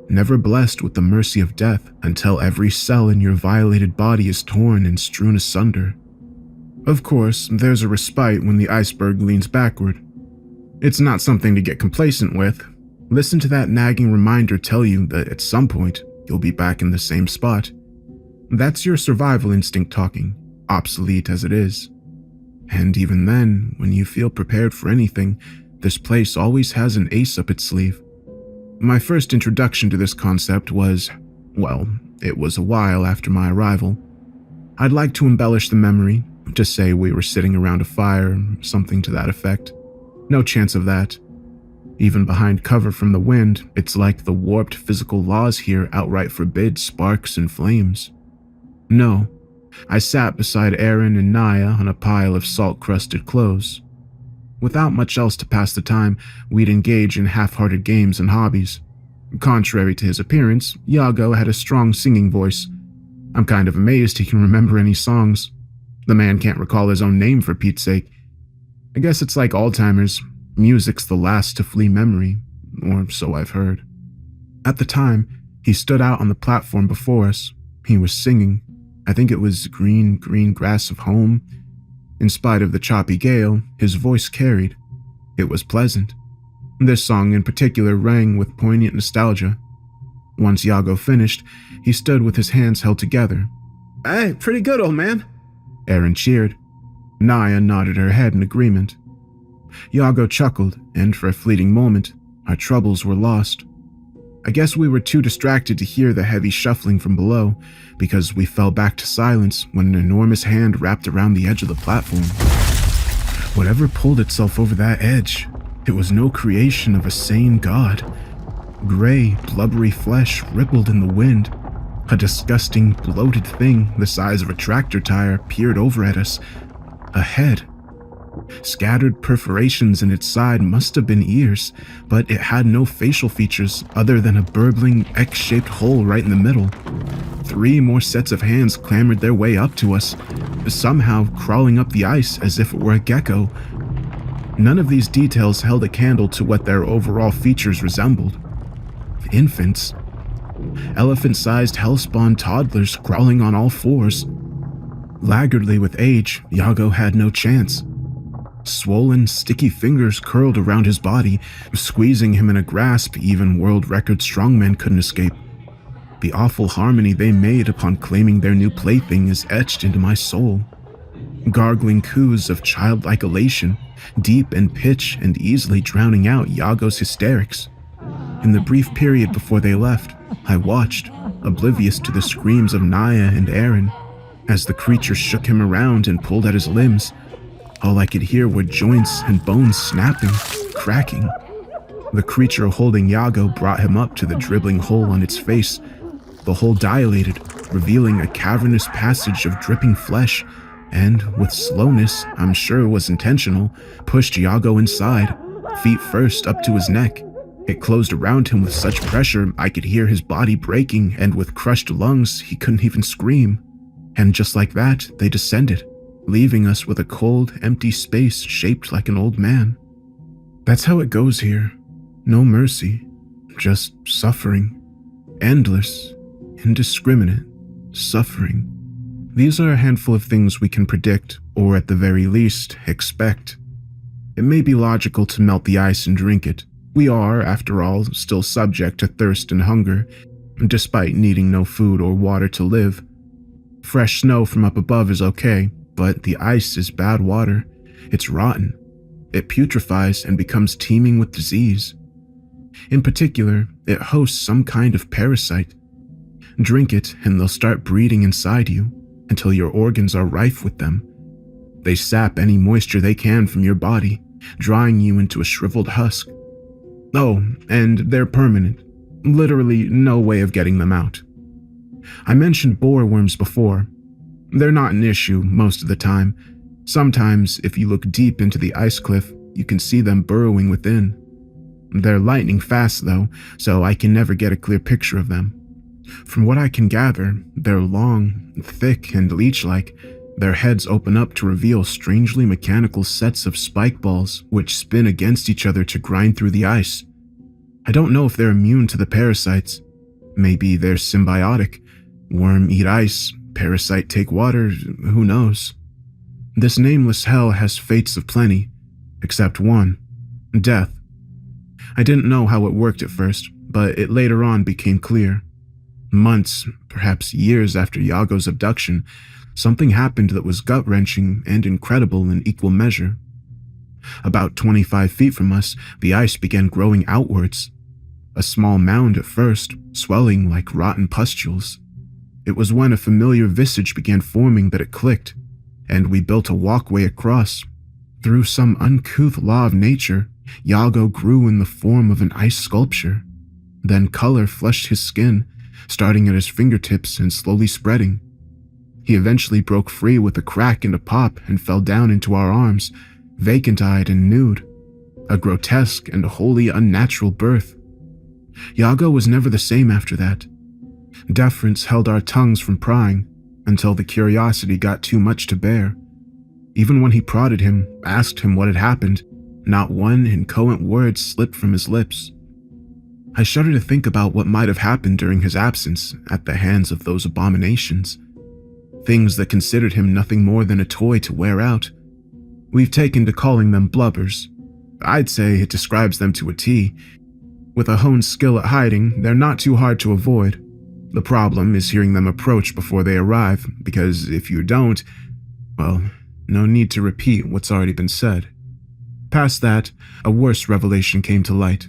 Never blessed with the mercy of death until every cell in your violated body is torn and strewn asunder. Of course, there's a respite when the iceberg leans backward. It's not something to get complacent with. Listen to that nagging reminder tell you that at some point, you'll be back in the same spot. That's your survival instinct talking, obsolete as it is. And even then, when you feel prepared for anything, this place always has an ace up its sleeve. My first introduction to this concept was, well, it was a while after my arrival. I'd like to embellish the memory, to say we were sitting around a fire, something to that effect. No chance of that. Even behind cover from the wind, it's like the warped physical laws here outright forbid sparks and flames. No, I sat beside Aaron and Naya on a pile of salt-crusted clothes. Without much else to pass the time, we'd engage in half-hearted games and hobbies. Contrary to his appearance, Iago had a strong singing voice. I'm kind of amazed he can remember any songs. The man can't recall his own name for Pete's sake. I guess it's like Alzheimer's. Music's the last to flee memory, or so I've heard. At the time, he stood out on the platform before us. He was singing. I think it was Green, Green Grass of Home. In spite of the choppy gale, his voice carried. It was pleasant. This song in particular rang with poignant nostalgia. Once Iago finished, he stood with his hands held together. Hey, pretty good, old man. Aaron cheered. Naya nodded her head in agreement. Iago chuckled, and for a fleeting moment, our troubles were lost. I guess we were too distracted to hear the heavy shuffling from below, because we fell back to silence when an enormous hand wrapped around the edge of the platform. Whatever pulled itself over that edge, it was no creation of a sane god. Gray, blubbery flesh rippled in the wind. A disgusting, bloated thing the size of a tractor tire peered over at us. A head. Scattered perforations in its side must have been ears, but it had no facial features other than a burbling X-shaped hole right in the middle. 3 more sets of hands clambered their way up to us, somehow crawling up the ice as if it were a gecko. None of these details held a candle to what their overall features resembled. Infants. Elephant-sized hellspawn toddlers crawling on all fours. Laggardly with age, Iago had no chance. Swollen, sticky fingers curled around his body, squeezing him in a grasp even world record strongmen couldn't escape. The awful harmony they made upon claiming their new plaything is etched into my soul. Gargling coos of childlike elation, deep in pitch and easily drowning out Iago's hysterics. In the brief period before they left, I watched, oblivious to the screams of Naya and Aaron. As the creature shook him around and pulled at his limbs, all I could hear were joints and bones snapping, cracking. The creature holding Iago brought him up to the dribbling hole on its face. The hole dilated, revealing a cavernous passage of dripping flesh, and, with slowness I'm sure was intentional, pushed Iago inside, feet first up to his neck. It closed around him with such pressure I could hear his body breaking, and with crushed lungs he couldn't even scream. And just like that, they descended, leaving us with a cold, empty space shaped like an old man. That's how it goes here. No mercy, just suffering. Endless, indiscriminate suffering. These are a handful of things we can predict, or at the very least, expect. It may be logical to melt the ice and drink it. We are, after all, still subject to thirst and hunger, despite needing no food or water to live. Fresh snow from up above is okay, but the ice is bad water. It's rotten. It putrefies and becomes teeming with disease. In particular, it hosts some kind of parasite. Drink it and they'll start breeding inside you until your organs are rife with them. They sap any moisture they can from your body, drying you into a shriveled husk. Oh, and they're permanent. Literally no way of getting them out. I mentioned boar worms before. They're not an issue most of the time. Sometimes, if you look deep into the ice cliff, you can see them burrowing within. They're lightning fast though, so I can never get a clear picture of them. From what I can gather, they're long, thick, and leech-like. Their heads open up to reveal strangely mechanical sets of spike balls which spin against each other to grind through the ice. I don't know if they're immune to the parasites. Maybe they're symbiotic. Worm eat ice, parasite take water, who knows? This nameless hell has fates of plenty, except one: death. I didn't know how it worked at first, but it later on became clear. Months, perhaps years after Yago's abduction, something happened that was gut-wrenching and incredible in equal measure. About 25 feet from us, the ice began growing outwards. A small mound at first, swelling like rotten pustules. It was when a familiar visage began forming that it clicked, and we built a walkway across. Through some uncouth law of nature, Yago grew in the form of an ice sculpture. Then color flushed his skin, starting at his fingertips and slowly spreading. He eventually broke free with a crack and a pop and fell down into our arms, vacant-eyed and nude. A grotesque and wholly unnatural birth. Yago was never the same after that. Deference held our tongues from prying, until the curiosity got too much to bear. Even when he prodded him, asked him what had happened, not one inchoate word slipped from his lips. I shudder to think about what might have happened during his absence at the hands of those abominations. Things that considered him nothing more than a toy to wear out. We've taken to calling them blubbers. I'd say it describes them to a T. With a honed skill at hiding, they're not too hard to avoid. The problem is hearing them approach before they arrive, because if you don't, well, no need to repeat what's already been said. Past that, a worse revelation came to light.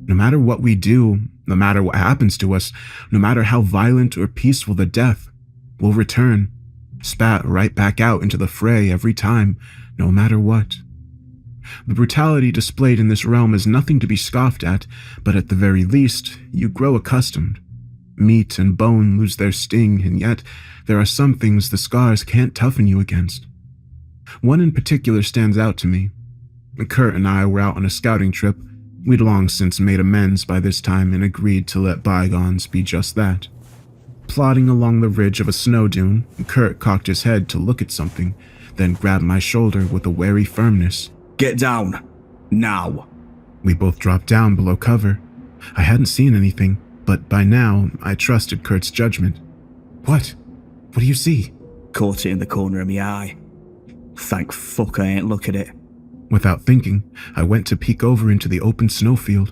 No matter what we do, no matter what happens to us, no matter how violent or peaceful the death, we'll return, spat right back out into the fray every time, no matter what. The brutality displayed in this realm is nothing to be scoffed at, but at the very least, you grow accustomed. Meat and bone lose their sting, and yet there are some things the scars can't toughen you against. One in particular stands out to me. Kurt and I were out on a scouting trip. We'd long since made amends by this time and agreed to let bygones be just that. Plodding along the ridge of a snow dune, Kurt cocked his head to look at something, then grabbed my shoulder with a wary firmness. Get down. Now. We both dropped down below cover. I hadn't seen anything, but by now I trusted Kurt's judgment. What? What do you see? Caught it in the corner of my eye. Thank fuck I ain't look at it. Without thinking, I went to peek over into the open snowfield.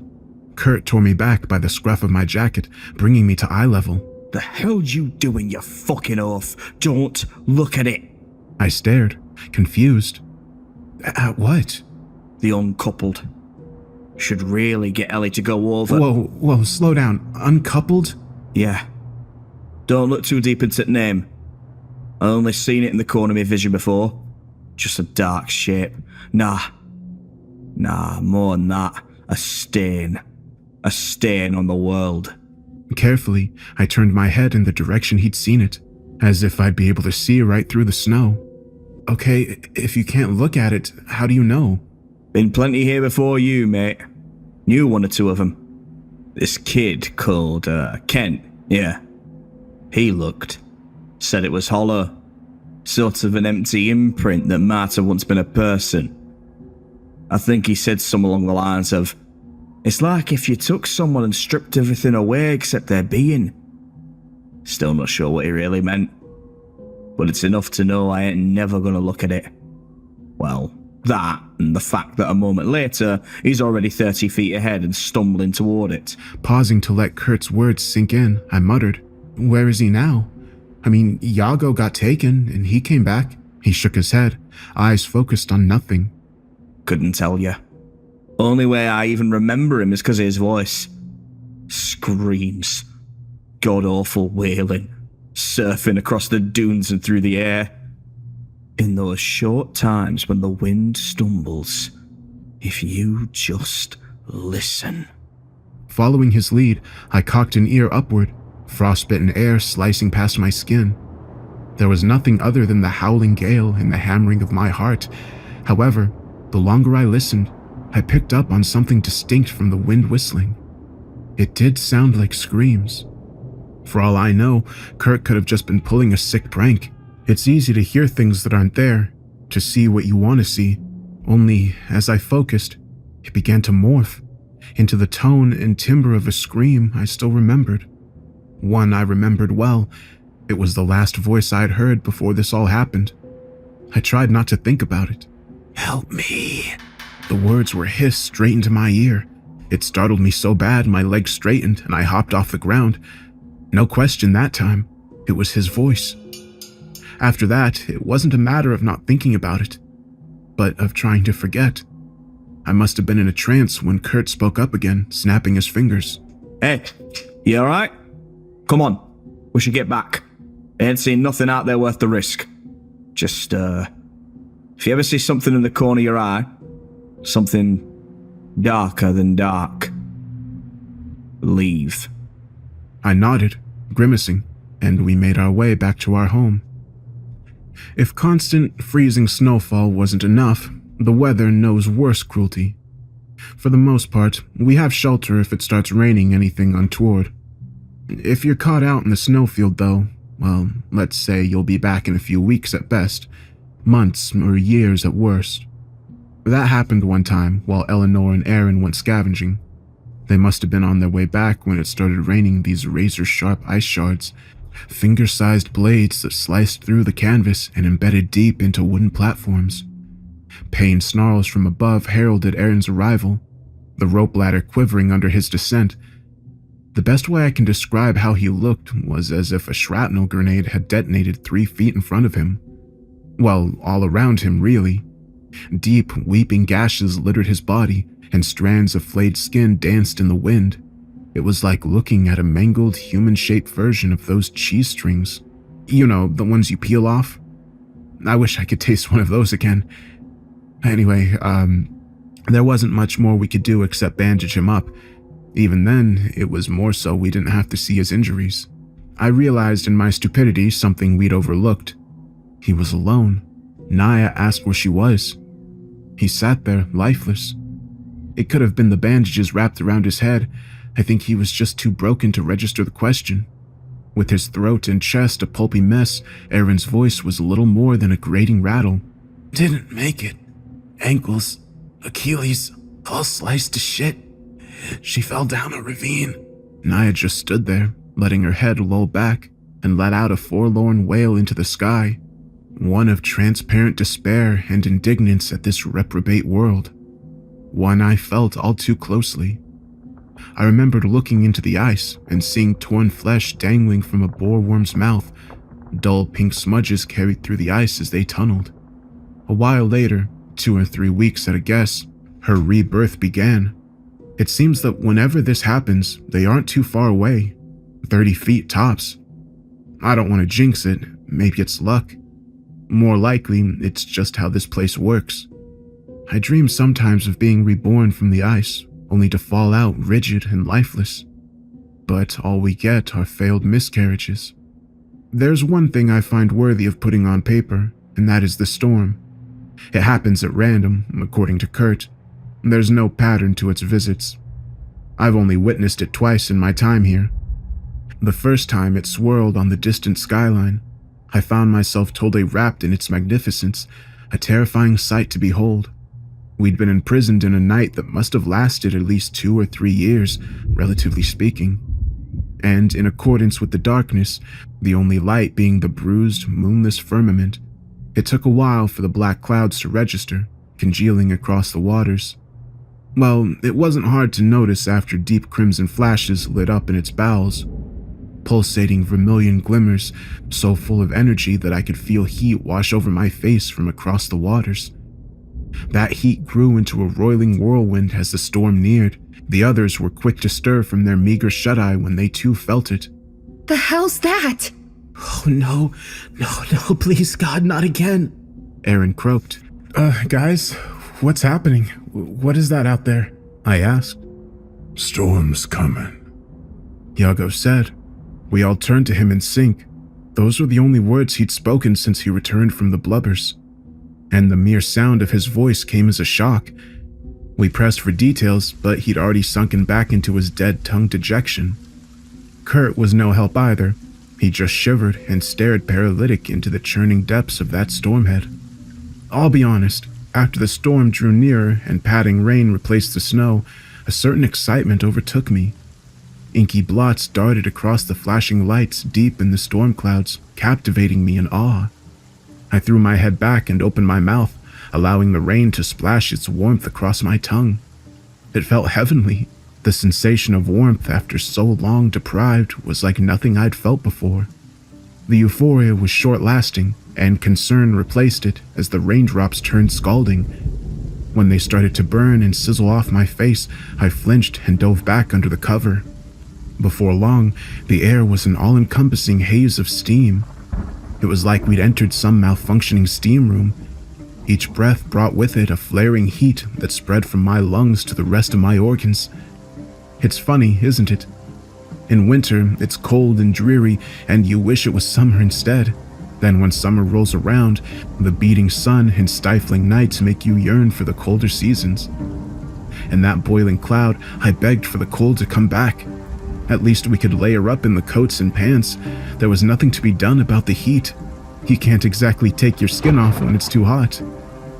Kurt tore me back by the scruff of my jacket, bringing me to eye level. The hell's you doing, you fucking oaf? Don't look at it. I stared, confused. At what? The uncoupled. Should really get Ellie to go over. Whoa, slow down. Uncoupled? Yeah. Don't look too deep into the name. I only seen it in the corner of my vision before. Just a dark shape. Nah, more than that. A stain. A stain on the world. Carefully, I turned my head in the direction he'd seen it, as if I'd be able to see right through the snow. Okay, if you can't look at it, how do you know? Been plenty here before you, mate. Knew one or two of them. This kid called, Kent, yeah. He looked. Said it was hollow. Sort of an empty imprint that might have once been a person. I think he said something along the lines of, it's like if you took someone and stripped everything away except their being. Still not sure what he really meant. But it's enough to know I ain't never gonna look at it. Well, that and the fact that a moment later, he's already 30 feet ahead and stumbling toward it. Pausing to let Kurt's words sink in, I muttered, "Where is he now? I mean, Yago got taken and he came back." He shook his head, eyes focused on nothing. Couldn't tell you. Only way I even remember him is because of his voice. Screams. God-awful wailing. Surfing across the dunes and through the air. In those short times when the wind stumbles, if you just listen. Following his lead, I cocked an ear upward, frostbitten air slicing past my skin. There was nothing other than the howling gale and the hammering of my heart. However, the longer I listened, I picked up on something distinct from the wind whistling. It did sound like screams. For all I know, Kurt could have just been pulling a sick prank. It's easy to hear things that aren't there, to see what you want to see. Only, as I focused, it began to morph into the tone and timbre of a scream I still remembered. One I remembered well. It was the last voice I'd heard before this all happened. I tried not to think about it. "Help me." The words were hissed straight into my ear. It startled me so bad my legs straightened and I hopped off the ground. No question that time, it was his voice. After that, it wasn't a matter of not thinking about it, but of trying to forget. I must have been in a trance when Kurt spoke up again, snapping his fingers. "Hey, you alright? Come on, we should get back. I ain't seen nothing out there worth the risk. Just, if you ever see something in the corner of your eye, something darker than dark, leave." I nodded, grimacing, and we made our way back to our home. If constant, freezing snowfall wasn't enough, the weather knows worse cruelty. For the most part, we have shelter if it starts raining anything untoward. If you're caught out in the snowfield, though, well, let's say you'll be back in a few weeks at best, months or years at worst. That happened one time while Eleanor and Aaron went scavenging. They must have been on their way back when it started raining these razor-sharp ice shards, finger-sized blades that sliced through the canvas and embedded deep into wooden platforms. Pain snarls from above heralded Aaron's arrival, the rope ladder quivering under his descent. The best way I can describe how he looked was as if a shrapnel grenade had detonated 3 feet in front of him. Well, all around him, really. Deep, weeping gashes littered his body, and strands of flayed skin danced in the wind. It was like looking at a mangled, human-shaped version of those cheese strings. You know, the ones you peel off? I wish I could taste one of those again. Anyway, there wasn't much more we could do except bandage him up. Even then, it was more so we didn't have to see his injuries. I realized in my stupidity something we'd overlooked. He was alone. Naya asked where she was. He sat there, lifeless. It could have been the bandages wrapped around his head. I think he was just too broken to register the question. With his throat and chest a pulpy mess, Aaron's voice was little more than a grating rattle. "Didn't make it. Ankles, Achilles, all sliced to shit. She fell down a ravine." Naya just stood there, letting her head loll back, and let out a forlorn wail into the sky, one of transparent despair and indignance at this reprobate world. One I felt all too closely. I remembered looking into the ice and seeing torn flesh dangling from a boreworm's mouth. Dull pink smudges carried through the ice as they tunneled. A while later, 2 or 3 weeks at a guess, her rebirth began. It seems that whenever this happens, they aren't too far away. 30 feet tops. I don't want to jinx it, maybe it's luck. More likely, it's just how this place works. I dream sometimes of being reborn from the ice, only to fall out rigid and lifeless. But all we get are failed miscarriages. There's one thing I find worthy of putting on paper, and that is the storm. It happens at random, according to Kurt. There's no pattern to its visits. I've only witnessed it twice in my time here. The first time it swirled on the distant skyline. I found myself totally wrapped in its magnificence, a terrifying sight to behold. We'd been imprisoned in a night that must have lasted at least 2 or 3 years, relatively speaking. And in accordance with the darkness, the only light being the bruised, moonless firmament, it took a while for the black clouds to register, congealing across the waters. Well, it wasn't hard to notice after deep crimson flashes lit up in its bowels. Pulsating vermilion glimmers, so full of energy that I could feel heat wash over my face from across the waters. That heat grew into a roiling whirlwind as the storm neared. The others were quick to stir from their meager shut-eye when they too felt it. The hell's that? "Oh no, please God, not again," Aaron croaked. Guys, what's happening? What is that out there?" I asked. "Storm's coming." Yago said. We all turned to him in sync. Those were the only words he'd spoken since he returned from the blubbers, and the mere sound of his voice came as a shock. We pressed for details, but he'd already sunken back into his dead-tongued dejection. Kurt was no help either. He just shivered and stared paralytic into the churning depths of that stormhead. I'll be honest, after the storm drew nearer and patting rain replaced the snow, a certain excitement overtook me. Inky blots darted across the flashing lights deep in the storm clouds, captivating me in awe. I threw my head back and opened my mouth, allowing the rain to splash its warmth across my tongue. It felt heavenly. The sensation of warmth after so long deprived was like nothing I'd felt before. The euphoria was short-lasting, and concern replaced it as the raindrops turned scalding. When they started to burn and sizzle off my face, I flinched and dove back under the cover. Before long, the air was an all-encompassing haze of steam. It was like we'd entered some malfunctioning steam room. Each breath brought with it a flaring heat that spread from my lungs to the rest of my organs. It's funny, isn't it? In winter, it's cold and dreary, and you wish it was summer instead. Then when summer rolls around, the beating sun and stifling nights make you yearn for the colder seasons. In that boiling cloud, I begged for the cold to come back. At least we could layer up in the coats and pants. There was nothing to be done about the heat. You can't exactly take your skin off when it's too hot.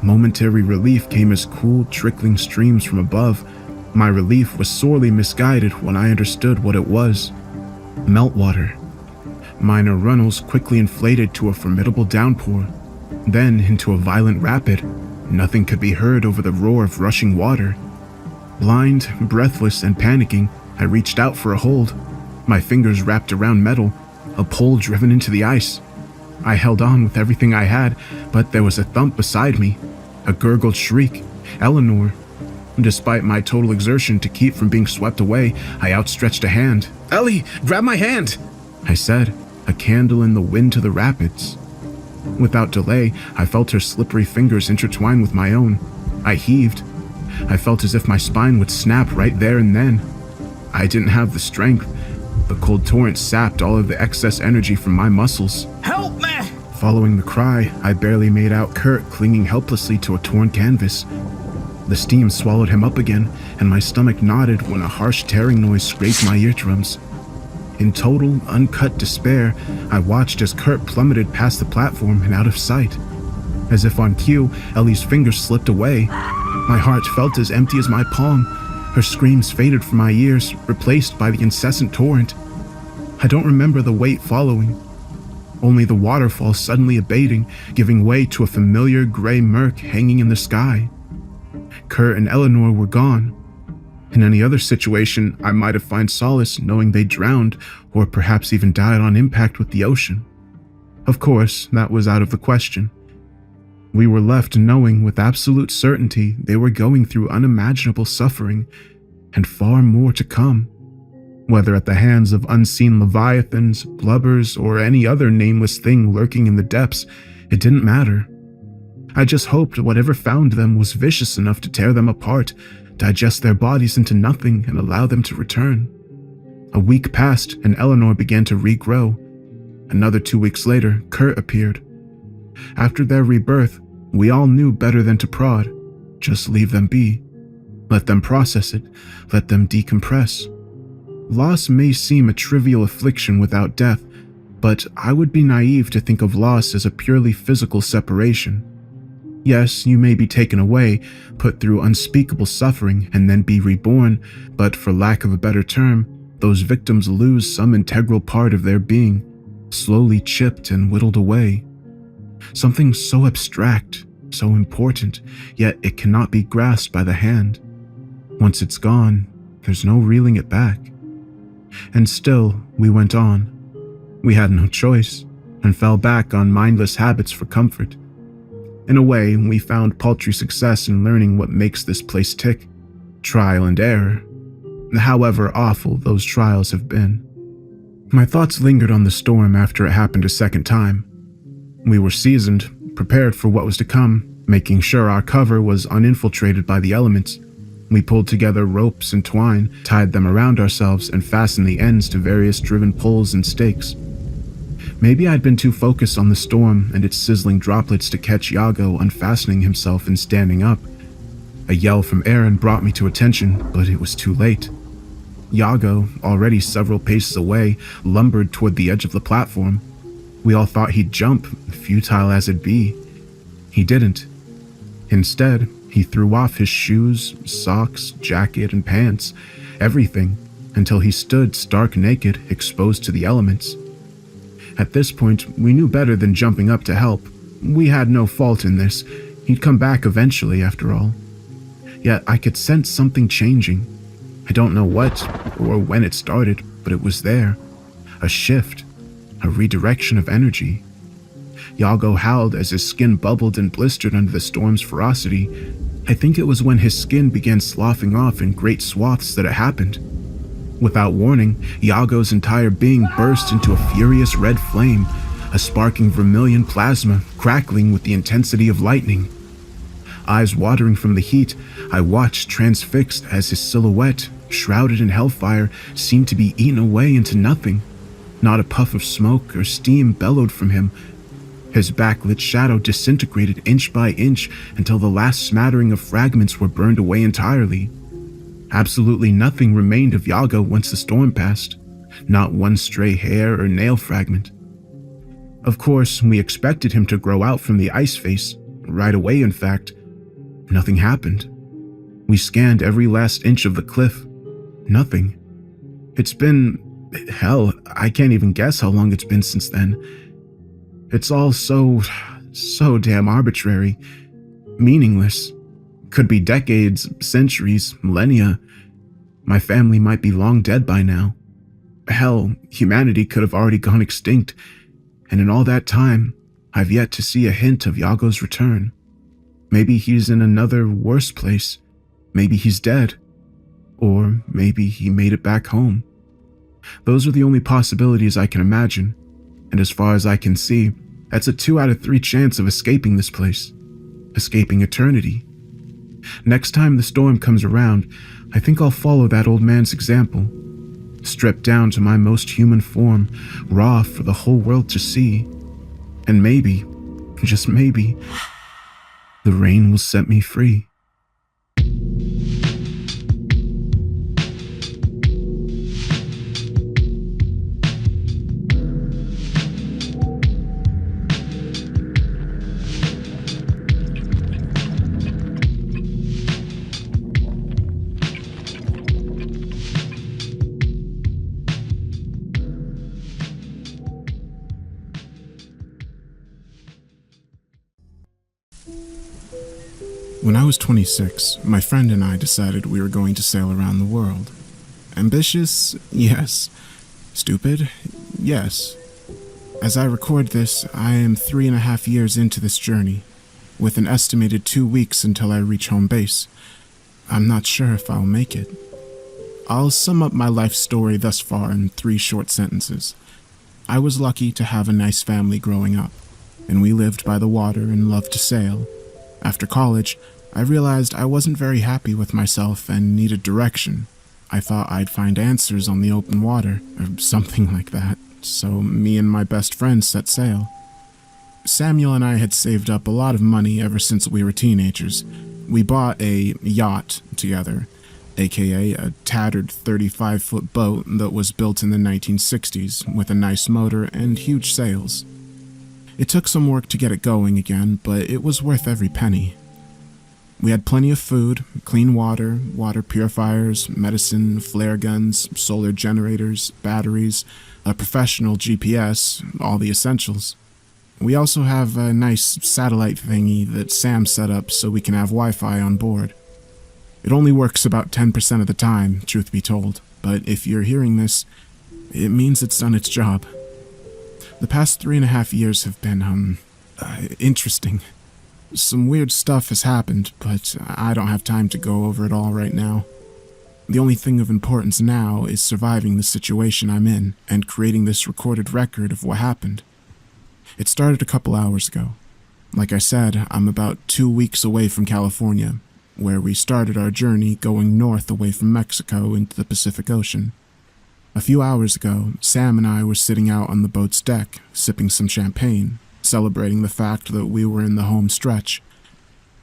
Momentary relief came as cool, trickling streams from above. My relief was sorely misguided when I understood what it was. Meltwater. Minor runnels quickly inflated to a formidable downpour, then into a violent rapid. Nothing could be heard over the roar of rushing water. Blind, breathless, and panicking, I reached out for a hold. My fingers wrapped around metal, a pole driven into the ice. I held on with everything I had, but there was a thump beside me, a gurgled shriek. Eleanor. Despite my total exertion to keep from being swept away, I outstretched a hand. "Ellie, grab my hand!" I said, a candle in the wind to the rapids. Without delay, I felt her slippery fingers intertwine with my own. I heaved. I felt as if my spine would snap right there and then. I didn't have the strength. The cold torrent sapped all of the excess energy from my muscles. Help me! Following the cry, I barely made out Kurt clinging helplessly to a torn canvas. The steam swallowed him up again, and my stomach knotted when a harsh tearing noise scraped my eardrums. In total, uncut despair, I watched as Kurt plummeted past the platform and out of sight. As if on cue, Ellie's fingers slipped away. My heart felt as empty as my palm. Her screams faded from my ears, replaced by the incessant torrent. I don't remember the wait following. Only the waterfall suddenly abating, giving way to a familiar gray murk hanging in the sky. Kurt and Eleanor were gone. In any other situation, I might have found solace knowing they drowned or perhaps even died on impact with the ocean. Of course, that was out of the question. We were left knowing with absolute certainty they were going through unimaginable suffering and far more to come. Whether at the hands of unseen leviathans, blubbers, or any other nameless thing lurking in the depths, it didn't matter. I just hoped whatever found them was vicious enough to tear them apart, digest their bodies into nothing, and allow them to return. A week passed, and Eleanor began to regrow. Another 2 weeks later, Kurt appeared. After their rebirth, we all knew better than to prod. Just leave them be. Let them process it. Let them decompress. Loss may seem a trivial affliction without death, but I would be naive to think of loss as a purely physical separation. Yes, you may be taken away, put through unspeakable suffering, and then be reborn, but for lack of a better term, those victims lose some integral part of their being, slowly chipped and whittled away. Something so abstract, so important, yet it cannot be grasped by the hand. Once it's gone, there's no reeling it back. And still, we went on. We had no choice, and fell back on mindless habits for comfort. In a way, we found paltry success in learning what makes this place tick. Trial and error. However awful those trials have been. My thoughts lingered on the storm after it happened a second time. We were seasoned, prepared for what was to come, making sure our cover was uninfiltrated by the elements. We pulled together ropes and twine, tied them around ourselves, and fastened the ends to various driven poles and stakes. Maybe I'd been too focused on the storm and its sizzling droplets to catch Yago unfastening himself and standing up. A yell from Aaron brought me to attention, but it was too late. Yago, already several paces away, lumbered toward the edge of the platform. We all thought he'd jump, futile as it be. He didn't. Instead, he threw off his shoes, socks, jacket, and pants, everything, until he stood stark naked, exposed to the elements. At this point, we knew better than jumping up to help. We had no fault in this. He'd come back eventually, after all. Yet I could sense something changing. I don't know what or when it started, but it was there. A shift, a redirection of energy. Yago howled as his skin bubbled and blistered under the storm's ferocity. I think it was when his skin began sloughing off in great swaths that it happened. Without warning, Yago's entire being burst into a furious red flame, a sparking vermilion plasma crackling with the intensity of lightning. Eyes watering from the heat, I watched transfixed as his silhouette, shrouded in hellfire, seemed to be eaten away into nothing. Not a puff of smoke or steam bellowed from him. His backlit shadow disintegrated inch by inch until the last smattering of fragments were burned away entirely. Absolutely nothing remained of Yago once the storm passed. Not one stray hair or nail fragment. Of course, we expected him to grow out from the ice face, right away in fact. Nothing happened. We scanned every last inch of the cliff. Nothing. It's been... hell, I can't even guess how long it's been since then. It's all so damn arbitrary. Meaningless. Could be decades, centuries, millennia. My family might be long dead by now. Hell, humanity could have already gone extinct. And in all that time, I've yet to see a hint of Yago's return. Maybe he's in another worse place. Maybe he's dead. Or maybe he made it back home. Those are the only possibilities I can imagine. And as far as I can see, that's a 2 out of 3 chance of escaping this place. Escaping eternity. Next time the storm comes around, I think I'll follow that old man's example. Strip down to my most human form, raw for the whole world to see. And maybe, just maybe, the rain will set me free. When I was 26, my friend and I decided we were going to sail around the world. Ambitious? Yes. Stupid? Yes. As I record this, I am 3.5 years into this journey, with an estimated 2 weeks until I reach home base. I'm not sure if I'll make it. I'll sum up my life story thus far in 3 short sentences. I was lucky to have a nice family growing up, and we lived by the water and loved to sail. After college, I realized I wasn't very happy with myself and needed direction. I thought I'd find answers on the open water, or something like that, so me and my best friend set sail. Samuel and I had saved up a lot of money ever since we were teenagers. We bought a yacht together, aka a tattered 35-foot boat that was built in the 1960s with a nice motor and huge sails. It took some work to get it going again, but it was worth every penny. We had plenty of food, clean water, water purifiers, medicine, flare guns, solar generators, batteries, a professional GPS, all the essentials. We also have a nice satellite thingy that Sam set up so we can have Wi-Fi on board. It only works about 10% of the time, truth be told, but if you're hearing this, it means it's done its job. The past 3.5 years have been, interesting. Some weird stuff has happened, but I don't have time to go over it all right now. The only thing of importance now is surviving the situation I'm in and creating this recorded record of what happened. It started a couple hours ago. Like I said, I'm about 2 weeks away from California. where we started our journey going north away from Mexico into the Pacific Ocean. A few hours ago, Sam and I were sitting out on the boat's deck, sipping some champagne, celebrating the fact that we were in the home stretch.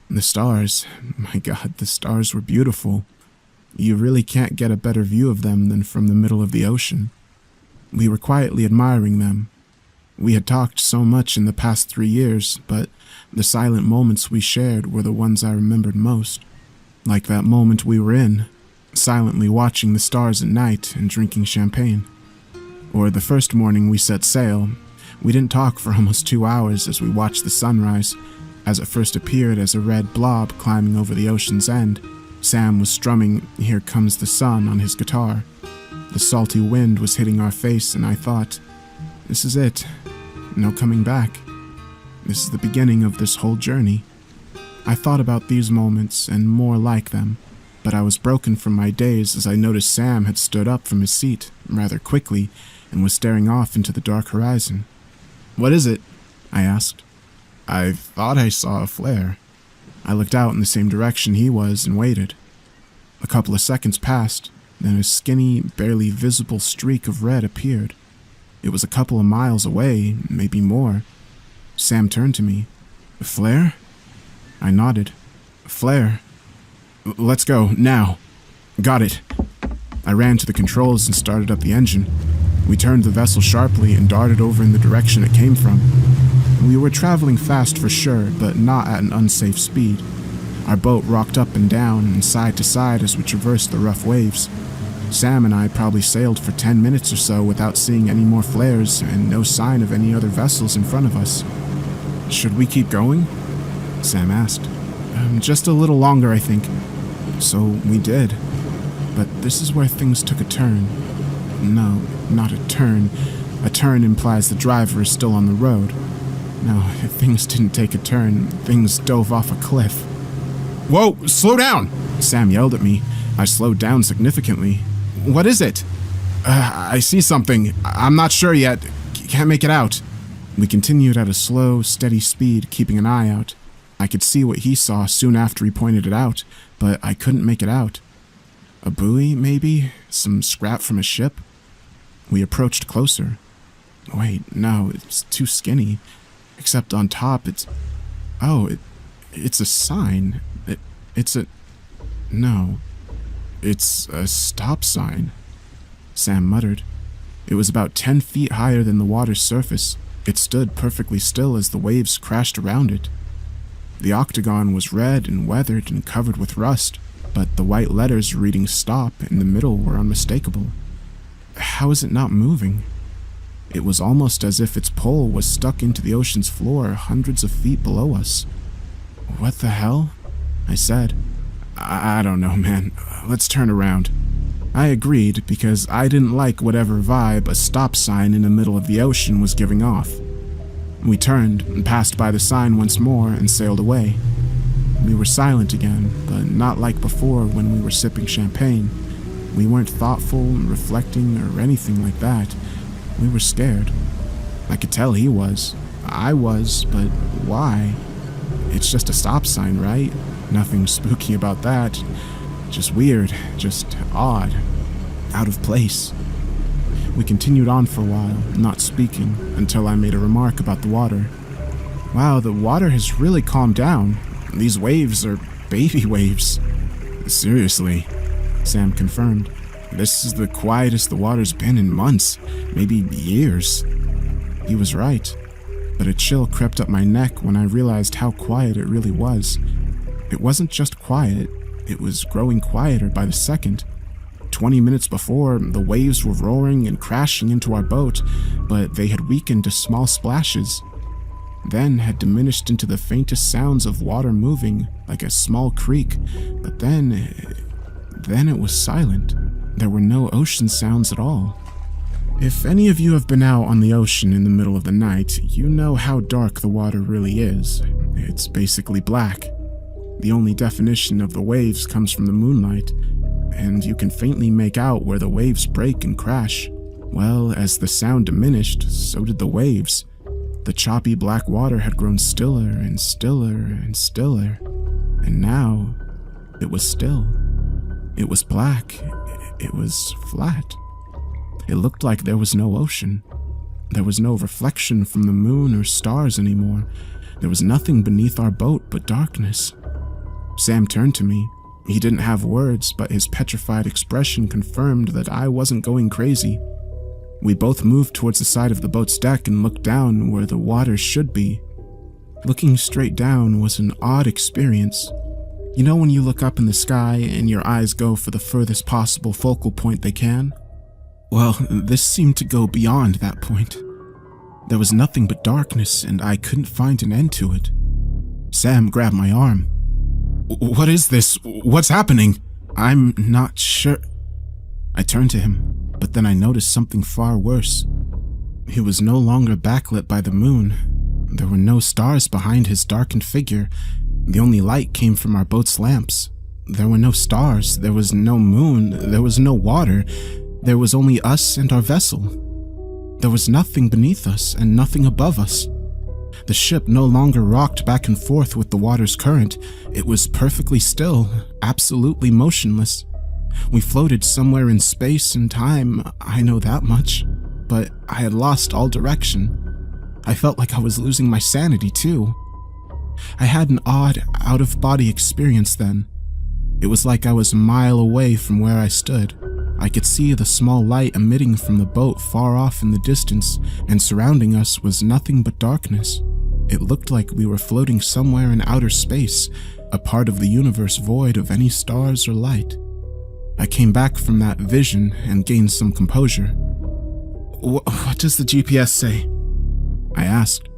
The stars, my God, the stars were beautiful. You really can't get a better view of them than from the middle of the ocean. We were quietly admiring them. We had talked so much in the past 3 years, but the silent moments we shared were the ones I remembered most. Like that moment we were in, silently watching the stars at night and drinking champagne. Or the first morning we set sail. We didn't talk for almost 2 hours as we watched the sunrise, as it first appeared as a red blob climbing over the ocean's end. Sam was strumming "Here Comes the Sun" on his guitar. The salty wind was hitting our face, and I thought, this is it. No coming back. This is the beginning of this whole journey. I thought about these moments and more like them, but I was broken from my daze as I noticed Sam had stood up from his seat rather quickly and was staring off into the dark horizon. "What is it?" I asked. "I thought I saw a flare." I looked out in the same direction he was and waited. A couple of seconds passed, then a skinny, barely visible streak of red appeared. It was a couple of miles away, maybe more. Sam turned to me. "A flare?" I nodded. "A flare. Let's go, now." "Got it." I ran to the controls and started up the engine. We turned the vessel sharply and darted over in the direction it came from. We were traveling fast for sure, but not at an unsafe speed. Our boat rocked up and down and side to side as we traversed the rough waves. Sam and I probably sailed for 10 minutes or so without seeing any more flares and no sign of any other vessels in front of us. "Should we keep going?" Sam asked. Just a little longer, I think." So we did. But this is where things took a turn. No, not a turn. A turn implies the driver is still on the road. No, things didn't take a turn. Things dove off a cliff. "Whoa, slow down!" Sam yelled at me. I slowed down significantly. "What is it?" I see something. I'm not sure yet. Can't make it out." We continued at a slow, steady speed, keeping an eye out. I could see what he saw soon after he pointed it out, but I couldn't make it out. A buoy, maybe? Some scrap from a ship? We approached closer. Wait, no, it's too skinny. Except on top, it's a sign. It's a stop sign. Sam muttered. It was about 10 feet higher than the water's surface. It stood perfectly still as the waves crashed around it. The octagon was red and weathered and covered with rust, but the white letters reading "stop" in the middle were unmistakable. How is it not moving? It was almost as if its pole was stuck into the ocean's floor hundreds of feet below us. "What the hell?" I said. I don't know, man. Let's turn around." I agreed because I didn't like whatever vibe a stop sign in the middle of the ocean was giving off. We turned and passed by the sign once more and sailed away. We were silent again, but not like before when we were sipping champagne. We weren't thoughtful, reflecting, or anything like that. We were scared. I could tell he was. I was, but why? It's just a stop sign, right? Nothing spooky about that. Just weird, just odd, out of place. We continued on for a while, not speaking, until I made a remark about the water. "Wow, the water has really calmed down. These waves are baby waves." "Seriously," Sam confirmed. "This is the quietest the water's been in months, maybe years." He was right, but a chill crept up my neck when I realized how quiet it really was. It wasn't just quiet, it was growing quieter by the second. 20 minutes before, the waves were roaring and crashing into our boat, but they had weakened to small splashes, then had diminished into the faintest sounds of water moving, like a small creek, but then it was silent. There were no ocean sounds at all. If any of you have been out on the ocean in the middle of the night, you know how dark the water really is. It's basically black. The only definition of the waves comes from the moonlight, and you can faintly make out where the waves break and crash. Well, as the sound diminished, so did the waves. The choppy black water had grown stiller and stiller and stiller, and now It was still. It was black. It was flat. It looked like there was no ocean. There was no reflection from the moon or stars anymore. There was nothing beneath our boat but darkness. Sam turned to me. He didn't have words, but his petrified expression confirmed that I wasn't going crazy. We both moved towards the side of the boat's deck and looked down where the water should be. Looking straight down was an odd experience. You know when you look up in the sky and your eyes go for the furthest possible focal point they can? Well, this seemed to go beyond that point. There was nothing but darkness, and I couldn't find an end to it. Sam grabbed my arm. "What is this? What's happening?" "I'm not sure." I turned to him, but then I noticed something far worse. He was no longer backlit by the moon. There were no stars behind his darkened figure. The only light came from our boat's lamps. There were no stars, there was no moon, there was no water. There was only us and our vessel. There was nothing beneath us and nothing above us. The ship no longer rocked back and forth with the water's current. It was perfectly still, absolutely motionless. We floated somewhere in space and time, I know that much, but I had lost all direction. I felt like I was losing my sanity too. I had an odd, out-of-body experience then. It was like I was a mile away from where I stood. I could see the small light emitting from the boat far off in the distance, and surrounding us was nothing but darkness. It looked like we were floating somewhere in outer space, a part of the universe void of any stars or light. I came back from that vision and gained some composure. What does the GPS say?" I asked.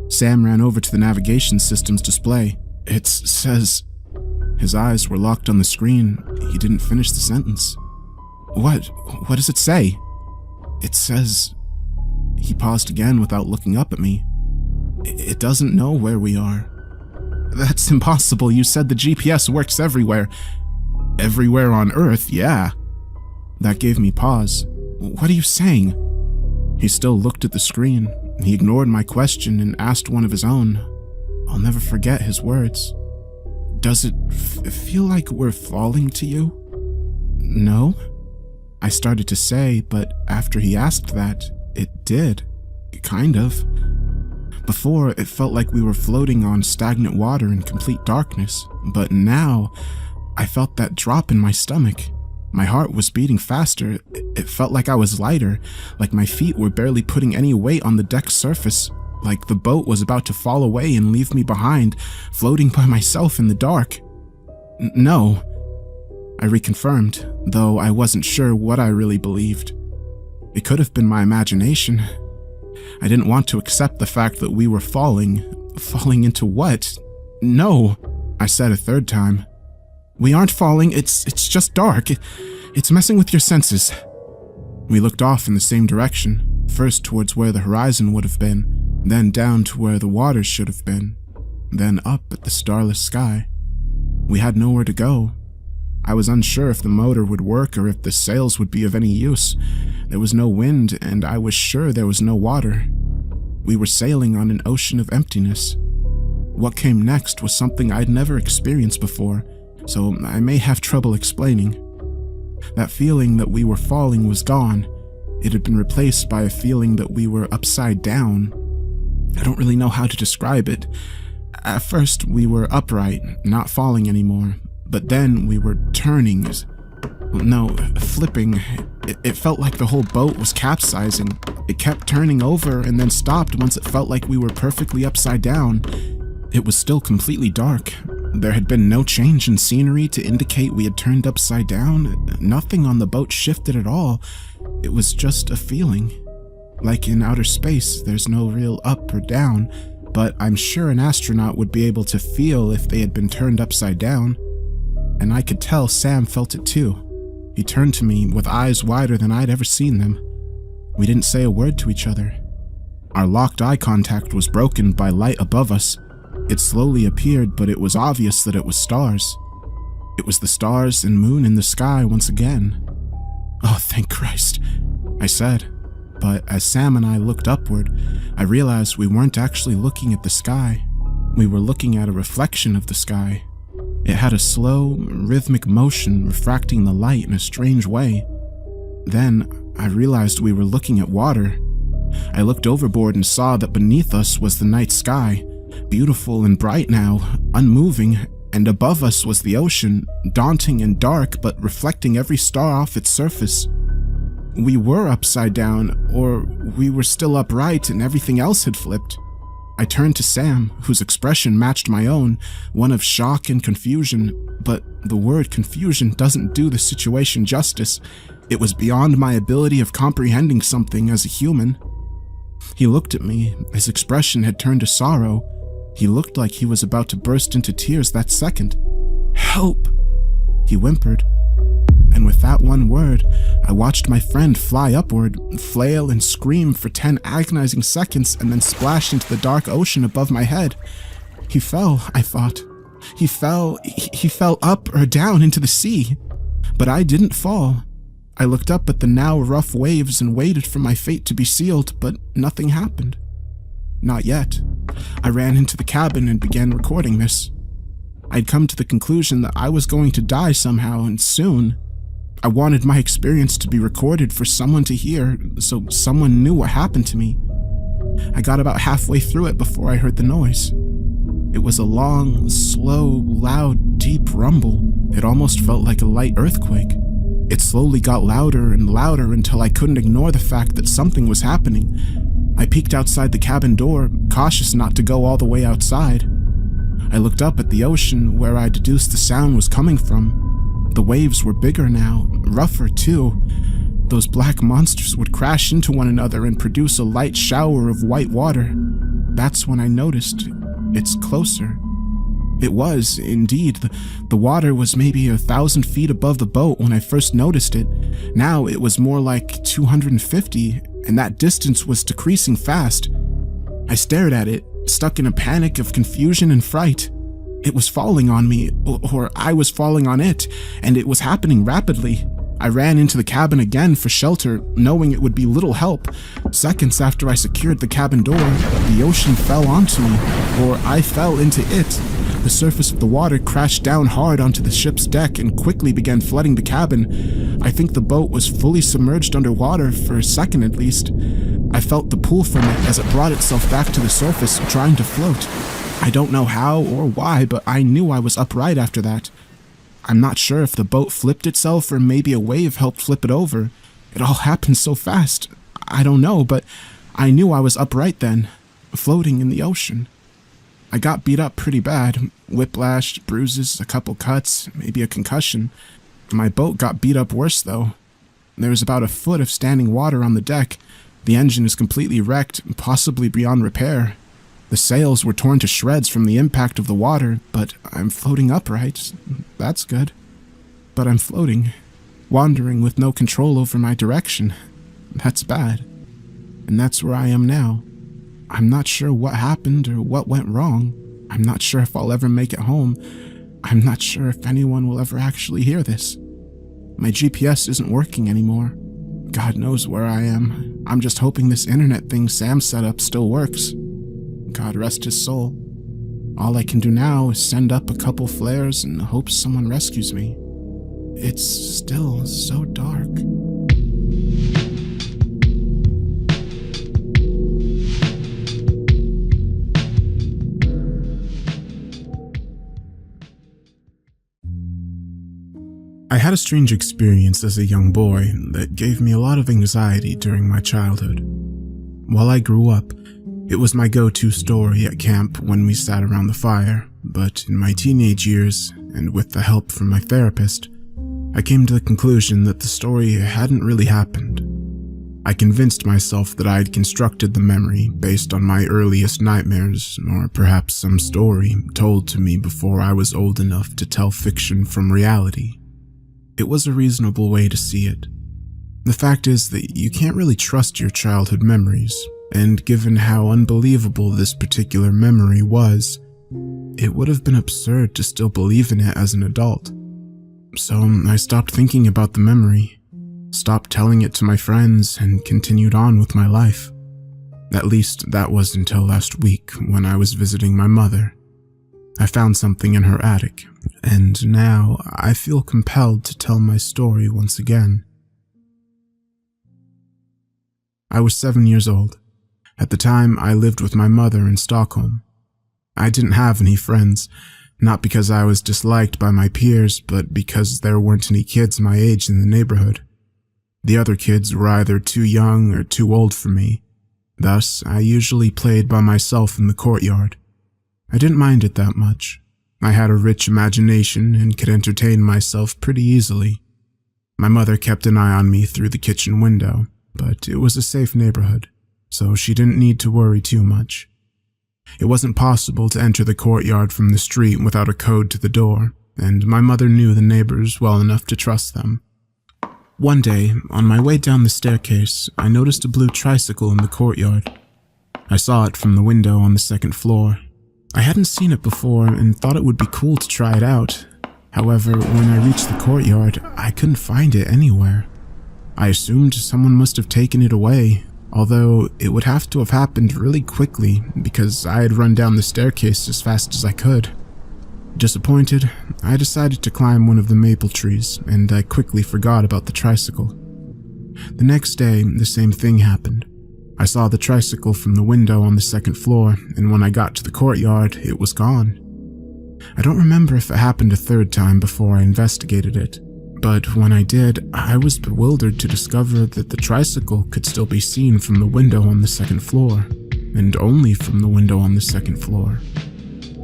Sam ran over to the navigation system's display. "It says..." His eyes were locked on the screen. He didn't finish the sentence. What does it say?" "It says..." He paused again without looking up at me. "It doesn't know where we are." "That's impossible. You said the GPS works everywhere." "Everywhere on Earth, yeah." That gave me pause. "What are you saying?" He still looked at the screen. He ignored my question and asked one of his own. I'll never forget his words. "Does it feel like we're falling to you?" "No," I started to say, but after he asked that, it did. Kind of. Before, it felt like we were floating on stagnant water in complete darkness, but now, I felt that drop in my stomach. My heart was beating faster. It felt like I was lighter, like my feet were barely putting any weight on the deck's surface, like the boat was about to fall away and leave me behind, floating by myself in the dark. No, I reconfirmed, though I wasn't sure what I really believed. It could have been my imagination. I didn't want to accept the fact that we were falling. Falling into what? "No," I said a third time. "We aren't falling, it's just dark. It's messing with your senses." We looked off in the same direction, first towards where the horizon would have been, then down to where the water should have been, then up at the starless sky. We had nowhere to go. I was unsure if the motor would work or if the sails would be of any use. There was no wind, and I was sure there was no water. We were sailing on an ocean of emptiness. What came next was something I'd never experienced before, so I may have trouble explaining. That feeling that we were falling was gone. It had been replaced by a feeling that we were upside down. I don't really know how to describe it. At first, we were upright, not falling anymore, but then we were turning. No, flipping. It felt like the whole boat was capsizing. It kept turning over and then stopped once it felt like we were perfectly upside down. It was still completely dark. There had been no change in scenery to indicate we had turned upside down. Nothing on the boat shifted at all. It was just a feeling. Like in outer space, there's no real up or down, but I'm sure an astronaut would be able to feel if they had been turned upside down. And I could tell Sam felt it too. He turned to me with eyes wider than I'd ever seen them. We didn't say a word to each other. Our locked eye contact was broken by light above us. It slowly appeared, but it was obvious that it was stars. It was the stars and moon in the sky once again. "Oh, thank Christ," I said. But as Sam and I looked upward, I realized we weren't actually looking at the sky. We were looking at a reflection of the sky. It had a slow, rhythmic motion refracting the light in a strange way. Then, I realized we were looking at water. I looked overboard and saw that beneath us was the night sky, beautiful and bright now, unmoving, and above us was the ocean, daunting and dark but reflecting every star off its surface. We were upside down, or we were still upright and everything else had flipped. I turned to Sam, whose expression matched my own, one of shock and confusion, but the word confusion doesn't do the situation justice. It was beyond my ability of comprehending something as a human. He looked at me. His expression had turned to sorrow. He looked like he was about to burst into tears that second. "Help!" he whimpered. And with that one word, I watched my friend fly upward, flail and scream for 10 agonizing seconds, and then splash into the dark ocean above my head. He fell, I thought. He fell up or down into the sea. But I didn't fall. I looked up at the now rough waves and waited for my fate to be sealed, but nothing happened. Not yet. I ran into the cabin and began recording this. I'd come to the conclusion that I was going to die somehow, and soon. I wanted my experience to be recorded for someone to hear, so someone knew what happened to me. I got about halfway through it before I heard the noise. It was a long, slow, loud, deep rumble. It almost felt like a light earthquake. It slowly got louder and louder until I couldn't ignore the fact that something was happening. I peeked outside the cabin door, cautious not to go all the way outside. I looked up at the ocean where I deduced the sound was coming from. The waves were bigger now, rougher too. Those black monsters would crash into one another and produce a light shower of white water. That's when I noticed it's closer. It was, indeed. The water was maybe 1,000 feet above the boat when I first noticed it. Now it was more like 250, and that distance was decreasing fast. I stared at it, stuck in a panic of confusion and fright. It was falling on me, or I was falling on it, and it was happening rapidly. I ran into the cabin again for shelter, knowing it would be little help. Seconds after I secured the cabin door, the ocean fell onto me, or I fell into it. The surface of the water crashed down hard onto the ship's deck and quickly began flooding the cabin. I think the boat was fully submerged underwater for a second at least. I felt the pull from it as it brought itself back to the surface, trying to float. I don't know how or why, but I knew I was upright after that. I'm not sure if the boat flipped itself or maybe a wave helped flip it over. It all happened so fast. I don't know, but I knew I was upright then, floating in the ocean. I got beat up pretty bad. Whiplash, bruises, a couple cuts, maybe a concussion. My boat got beat up worse, though. There was about a foot of standing water on the deck. The engine is completely wrecked, possibly beyond repair. The sails were torn to shreds from the impact of the water, but I'm floating upright. That's good. But I'm floating, wandering with no control over my direction. That's bad. And that's where I am now. I'm not sure what happened or what went wrong. I'm not sure if I'll ever make it home. I'm not sure if anyone will ever actually hear this. My GPS isn't working anymore. God knows where I am. I'm just hoping this internet thing Sam set up still works. God rest his soul. All I can do now is send up a couple flares and hope someone rescues me. It's still so dark. I had a strange experience as a young boy that gave me a lot of anxiety during my childhood. While I grew up, it was my go-to story at camp when we sat around the fire, but in my teenage years, and with the help from my therapist, I came to the conclusion that the story hadn't really happened. I convinced myself that I had constructed the memory based on my earliest nightmares, or perhaps some story told to me before I was old enough to tell fiction from reality. It was a reasonable way to see it. The fact is that you can't really trust your childhood memories, and given how unbelievable this particular memory was, it would have been absurd to still believe in it as an adult. So I stopped thinking about the memory, stopped telling it to my friends, and continued on with my life. At least that was until last week when I was visiting my mother. I found something in her attic, and now I feel compelled to tell my story once again. I was 7 years old. At the time, I lived with my mother in Stockholm. I didn't have any friends, not because I was disliked by my peers, but because there weren't any kids my age in the neighborhood. The other kids were either too young or too old for me. Thus, I usually played by myself in the courtyard. I didn't mind it that much. I had a rich imagination and could entertain myself pretty easily. My mother kept an eye on me through the kitchen window, but it was a safe neighborhood, so she didn't need to worry too much. It wasn't possible to enter the courtyard from the street without a code to the door, and my mother knew the neighbors well enough to trust them. One day, on my way down the staircase, I noticed a blue tricycle in the courtyard. I saw it from the window on the second floor. I hadn't seen it before and thought it would be cool to try it out. However, when I reached the courtyard, I couldn't find it anywhere. I assumed someone must have taken it away, although it would have to have happened really quickly because I had run down the staircase as fast as I could. Disappointed, I decided to climb one of the maple trees, and I quickly forgot about the tricycle. The next day, the same thing happened. I saw the tricycle from the window on the second floor, and when I got to the courtyard, it was gone. I don't remember if it happened a third time before I investigated it, but when I did, I was bewildered to discover that the tricycle could still be seen from the window on the second floor, and only from the window on the second floor.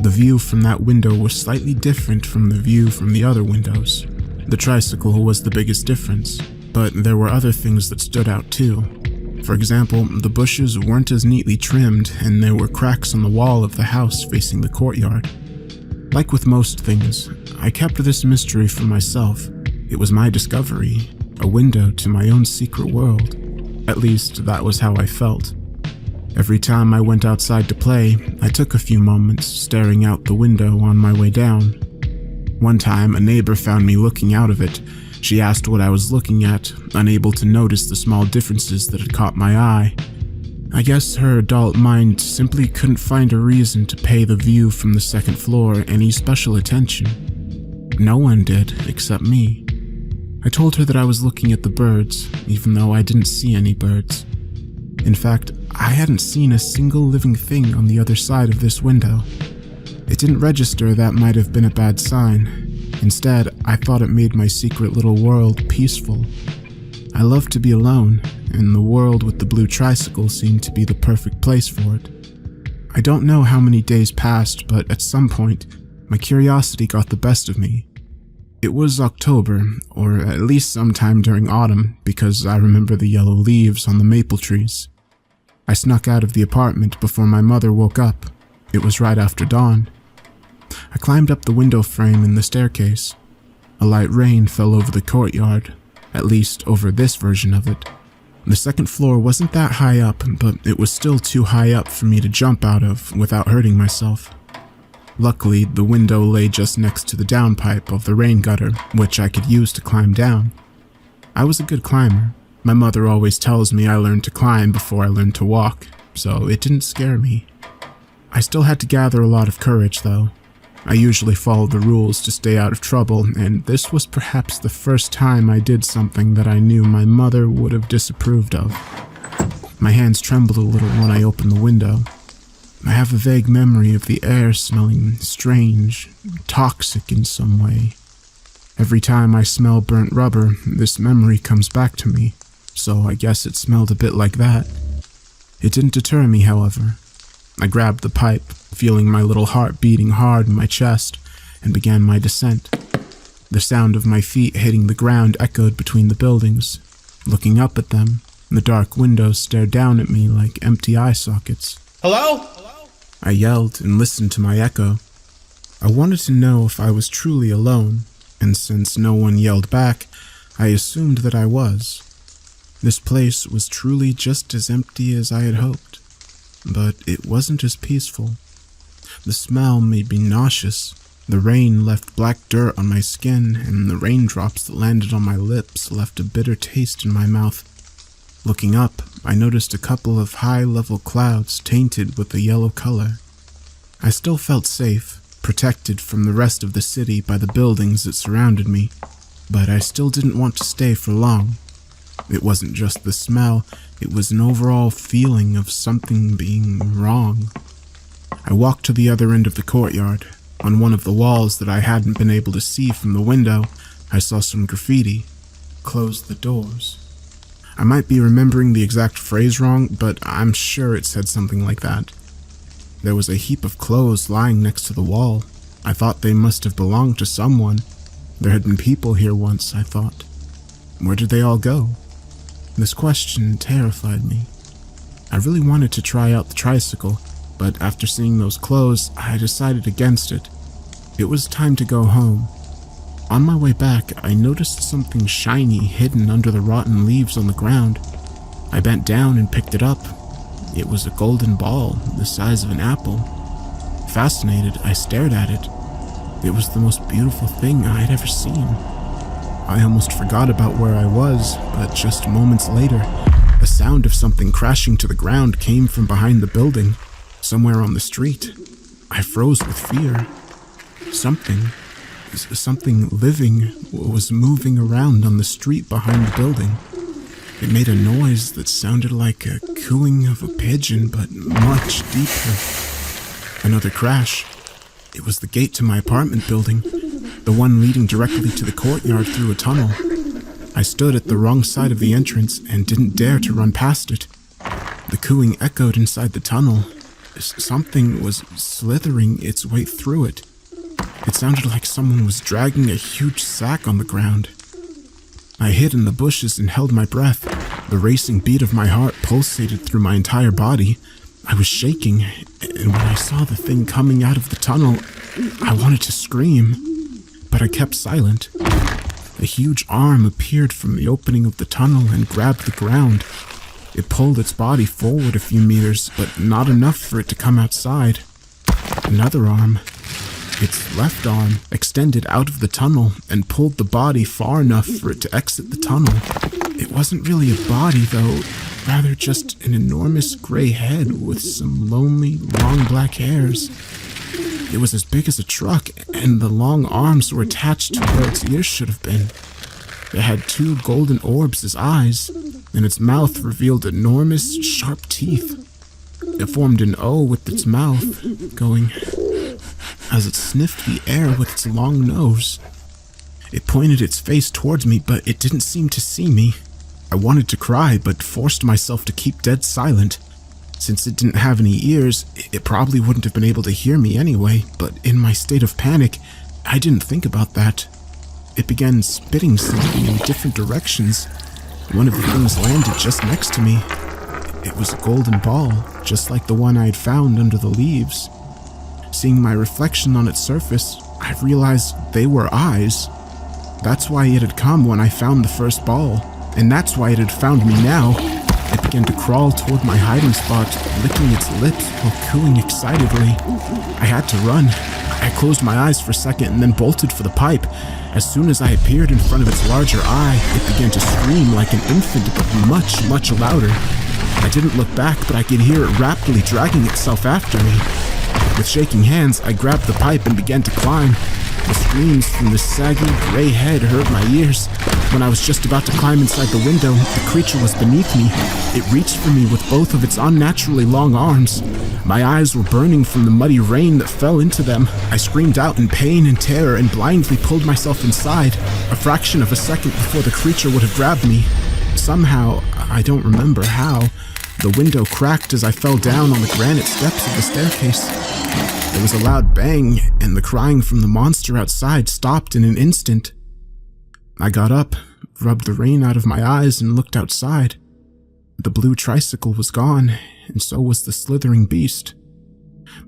The view from that window was slightly different from the view from the other windows. The tricycle was the biggest difference, but there were other things that stood out too. For example, the bushes weren't as neatly trimmed, and there were cracks on the wall of the house facing the courtyard. Like with most things, I kept this mystery for myself. It was my discovery, a window to my own secret world. At least, that was how I felt. Every time I went outside to play, I took a few moments staring out the window on my way down. One time, a neighbor found me looking out of it. She asked what I was looking at, unable to notice the small differences that had caught my eye. I guess her adult mind simply couldn't find a reason to pay the view from the second floor any special attention. No one did, except me. I told her that I was looking at the birds, even though I didn't see any birds. In fact, I hadn't seen a single living thing on the other side of this window. It didn't register that might have been a bad sign. Instead, I thought it made my secret little world peaceful. I loved to be alone, and the world with the blue tricycle seemed to be the perfect place for it. I don't know how many days passed, but at some point, my curiosity got the best of me. It was October, or at least sometime during autumn, because I remember the yellow leaves on the maple trees. I snuck out of the apartment before my mother woke up. It was right after dawn. I climbed up the window frame in the staircase. A light rain fell over the courtyard, at least over this version of it. The second floor wasn't that high up, but it was still too high up for me to jump out of without hurting myself. Luckily, the window lay just next to the downpipe of the rain gutter, which I could use to climb down. I was a good climber. My mother always tells me I learned to climb before I learned to walk, so it didn't scare me. I still had to gather a lot of courage, though. I usually followed the rules to stay out of trouble, and this was perhaps the first time I did something that I knew my mother would have disapproved of. My hands trembled a little when I opened the window. I have a vague memory of the air smelling strange, toxic in some way. Every time I smell burnt rubber, this memory comes back to me, so I guess it smelled a bit like that. It didn't deter me, however. I grabbed the pipe, feeling my little heart beating hard in my chest, and began my descent. The sound of my feet hitting the ground echoed between the buildings. Looking up at them, the dark windows stared down at me like empty eye sockets. Hello? I yelled and listened to my echo. I wanted to know if I was truly alone, and since no one yelled back, I assumed that I was. This place was truly just as empty as I had hoped, but it wasn't as peaceful. The smell made me nauseous. The rain left black dirt on my skin, and the raindrops that landed on my lips left a bitter taste in my mouth. Looking up, I noticed a couple of high-level clouds tainted with a yellow color. I still felt safe, protected from the rest of the city by the buildings that surrounded me, but I still didn't want to stay for long. It wasn't just the smell, it was an overall feeling of something being wrong. I walked to the other end of the courtyard. On one of the walls that I hadn't been able to see from the window, I saw some graffiti. Close the doors. I might be remembering the exact phrase wrong, but I'm sure it said something like that. There was a heap of clothes lying next to the wall. I thought they must have belonged to someone. There had been people here once, I thought. Where did they all go? This question terrified me. I really wanted to try out the tricycle, but after seeing those clothes, I decided against it. It was time to go home. On my way back, I noticed something shiny hidden under the rotten leaves on the ground. I bent down and picked it up. It was a golden ball, the size of an apple. Fascinated, I stared at it. It was the most beautiful thing I had ever seen. I almost forgot about where I was, but just moments later, the sound of something crashing to the ground came from behind the building, somewhere on the street. I froze with fear. Something living was moving around on the street behind the building. It made a noise that sounded like a cooing of a pigeon, but much deeper. Another crash. It was the gate to my apartment building, the one leading directly to the courtyard through a tunnel. I stood at the wrong side of the entrance and didn't dare to run past it. The cooing echoed inside the tunnel. Something was slithering its way through it. It sounded like someone was dragging a huge sack on the ground. I hid in the bushes and held my breath. The racing beat of my heart pulsated through my entire body. I was shaking, and when I saw the thing coming out of the tunnel, I wanted to scream, but I kept silent. A huge arm appeared from the opening of the tunnel and grabbed the ground. It pulled its body forward a few meters, but not enough for it to come outside. Another arm, its left arm, extended out of the tunnel and pulled the body far enough for it to exit the tunnel. It wasn't really a body, though, rather just an enormous gray head with some lonely, long black hairs. It was as big as a truck, and the long arms were attached to where its ears should have been. It had two golden orbs as eyes, and its mouth revealed enormous, sharp teeth. It formed an O with its mouth, going as it sniffed the air with its long nose. It pointed its face towards me, but it didn't seem to see me. I wanted to cry, but forced myself to keep dead silent. Since it didn't have any ears, it probably wouldn't have been able to hear me anyway, but in my state of panic, I didn't think about that. It began spitting something in different directions. One of the things landed just next to me. It was a golden ball, just like the one I had found under the leaves. Seeing my reflection on its surface, I realized they were eyes. That's why it had come when I found the first ball, and that's why it had found me now. It began to crawl toward my hiding spot, licking its lips while cooing excitedly. I had to run. I closed my eyes for a second and then bolted for the pipe. As soon as I appeared in front of its larger eye, it began to scream like an infant, but much, much louder. I didn't look back, but I could hear it rapidly dragging itself after me. With shaking hands, I grabbed the pipe and began to climb. The screams from the saggy, gray head hurt my ears. When I was just about to climb inside the window, the creature was beneath me. It reached for me with both of its unnaturally long arms. My eyes were burning from the muddy rain that fell into them. I screamed out in pain and terror and blindly pulled myself inside, a fraction of a second before the creature would have grabbed me. Somehow, I don't remember how, the window cracked as I fell down on the granite steps of the staircase. There was a loud bang, and the crying from the monster outside stopped in an instant. I got up, rubbed the rain out of my eyes, and looked outside. The blue tricycle was gone, and so was the slithering beast.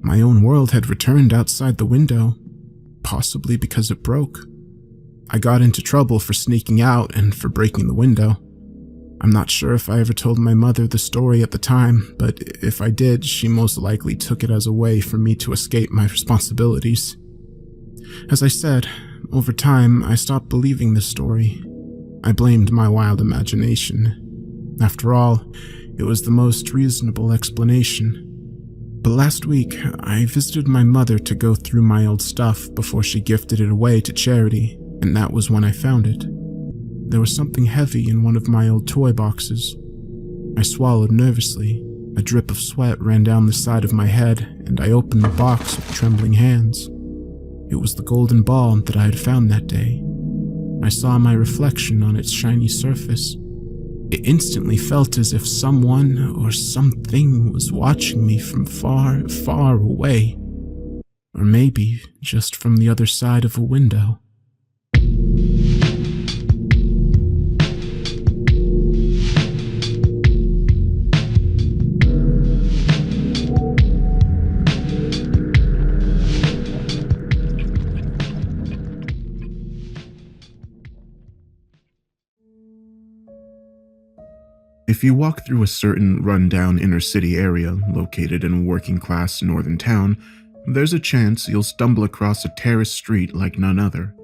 My own world had returned outside the window, possibly because it broke. I got into trouble for sneaking out and for breaking the window. I'm not sure if I ever told my mother the story at the time, but if I did, she most likely took it as a way for me to escape my responsibilities. As I said, over time, I stopped believing this story. I blamed my wild imagination. After all, it was the most reasonable explanation. But last week, I visited my mother to go through my old stuff before she gifted it away to charity, and that was when I found it. There was something heavy in one of my old toy boxes. I swallowed nervously. A drip of sweat ran down the side of my head, and I opened the box with trembling hands. It was the golden ball that I had found that day. I saw my reflection on its shiny surface. It instantly felt as if someone or something was watching me from far, far away. Or maybe just from the other side of a window. If you walk through a certain run-down inner-city area located in a working-class northern town, there's a chance you'll stumble across a terraced street like none other.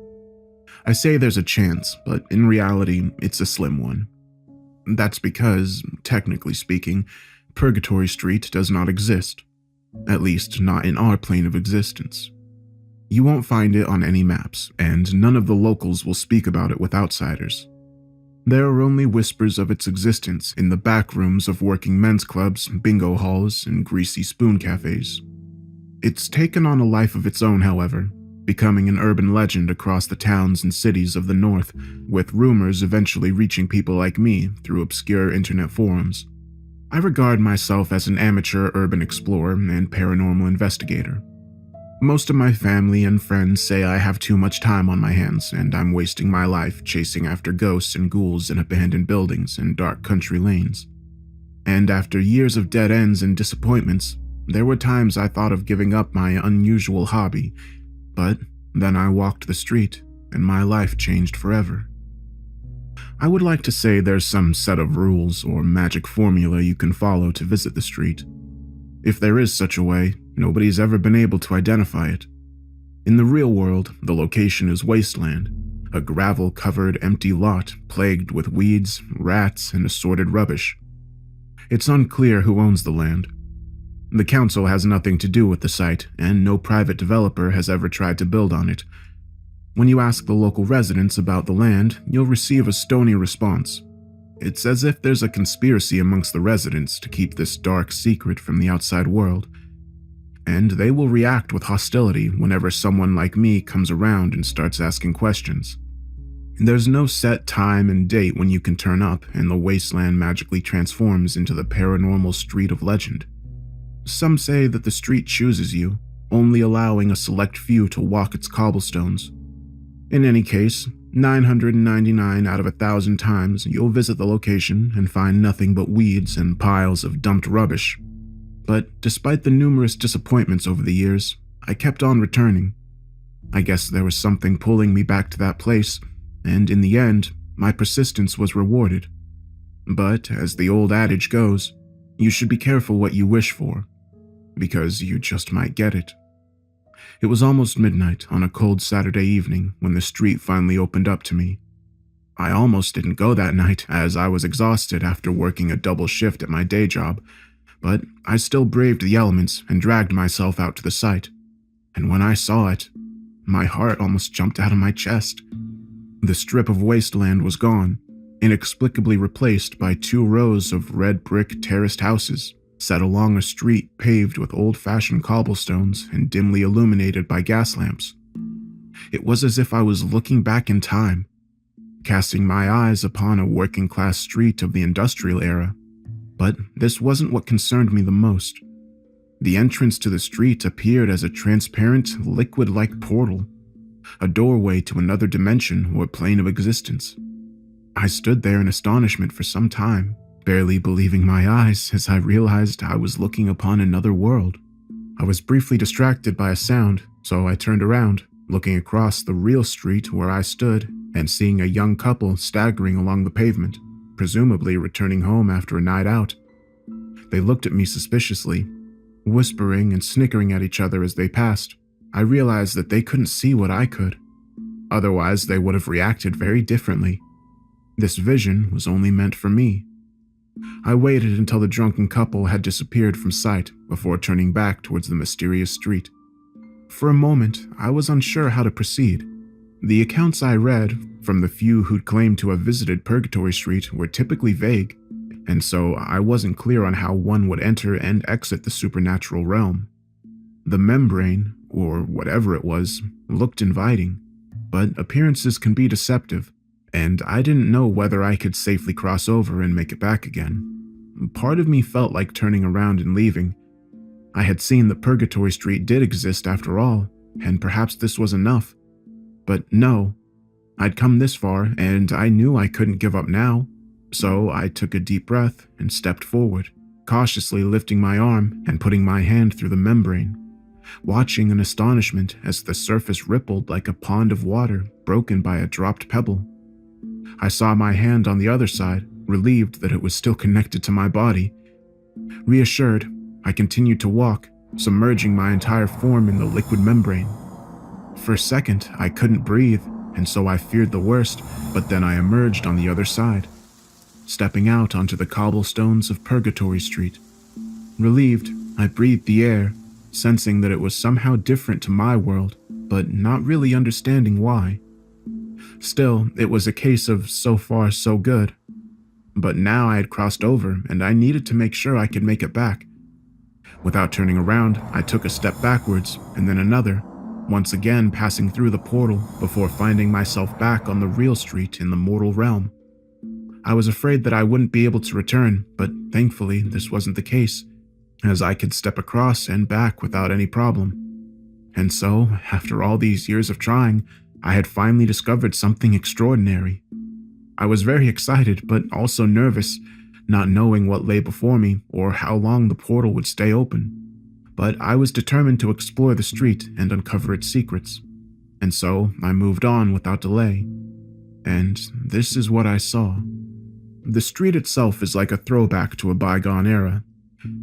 I say there's a chance, but in reality, it's a slim one. That's because, technically speaking, Purgatory Street does not exist. At least, not in our plane of existence. You won't find it on any maps, and none of the locals will speak about it with outsiders. There are only whispers of its existence in the back rooms of working men's clubs, bingo halls, and greasy spoon cafes. It's taken on a life of its own, however, becoming an urban legend across the towns and cities of the north, with rumors eventually reaching people like me through obscure internet forums. I regard myself as an amateur urban explorer and paranormal investigator. Most of my family and friends say I have too much time on my hands and I'm wasting my life chasing after ghosts and ghouls in abandoned buildings and dark country lanes. And after years of dead ends and disappointments, there were times I thought of giving up my unusual hobby, but then I walked the street and my life changed forever. I would like to say there's some set of rules or magic formula you can follow to visit the street. If there is such a way, nobody's ever been able to identify it. In the real world, the location is wasteland, a gravel-covered empty lot plagued with weeds, rats, and assorted rubbish. It's unclear who owns the land. The council has nothing to do with the site, and no private developer has ever tried to build on it. When you ask the local residents about the land, you'll receive a stony response. It's as if there's a conspiracy amongst the residents to keep this dark secret from the outside world. And they will react with hostility whenever someone like me comes around and starts asking questions. There's no set time and date when you can turn up and the wasteland magically transforms into the paranormal street of legend. Some say that the street chooses you, only allowing a select few to walk its cobblestones. In any case, 999 out of 1,000 times you'll visit the location and find nothing but weeds and piles of dumped rubbish. But despite the numerous disappointments over the years, I kept on returning. I guess there was something pulling me back to that place, and in the end, my persistence was rewarded. But as the old adage goes, you should be careful what you wish for, because you just might get it. It was almost midnight on a cold Saturday evening when the street finally opened up to me. I almost didn't go that night as I was exhausted after working a double shift at my day job, but I still braved the elements and dragged myself out to the site. And when I saw it, my heart almost jumped out of my chest. The strip of wasteland was gone, inexplicably replaced by 2 rows of red brick terraced houses set along a street paved with old-fashioned cobblestones and dimly illuminated by gas lamps. It was as if I was looking back in time, casting my eyes upon a working-class street of the industrial era. But this wasn't what concerned me the most. The entrance to the street appeared as a transparent, liquid-like portal, a doorway to another dimension or plane of existence. I stood there in astonishment for some time, barely believing my eyes as I realized I was looking upon another world. I was briefly distracted by a sound, so I turned around, looking across the real street where I stood and seeing a young couple staggering along the pavement, presumably returning home after a night out. They looked at me suspiciously, whispering and snickering at each other as they passed. I realized that they couldn't see what I could. Otherwise, they would have reacted very differently. This vision was only meant for me. I waited until the drunken couple had disappeared from sight before turning back towards the mysterious street. For a moment, I was unsure how to proceed. The accounts I read from the few who'd claimed to have visited Purgatory Street were typically vague, and so I wasn't clear on how one would enter and exit the supernatural realm. The membrane, or whatever it was, looked inviting, but appearances can be deceptive, and I didn't know whether I could safely cross over and make it back again. Part of me felt like turning around and leaving. I had seen that Purgatory Street did exist after all, and perhaps this was enough. But no, I'd come this far, and I knew I couldn't give up now, so I took a deep breath and stepped forward, cautiously lifting my arm and putting my hand through the membrane, watching in astonishment as the surface rippled like a pond of water broken by a dropped pebble. I saw my hand on the other side, relieved that it was still connected to my body. Reassured, I continued to walk, submerging my entire form in the liquid membrane. For a second, I couldn't breathe, and so I feared the worst, but then I emerged on the other side, stepping out onto the cobblestones of Purgatory Street. Relieved, I breathed the air, sensing that it was somehow different to my world, but not really understanding why. Still, it was a case of so far so good. But now I had crossed over, and I needed to make sure I could make it back. Without turning around, I took a step backwards, and then another, once again passing through the portal before finding myself back on the real street in the mortal realm. I was afraid that I wouldn't be able to return, but thankfully this wasn't the case, as I could step across and back without any problem. And so, after all these years of trying, I had finally discovered something extraordinary. I was very excited, but also nervous, not knowing what lay before me or how long the portal would stay open. But I was determined to explore the street and uncover its secrets. And so I moved on without delay. And this is what I saw. The street itself is like a throwback to a bygone era.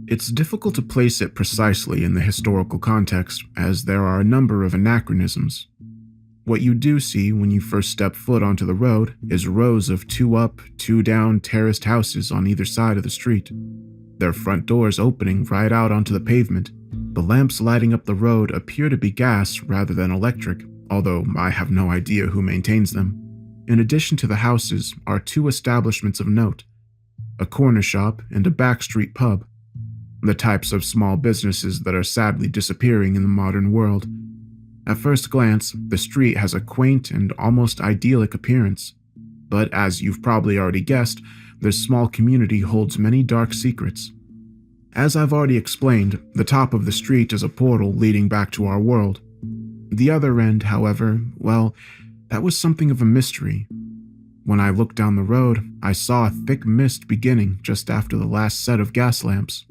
It's difficult to place it precisely in the historical context, as there are a number of anachronisms. What you do see when you first step foot onto the road is rows of 2 up, 2 down terraced houses on either side of the street, their front doors opening right out onto the pavement. The lamps lighting up the road appear to be gas rather than electric, although I have no idea who maintains them. In addition to the houses are 2 establishments of note, a corner shop and a backstreet pub, the types of small businesses that are sadly disappearing in the modern world. At first glance, the street has a quaint and almost idyllic appearance, but as you've probably already guessed, this small community holds many dark secrets. As I've already explained, the top of the street is a portal leading back to our world. The other end, however, well, that was something of a mystery. When I looked down the road, I saw a thick mist beginning just after the last set of gas lamps.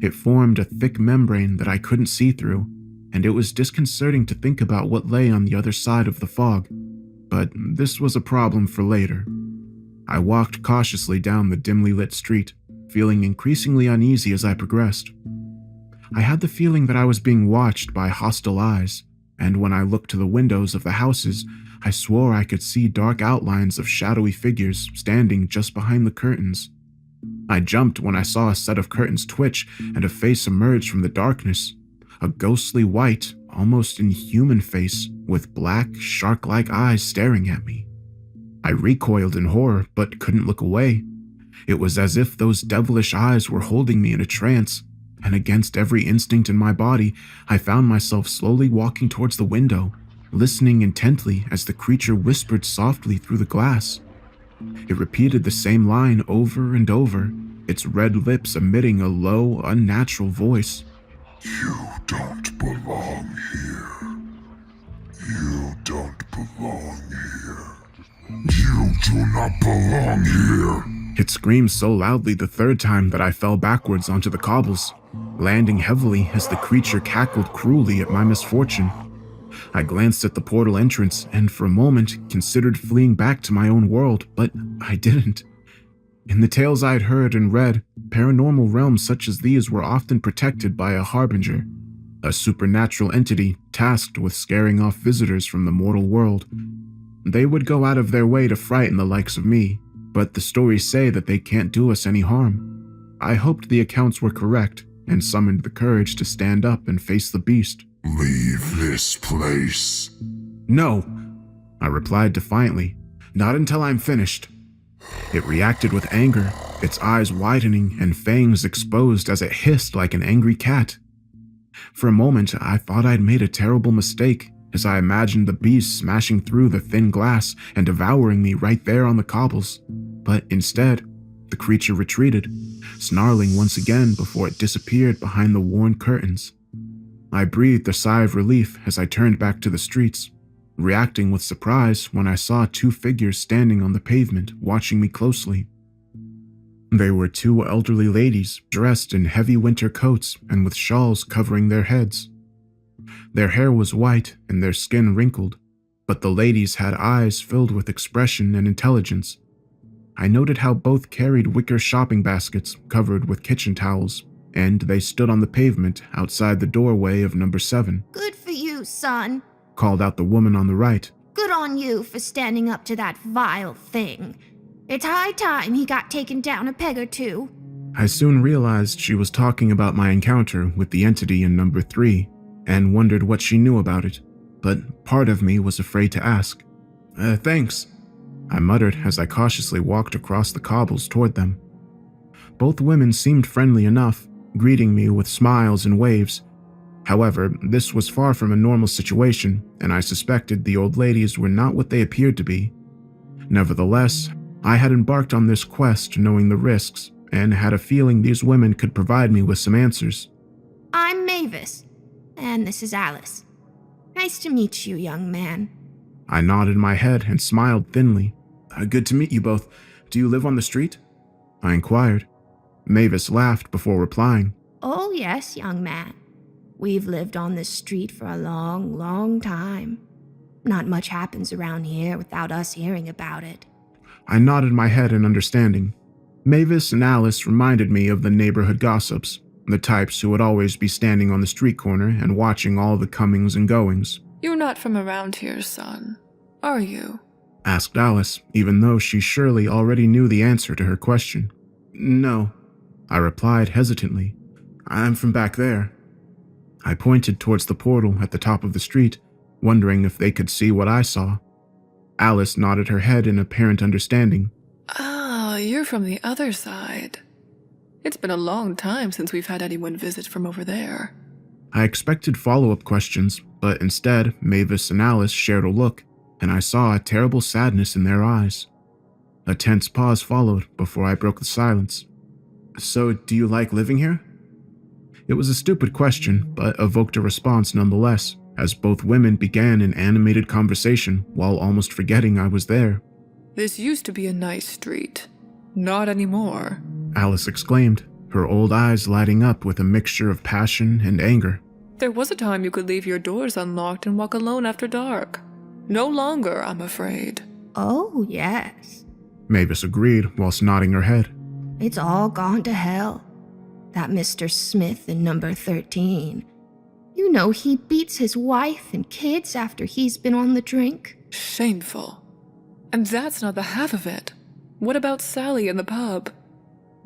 It formed a thick membrane that I couldn't see through, and it was disconcerting to think about what lay on the other side of the fog. But this was a problem for later. I walked cautiously down the dimly lit street, feeling increasingly uneasy as I progressed. I had the feeling that I was being watched by hostile eyes, and when I looked to the windows of the houses, I swore I could see dark outlines of shadowy figures standing just behind the curtains. I jumped when I saw a set of curtains twitch and a face emerge from the darkness. A ghostly white, almost inhuman face with black, shark-like eyes staring at me. I recoiled in horror, but couldn't look away. It was as if those devilish eyes were holding me in a trance, and against every instinct in my body, I found myself slowly walking towards the window, listening intently as the creature whispered softly through the glass. It repeated the same line over and over, its red lips emitting a low, unnatural voice. You don't belong here. You don't belong here. You do not belong here. It screamed so loudly the third time that I fell backwards onto the cobbles, landing heavily as the creature cackled cruelly at my misfortune. I glanced at the portal entrance and for a moment considered fleeing back to my own world, but I didn't. In the tales I'd heard and read, paranormal realms such as these were often protected by a harbinger, a supernatural entity tasked with scaring off visitors from the mortal world. They would go out of their way to frighten the likes of me, but the stories say that they can't do us any harm. I hoped the accounts were correct and summoned the courage to stand up and face the beast. Leave this place. No, I replied defiantly. Not until I'm finished. It reacted with anger, its eyes widening and fangs exposed as it hissed like an angry cat. For a moment, I thought I'd made a terrible mistake as I imagined the beast smashing through the thin glass and devouring me right there on the cobbles. But instead, the creature retreated, snarling once again before it disappeared behind the worn curtains. I breathed a sigh of relief as I turned back to the streets, reacting with surprise when I saw two figures standing on the pavement watching me closely. They were two elderly ladies dressed in heavy winter coats and with shawls covering their heads. Their hair was white and their skin wrinkled, but the ladies had eyes filled with expression and intelligence. I noted how both carried wicker shopping baskets covered with kitchen towels, and they stood on the pavement outside the doorway of number 7. Good for you, son. Called out the woman on the right. Good on you for standing up to that vile thing. It's high time he got taken down a peg or two. I soon realized she was talking about my encounter with the entity in number 3, and wondered what she knew about it, but part of me was afraid to ask. Thanks, I muttered as I cautiously walked across the cobbles toward them. Both women seemed friendly enough, greeting me with smiles and waves. However, this was far from a normal situation, and I suspected the old ladies were not what they appeared to be. Nevertheless, I had embarked on this quest knowing the risks, and had a feeling these women could provide me with some answers. I'm Mavis, and this is Alice. Nice to meet you, young man. I nodded my head and smiled thinly. Good to meet you both. Do you live on the street? I inquired. Mavis laughed before replying. Oh, yes, young man. We've lived on this street for a long, long time. Not much happens around here without us hearing about it. I nodded my head in understanding. Mavis and Alice reminded me of the neighborhood gossips, the types who would always be standing on the street corner and watching all the comings and goings. You're not from around here, son, are you? Asked Alice, even though she surely already knew the answer to her question. No, I replied hesitantly. I'm from back there. I pointed towards the portal at the top of the street, wondering if they could see what I saw. Alice nodded her head in apparent understanding. Ah, you're from the other side. It's been a long time since we've had anyone visit from over there. I expected follow-up questions, but instead, Mavis and Alice shared a look, and I saw a terrible sadness in their eyes. A tense pause followed before I broke the silence. So, do you like living here? It was a stupid question, but evoked a response nonetheless, as both women began an animated conversation while almost forgetting I was there. This used to be a nice street. Not anymore. Alice exclaimed, her old eyes lighting up with a mixture of passion and anger. There was a time you could leave your doors unlocked and walk alone after dark. No longer, I'm afraid. Oh, yes. Mavis agreed whilst nodding her head. It's all gone to hell. That Mr. Smith in number 13. You know he beats his wife and kids after he's been on the drink. Shameful. And that's not the half of it. What about Sally in the pub?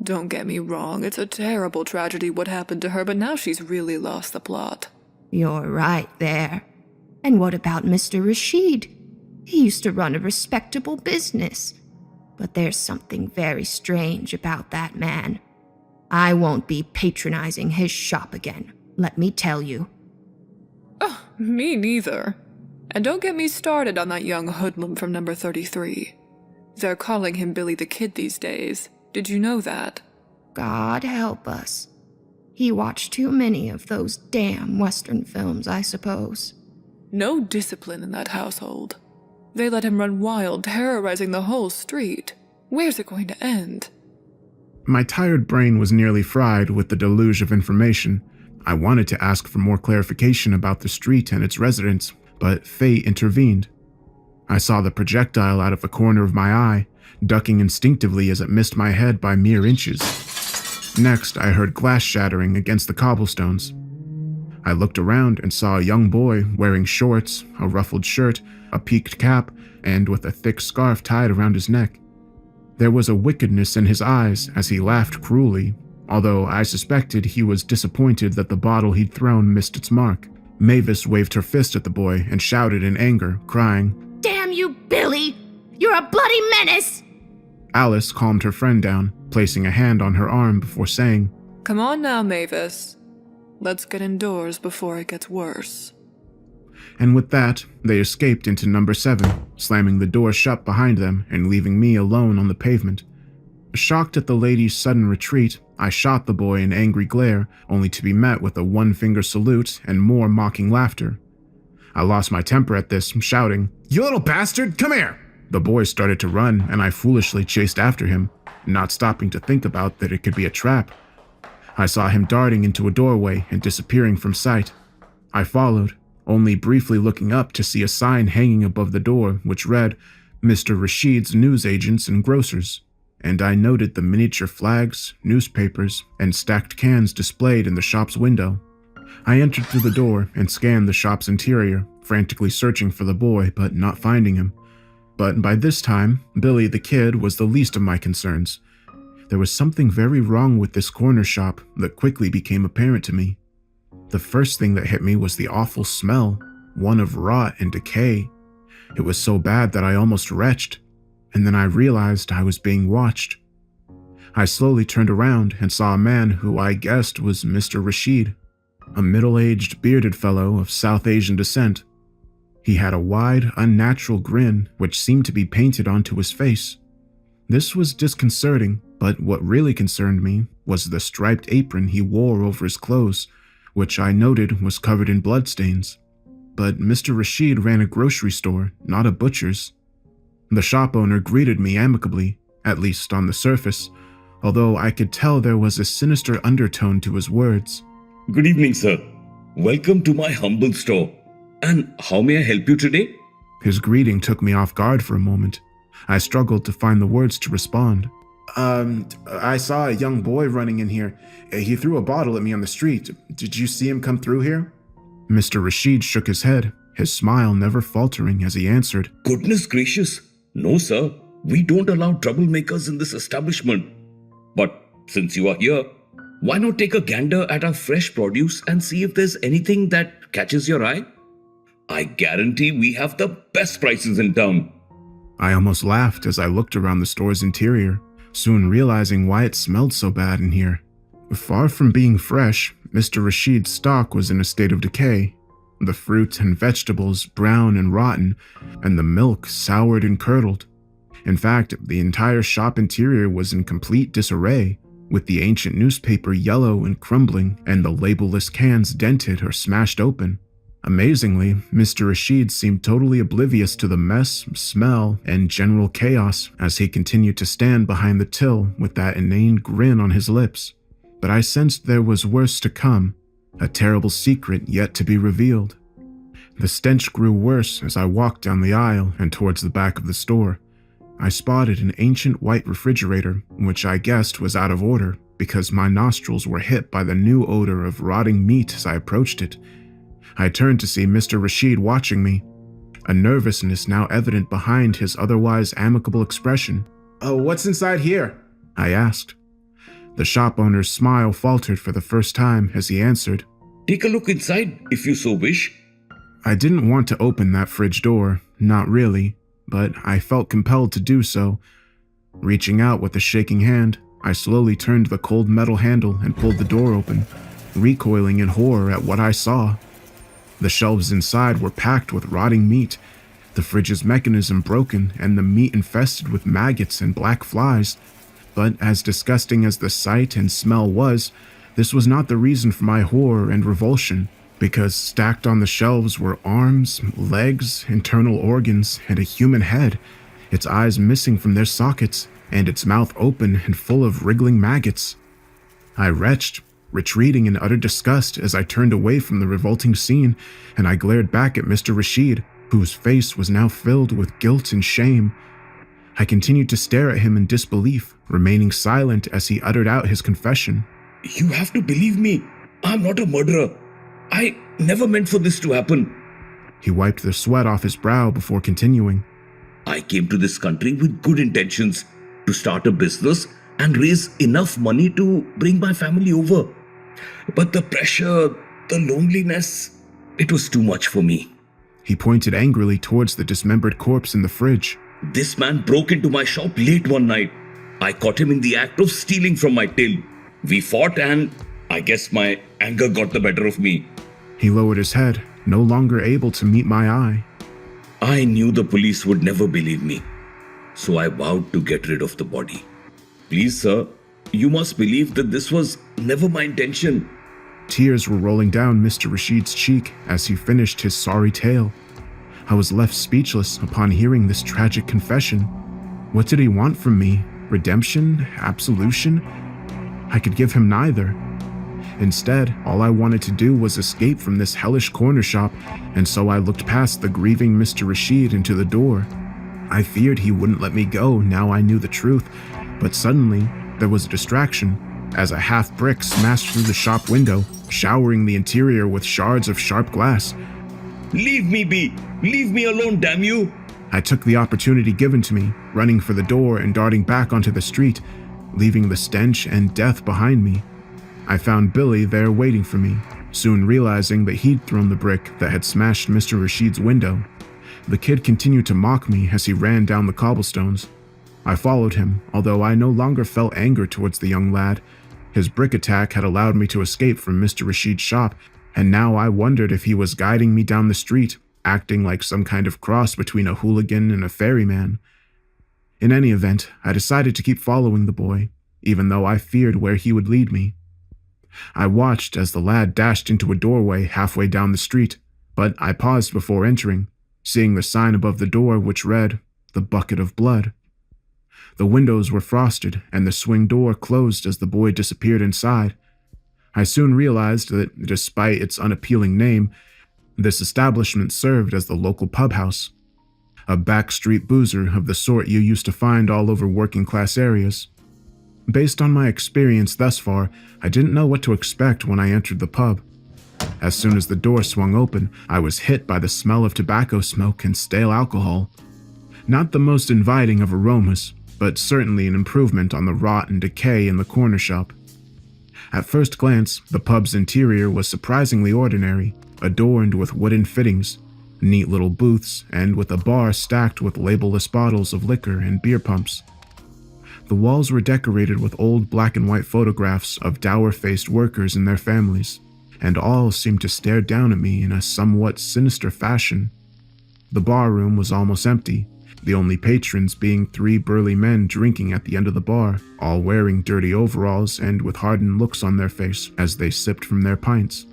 Don't get me wrong, it's a terrible tragedy what happened to her, but now she's really lost the plot. You're right there. And what about Mr. Rashid? He used to run a respectable business. But there's something very strange about that man. I won't be patronizing his shop again, let me tell you. Oh, me neither. And don't get me started on that young hoodlum from number 33. They're calling him Billy the Kid these days. Did you know that? God help us. He watched too many of those damn Western films, I suppose. No discipline in that household. They let him run wild, terrorizing the whole street. Where's it going to end? My tired brain was nearly fried with the deluge of information. I wanted to ask for more clarification about the street and its residents, but fate intervened. I saw the projectile out of the corner of my eye, ducking instinctively as it missed my head by mere inches. Next, I heard glass shattering against the cobblestones. I looked around and saw a young boy wearing shorts, a ruffled shirt, a peaked cap, and with a thick scarf tied around his neck. There was a wickedness in his eyes as he laughed cruelly, although I suspected he was disappointed that the bottle he'd thrown missed its mark. Mavis waved her fist at the boy and shouted in anger, crying, Damn you, Billy! You're a bloody menace! Alice calmed her friend down, placing a hand on her arm before saying, Come on now, Mavis. Let's get indoors before it gets worse. And with that, they escaped into number 7, slamming the door shut behind them and leaving me alone on the pavement. Shocked at the lady's sudden retreat, I shot the boy an angry glare, only to be met with a one-finger salute and more mocking laughter. I lost my temper at this, shouting, You little bastard, come here! The boy started to run, and I foolishly chased after him, not stopping to think about that it could be a trap. I saw him darting into a doorway and disappearing from sight. I followed, only briefly looking up to see a sign hanging above the door which read, Mr. Rashid's Newsagents and Grocers, and I noted the miniature flags, newspapers, and stacked cans displayed in the shop's window. I entered through the door and scanned the shop's interior, frantically searching for the boy but not finding him. But by this time, Billy the Kid was the least of my concerns. There was something very wrong with this corner shop that quickly became apparent to me. The first thing that hit me was the awful smell, one of rot and decay. It was so bad that I almost retched, and then I realized I was being watched. I slowly turned around and saw a man who I guessed was Mr. Rashid, a middle-aged, bearded fellow of South Asian descent. He had a wide, unnatural grin which seemed to be painted onto his face. This was disconcerting, but what really concerned me was the striped apron he wore over his clothes, which I noted was covered in bloodstains. But Mr. Rashid ran a grocery store, not a butcher's. The shop owner greeted me amicably, at least on the surface, although I could tell there was a sinister undertone to his words. Good evening, sir. Welcome to my humble store. And how may I help you today? His greeting took me off guard for a moment. I struggled to find the words to respond. I saw a young boy running in here. He threw a bottle at me on the street. Did you see him come through here? Mr. Rashid shook his head, his smile never faltering as he answered, Goodness gracious. No, sir. We don't allow troublemakers in this establishment. But since you are here, why not take a gander at our fresh produce and see if there's anything that catches your eye? I guarantee we have the best prices in town. I almost laughed as I looked around the store's interior, soon realizing why it smelled so bad in here. Far from being fresh, Mr. Rashid's stock was in a state of decay. The fruit and vegetables brown and rotten, and the milk soured and curdled. In fact, the entire shop interior was in complete disarray, with the ancient newspaper yellow and crumbling and the labelless cans dented or smashed open. Amazingly, Mr. Rashid seemed totally oblivious to the mess, smell, and general chaos as he continued to stand behind the till with that inane grin on his lips. But I sensed there was worse to come, a terrible secret yet to be revealed. The stench grew worse as I walked down the aisle and towards the back of the store. I spotted an ancient white refrigerator, which I guessed was out of order because my nostrils were hit by the new odor of rotting meat as I approached it. I turned to see Mr. Rashid watching me, a nervousness now evident behind his otherwise amicable expression. "Oh, what's inside here?" I asked. The shop owner's smile faltered for the first time as he answered, Take a look inside if you so wish. I didn't want to open that fridge door, not really, but I felt compelled to do so. Reaching out with a shaking hand, I slowly turned the cold metal handle and pulled the door open, recoiling in horror at what I saw. The shelves inside were packed with rotting meat, the fridge's mechanism broken and the meat infested with maggots and black flies. But as disgusting as the sight and smell was, this was not the reason for my horror and revulsion, because stacked on the shelves were arms, legs, internal organs, and a human head, its eyes missing from their sockets, and its mouth open and full of wriggling maggots. I retched, retreating in utter disgust as I turned away from the revolting scene, and I glared back at Mr. Rashid, whose face was now filled with guilt and shame. I continued to stare at him in disbelief, remaining silent as he uttered out his confession. You have to believe me. I'm not a murderer. I never meant for this to happen. He wiped the sweat off his brow before continuing. I came to this country with good intentions. to start a business and raise enough money to bring my family over. But the pressure, the loneliness, it was too much for me. He pointed angrily towards the dismembered corpse in the fridge. This man broke into my shop late one night. I caught him in the act of stealing from my till. We fought and I guess my anger got the better of me. He lowered his head, no longer able to meet my eye. I knew the police would never believe me, so I vowed to get rid of the body. Please, sir, you must believe that this was never my intention. Tears were rolling down Mr. Rashid's cheek as he finished his sorry tale. I was left speechless upon hearing this tragic confession. What did he want from me? Redemption? Absolution? I could give him neither. Instead, all I wanted to do was escape from this hellish corner shop, and so I looked past the grieving Mr. Rashid into the door. I feared he wouldn't let me go now I knew the truth, but suddenly there was a distraction as a half brick smashed through the shop window, showering the interior with shards of sharp glass. Leave me be! Leave me alone, damn you! I took the opportunity given to me, running for the door and darting back onto the street, leaving the stench and death behind me. I found Billy there waiting for me, soon realizing that he'd thrown the brick that had smashed Mr. Rashid's window. The kid continued to mock me as he ran down the cobblestones. I followed him, although I no longer felt anger towards the young lad. His brick attack had allowed me to escape from Mr. Rashid's shop, and now I wondered if he was guiding me down the street, acting like some kind of cross between a hooligan and a ferryman. In any event, I decided to keep following the boy, even though I feared where he would lead me. I watched as the lad dashed into a doorway halfway down the street, but I paused before entering, seeing the sign above the door which read, "The Bucket of Blood." The windows were frosted, and the swing door closed as the boy disappeared inside. I soon realized that, despite its unappealing name, this establishment served as the local pub house, a backstreet boozer of the sort you used to find all over working-class areas. Based on my experience thus far, I didn't know what to expect when I entered the pub. As soon as the door swung open, I was hit by the smell of tobacco smoke and stale alcohol. Not the most inviting of aromas, but certainly an improvement on the rot and decay in the corner shop. At first glance, the pub's interior was surprisingly ordinary, adorned with wooden fittings, neat little booths, and with a bar stacked with labelless bottles of liquor and beer pumps. The walls were decorated with old black and white photographs of dour-faced workers and their families, and all seemed to stare down at me in a somewhat sinister fashion. The bar room was almost empty, the only patrons being 3 burly men drinking at the end of the bar, all wearing dirty overalls and with hardened looks on their face as they sipped from their pints.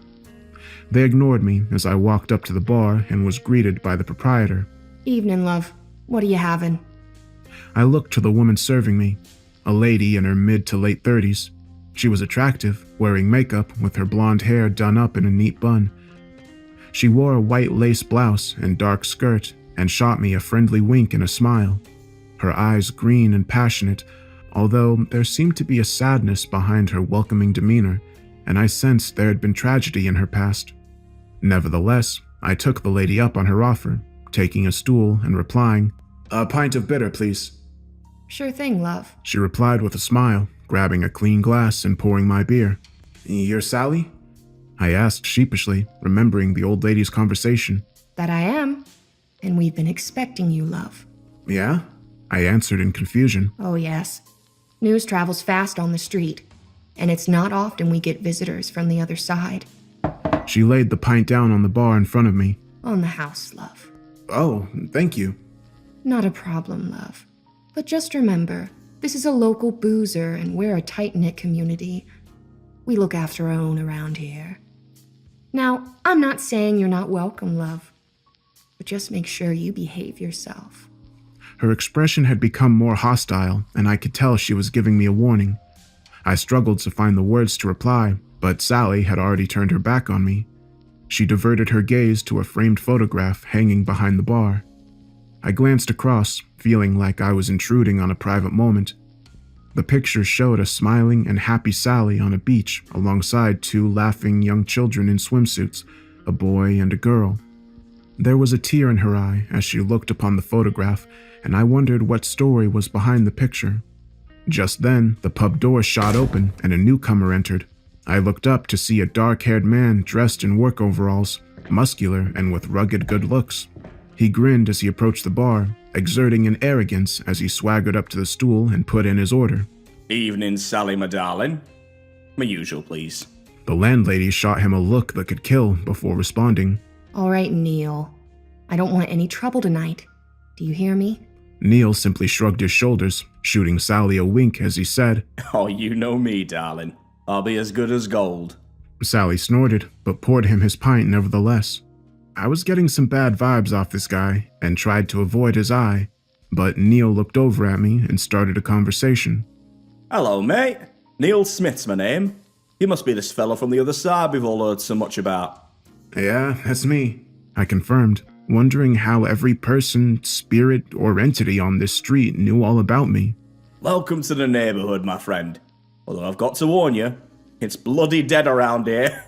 They ignored me as I walked up to the bar and was greeted by the proprietor. Evening, love. What are you having? I looked to the woman serving me, a lady in her mid to late 30s. She was attractive, wearing makeup with her blonde hair done up in a neat bun. She wore a white lace blouse and dark skirt and shot me a friendly wink and a smile, her eyes green and passionate, although there seemed to be a sadness behind her welcoming demeanor, and I sensed there had been tragedy in her past. Nevertheless, I took the lady up on her offer, taking a stool and replying, "A pint of bitter, please." Sure thing, love. She replied with a smile, grabbing a clean glass and pouring my beer. "You're Sally?" I asked sheepishly, remembering the old lady's conversation. That I am. And we've been expecting you, love. "Yeah?" I answered in confusion. Oh, yes. News travels fast on the street, and it's not often we get visitors from the other side. She laid the pint down on the bar in front of me. On the house, love. "Oh, thank you." Not a problem, love. But just remember, this is a local boozer and we're a tight-knit community. We look after our own around here. Now, I'm not saying you're not welcome, love, but just make sure you behave yourself. Her expression had become more hostile, and I could tell she was giving me a warning. I struggled to find the words to reply, but Sally had already turned her back on me. She diverted her gaze to a framed photograph hanging behind the bar. I glanced across, feeling like I was intruding on a private moment. The picture showed a smiling and happy Sally on a beach alongside 2 laughing young children in swimsuits, a boy and a girl. There was a tear in her eye as she looked upon the photograph, and I wondered what story was behind the picture. Just then, the pub door shot open and a newcomer entered. I looked up to see a dark-haired man dressed in work overalls, muscular and with rugged good looks. He grinned as he approached the bar, exerting an arrogance as he swaggered up to the stool and put in his order. Evening, Sally, my darling. My usual, please. The landlady shot him a look that could kill before responding. All right, Neil. I don't want any trouble tonight. Do you hear me? Neil simply shrugged his shoulders, shooting Sally a wink as he said, Oh, you know me, darling. I'll be as good as gold. Sally snorted, but poured him his pint nevertheless. I was getting some bad vibes off this guy and tried to avoid his eye, but Neil looked over at me and started a conversation. Hello, mate. Neil Smith's my name. You must be this fella from the other side we've all heard so much about. Yeah, that's me, I confirmed, wondering how every person, spirit, or entity on this street knew all about me. Welcome to the neighborhood, my friend. Although I've got to warn you, it's bloody dead around here.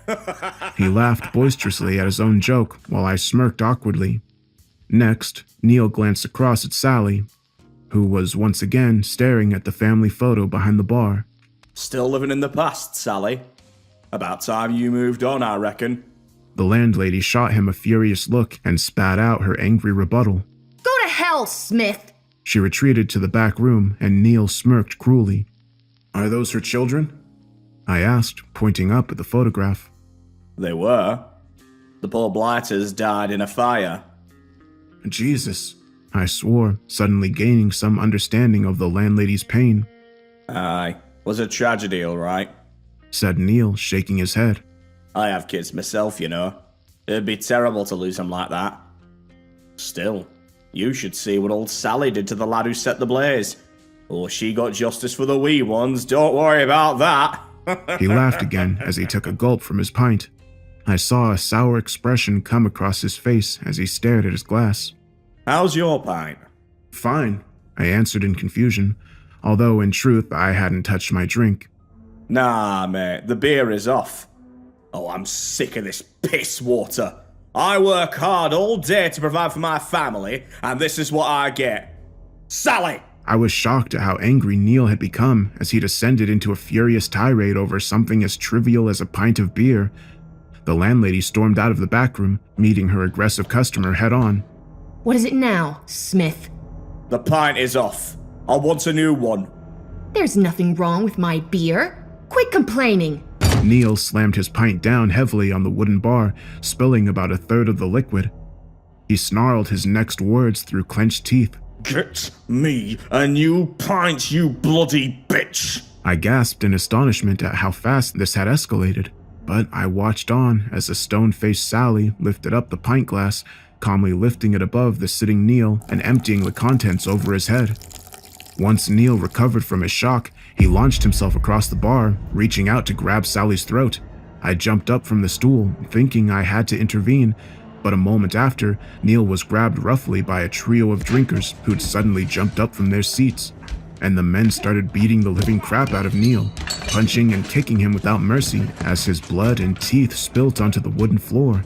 He laughed boisterously at his own joke while I smirked awkwardly. Next, Neil glanced across at Sally, who was once again staring at the family photo behind the bar. Still living in the past, Sally. About time you moved on, I reckon. The landlady shot him a furious look and spat out her angry rebuttal. Go to hell, Smith! She retreated to the back room and Neil smirked cruelly. Are those her children? I asked, pointing up at the photograph. They were. The poor blighters died in a fire. Jesus, I swore, suddenly gaining some understanding of the landlady's pain. Aye, was a tragedy, all right, said Neil, shaking his head. I have kids myself, you know. It'd be terrible to lose them like that. Still, you should see what old Sally did to the lad who set the blaze. Oh, she got justice for the wee ones, don't worry about that. He laughed again as he took a gulp from his pint. I saw a sour expression come across his face as he stared at his glass. How's your pint? Fine, I answered in confusion, although in truth I hadn't touched my drink. Nah, mate, the beer is off. Oh, I'm sick of this piss water. I work hard all day to provide for my family, and this is what I get. Sally! I was shocked at how angry Neil had become as he descended into a furious tirade over something as trivial as a pint of beer. The landlady stormed out of the back room, meeting her aggressive customer head on. What is it now, Smith? The pint is off. I want a new one. There's nothing wrong with my beer. Quit complaining. Neil slammed his pint down heavily on the wooden bar, spilling about a third of the liquid. He snarled his next words through clenched teeth. Get me a new pint, you bloody bitch! I gasped in astonishment at how fast this had escalated, but I watched on as the stone-faced Sally lifted up the pint glass, calmly lifting it above the sitting Neil and emptying the contents over his head. Once Neil recovered from his shock, he launched himself across the bar, reaching out to grab Sally's throat. I jumped up from the stool, thinking I had to intervene, but a moment after, Neil was grabbed roughly by a trio of drinkers who'd suddenly jumped up from their seats, and the men started beating the living crap out of Neil, punching and kicking him without mercy as his blood and teeth spilt onto the wooden floor.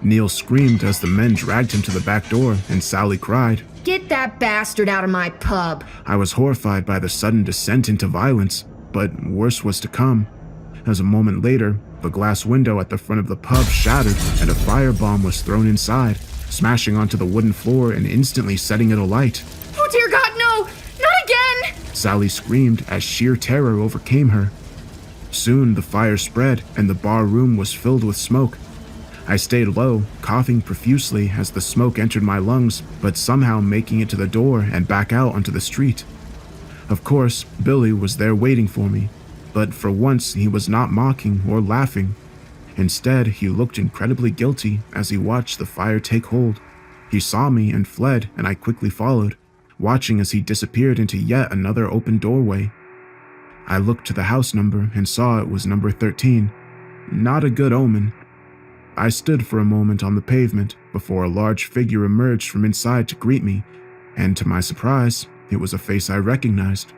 Neil screamed as the men dragged him to the back door, and Sally cried, Get that bastard out of my pub! I was horrified by the sudden descent into violence, but worse was to come. As a moment later, the glass window at the front of the pub shattered and a firebomb was thrown inside, smashing onto the wooden floor and instantly setting it alight. Oh dear God, no! Not again! Sally screamed as sheer terror overcame her. Soon the fire spread and the bar room was filled with smoke. I stayed low, coughing profusely as the smoke entered my lungs, but somehow making it to the door and back out onto the street. Of course, Billy was there waiting for me, but for once he was not mocking or laughing. Instead, he looked incredibly guilty as he watched the fire take hold. He saw me and fled, and I quickly followed, watching as he disappeared into yet another open doorway. I looked to the house number and saw it was number 13. Not a good omen. I stood for a moment on the pavement before a large figure emerged from inside to greet me, and to my surprise, it was a face I recognized.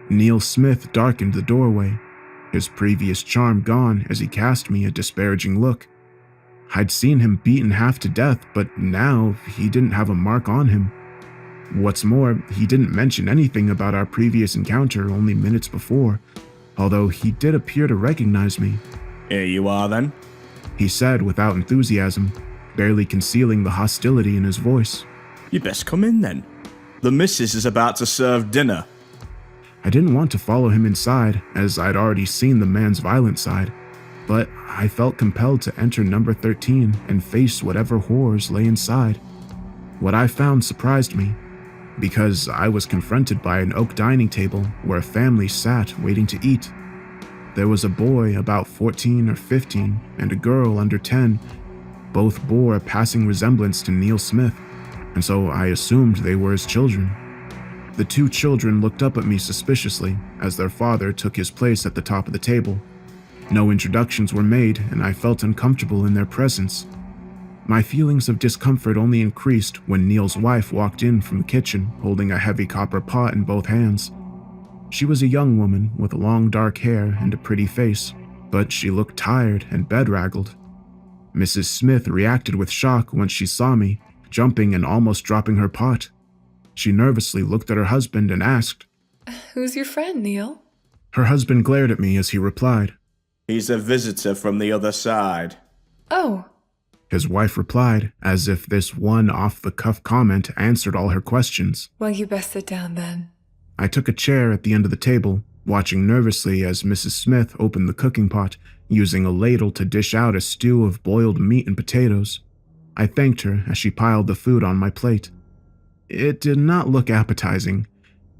Neil Smith darkened the doorway, his previous charm gone as he cast me a disparaging look. I'd seen him beaten half to death, but now he didn't have a mark on him. What's more, he didn't mention anything about our previous encounter only minutes before, although he did appear to recognize me. Here you are then, he said without enthusiasm, barely concealing the hostility in his voice. You best come in then. The missus is about to serve dinner. I didn't want to follow him inside, as I'd already seen the man's violent side, but I felt compelled to enter number 13 and face whatever horrors lay inside. What I found surprised me, because I was confronted by an oak dining table where a family sat waiting to eat. There was a boy about 14 or 15 and a girl under 10. Both bore a passing resemblance to Neil Smith, and so I assumed they were his children. The two children looked up at me suspiciously as their father took his place at the top of the table. No introductions were made, and I felt uncomfortable in their presence. My feelings of discomfort only increased when Neil's wife walked in from the kitchen holding a heavy copper pot in both hands. She was a young woman with long dark hair and a pretty face, but she looked tired and bedraggled. Mrs. Smith reacted with shock once she saw me, jumping and almost dropping her pot. She nervously looked at her husband and asked, "Who's your friend, Neil?" Her husband glared at me as he replied, He's a visitor from the other side. Oh. His wife replied, as if this one off-the-cuff comment answered all her questions. Well, you best sit down then. I took a chair at the end of the table, watching nervously as Mrs. Smith opened the cooking pot, using a ladle to dish out a stew of boiled meat and potatoes. I thanked her as she piled the food on my plate. It did not look appetizing.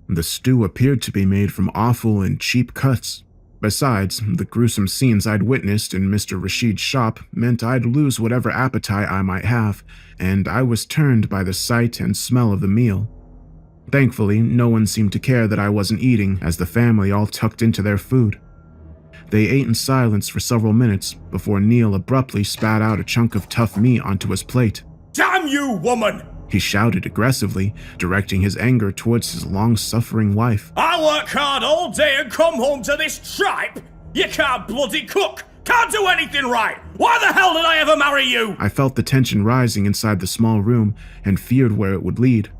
The stew appeared to be made from offal and cheap cuts. Besides, the gruesome scenes I'd witnessed in Mr. Rashid's shop meant I'd lose whatever appetite I might have, and I was turned by the sight and smell of the meal. Thankfully, no one seemed to care that I wasn't eating, as the family all tucked into their food. They ate in silence for several minutes before Neil abruptly spat out a chunk of tough meat onto his plate. Damn you, woman! He shouted aggressively, directing his anger towards his long-suffering wife. I work hard all day and come home to this tripe! You can't bloody cook! Can't do anything right! Why the hell did I ever marry you? I felt the tension rising inside the small room and feared where it would lead.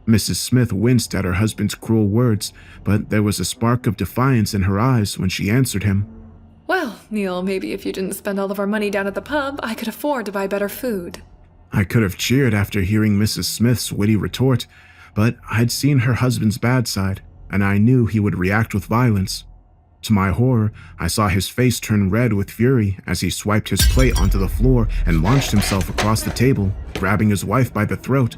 Mrs. Smith winced at her husband's cruel words, but there was a spark of defiance in her eyes when she answered him. Well, Neil, maybe if you didn't spend all of our money down at the pub, I could afford to buy better food. I could have cheered after hearing Mrs. Smith's witty retort, but I'd seen her husband's bad side, and I knew he would react with violence. To my horror, I saw his face turn red with fury as he swiped his plate onto the floor and launched himself across the table, grabbing his wife by the throat.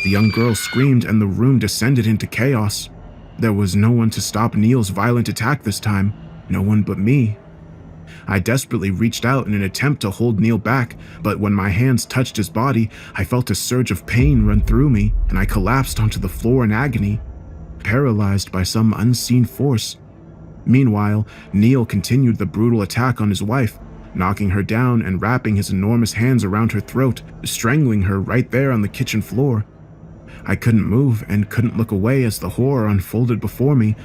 The young girl screamed and the room descended into chaos. There was no one to stop Neil's violent attack this time, no one but me. I desperately reached out in an attempt to hold Neil back, but when my hands touched his body, I felt a surge of pain run through me, and I collapsed onto the floor in agony, paralyzed by some unseen force. Meanwhile, Neil continued the brutal attack on his wife, knocking her down and wrapping his enormous hands around her throat, strangling her right there on the kitchen floor. I couldn't move and couldn't look away as the horror unfolded before me,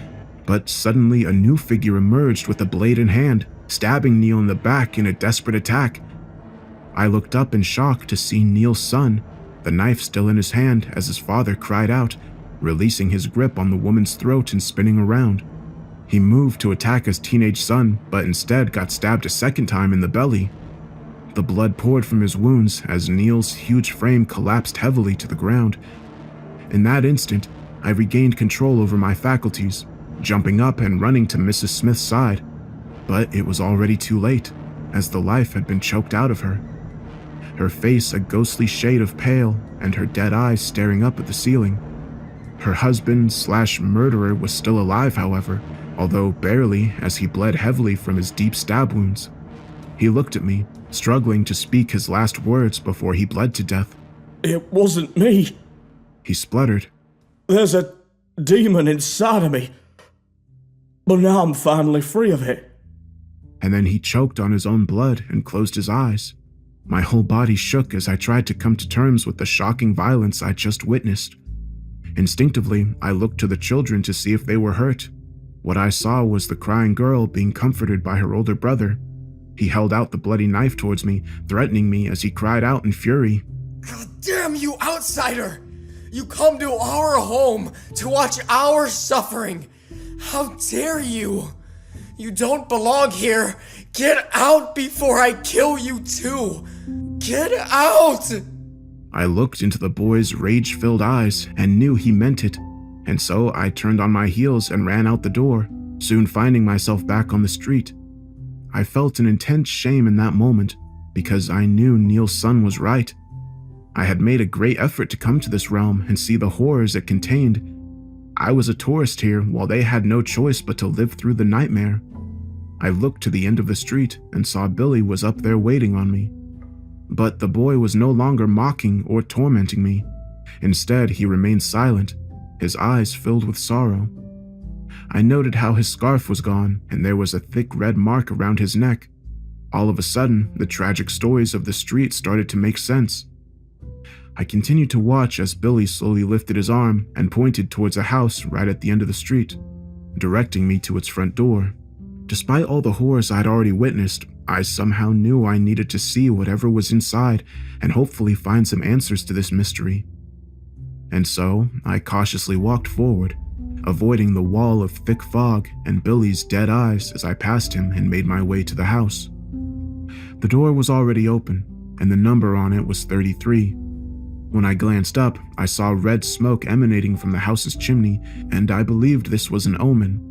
but suddenly a new figure emerged with a blade in hand, stabbing Neil in the back in a desperate attack. I looked up in shock to see Neil's son, the knife still in his hand as his father cried out, releasing his grip on the woman's throat and spinning around. He moved to attack his teenage son, but instead got stabbed a second time in the belly. The blood poured from his wounds as Neil's huge frame collapsed heavily to the ground. In that instant, I regained control over my faculties, jumping up and running to Mrs. Smith's side. But it was already too late, as the life had been choked out of her. Her face a ghostly shade of pale, and her dead eyes staring up at the ceiling. Her husband/murderer was still alive, however, although barely, as he bled heavily from his deep stab wounds. He looked at me, struggling to speak his last words before he bled to death. It wasn't me, he spluttered. There's a demon inside of me, but now I'm finally free of it. And then he choked on his own blood and closed his eyes. My whole body shook as I tried to come to terms with the shocking violence I'd just witnessed. Instinctively, I looked to the children to see if they were hurt. What I saw was the crying girl being comforted by her older brother. He held out the bloody knife towards me, threatening me as he cried out in fury. God damn you, outsider! You come to our home to watch our suffering. How dare you? You don't belong here. Get out before I kill you too. Get out! I looked into the boy's rage-filled eyes and knew he meant it, and so I turned on my heels and ran out the door, soon finding myself back on the street. I felt an intense shame in that moment, because I knew Neil's son was right. I had made a great effort to come to this realm and see the horrors it contained. I was a tourist here while they had no choice but to live through the nightmare. I looked to the end of the street and saw Billy was up there waiting on me. But the boy was no longer mocking or tormenting me. Instead, he remained silent, his eyes filled with sorrow. I noted how his scarf was gone and there was a thick red mark around his neck. All of a sudden, the tragic stories of the street started to make sense. I continued to watch as Billy slowly lifted his arm and pointed towards a house right at the end of the street, directing me to its front door. Despite all the horrors I'd already witnessed, I somehow knew I needed to see whatever was inside and hopefully find some answers to this mystery. And so, I cautiously walked forward, avoiding the wall of thick fog and Billy's dead eyes as I passed him and made my way to the house. The door was already open, and the number on it was 33. When I glanced up, I saw red smoke emanating from the house's chimney, and I believed this was an omen.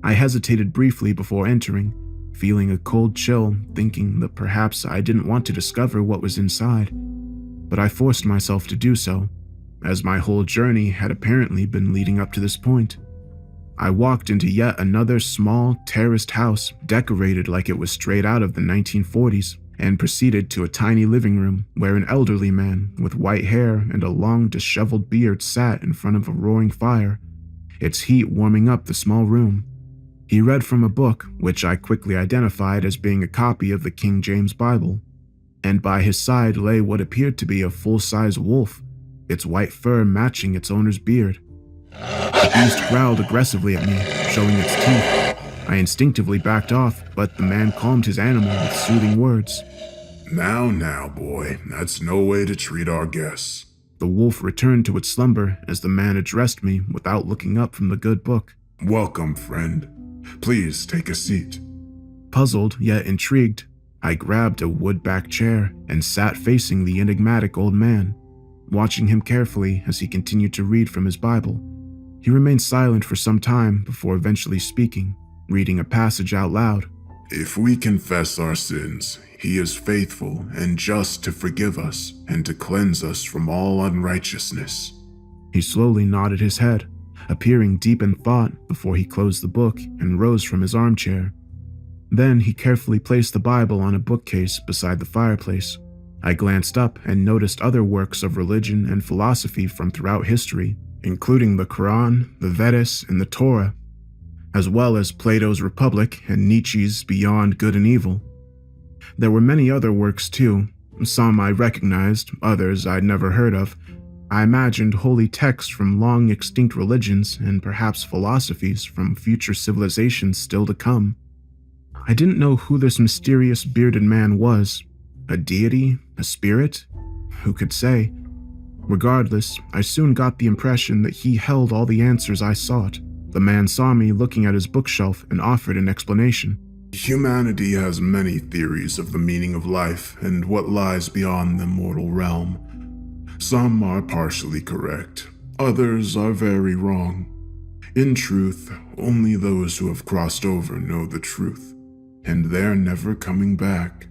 I hesitated briefly before entering, feeling a cold chill, thinking that perhaps I didn't want to discover what was inside. But I forced myself to do so, as my whole journey had apparently been leading up to this point. I walked into yet another small, terraced house decorated like it was straight out of the 1940s, and proceeded to a tiny living room where an elderly man with white hair and a long, disheveled beard sat in front of a roaring fire, its heat warming up the small room. He read from a book, which I quickly identified as being a copy of the King James Bible, and by his side lay what appeared to be a full-size wolf, its white fur matching its owner's beard. The beast growled aggressively at me, showing its teeth. I instinctively backed off, but the man calmed his animal with soothing words. Now, boy, that's no way to treat our guests. The wolf returned to its slumber as the man addressed me without looking up from the good book. Welcome, friend. Please take a seat. Puzzled yet intrigued, I grabbed a wood-backed chair and sat facing the enigmatic old man, watching him carefully as he continued to read from his Bible. He remained silent for some time before eventually speaking, reading a passage out loud. If we confess our sins, he is faithful and just to forgive us and to cleanse us from all unrighteousness. He slowly nodded his head, appearing deep in thought before he closed the book and rose from his armchair. Then he carefully placed the Bible on a bookcase beside the fireplace. I glanced up and noticed other works of religion and philosophy from throughout history, including the Quran, the Vedas, and the Torah, as well as Plato's Republic and Nietzsche's Beyond Good and Evil. There were many other works too, some I recognized, others I'd never heard of. I imagined holy texts from long extinct religions and perhaps philosophies from future civilizations still to come. I didn't know who this mysterious bearded man was. A deity? A spirit? Who could say? Regardless, I soon got the impression that he held all the answers I sought. The man saw me looking at his bookshelf and offered an explanation. Humanity has many theories of the meaning of life and what lies beyond the mortal realm. Some are partially correct, others are very wrong. In truth, only those who have crossed over know the truth, and they're never coming back.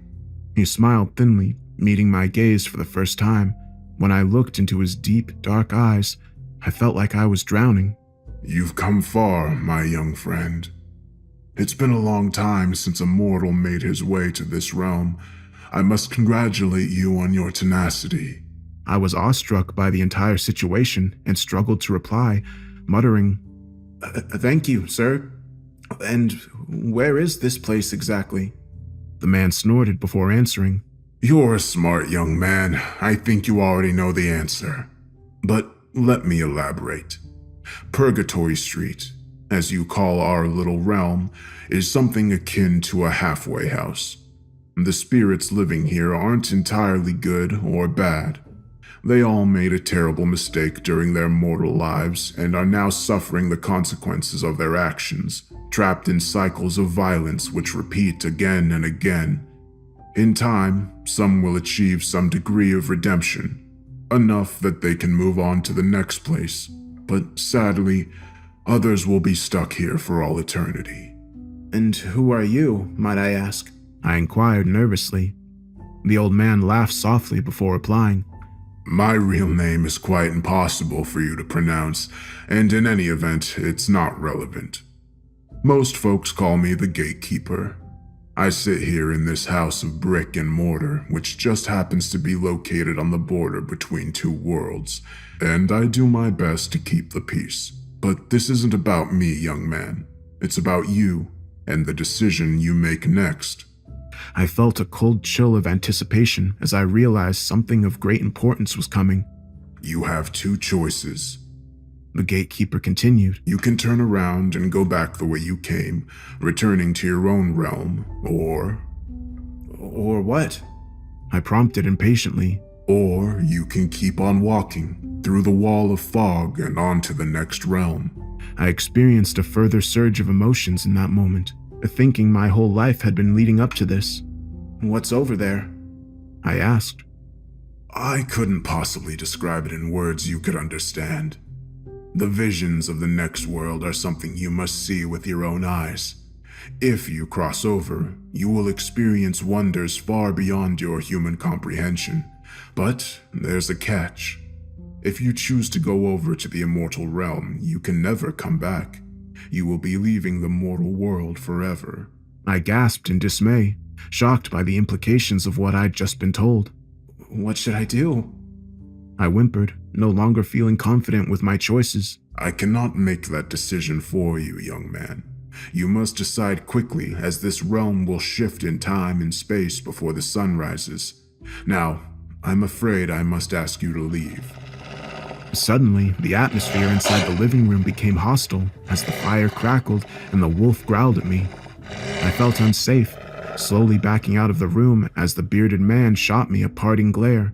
He smiled thinly, meeting my gaze for the first time. When I looked into his deep, dark eyes, I felt like I was drowning. You've come far, my young friend. It's been a long time since a mortal made his way to this realm. I must congratulate you on your tenacity. I was awestruck by the entire situation and struggled to reply, muttering, Thank you, sir. And where is this place exactly? The man snorted before answering. You're a smart young man. I think you already know the answer. But let me elaborate. Purgatory Street, as you call our little realm, is something akin to a halfway house. The spirits living here aren't entirely good or bad. They all made a terrible mistake during their mortal lives and are now suffering the consequences of their actions, trapped in cycles of violence which repeat again and again. In time, some will achieve some degree of redemption, enough that they can move on to the next place, but sadly, others will be stuck here for all eternity. And who are you, might I ask? I inquired nervously. The old man laughed softly before replying. My real name is quite impossible for you to pronounce, and in any event, it's not relevant. Most folks call me the Gatekeeper. I sit here in this house of brick and mortar, which just happens to be located on the border between two worlds, and I do my best to keep the peace. But this isn't about me, young man. It's about you, and the decision you make next. I felt a cold chill of anticipation as I realized something of great importance was coming. You have two choices. The Gatekeeper continued. You can turn around and go back the way you came, returning to your own realm, or... Or what? I prompted impatiently. Or you can keep on walking through the wall of fog and on to the next realm. I experienced a further surge of emotions in that moment, thinking my whole life had been leading up to this. What's over there? I asked. I couldn't possibly describe it in words you could understand. The visions of the next world are something you must see with your own eyes. If you cross over, you will experience wonders far beyond your human comprehension. But there's a catch. If you choose to go over to the immortal realm, you can never come back. You will be leaving the mortal world forever. I gasped in dismay, shocked by the implications of what I'd just been told. What should I do? I whimpered, no longer feeling confident with my choices. I cannot make that decision for you, young man. You must decide quickly, as this realm will shift in time and space before the sun rises. Now, I'm afraid I must ask you to leave. Suddenly, the atmosphere inside the living room became hostile as the fire crackled and the wolf growled at me. I felt unsafe, slowly backing out of the room as the bearded man shot me a parting glare.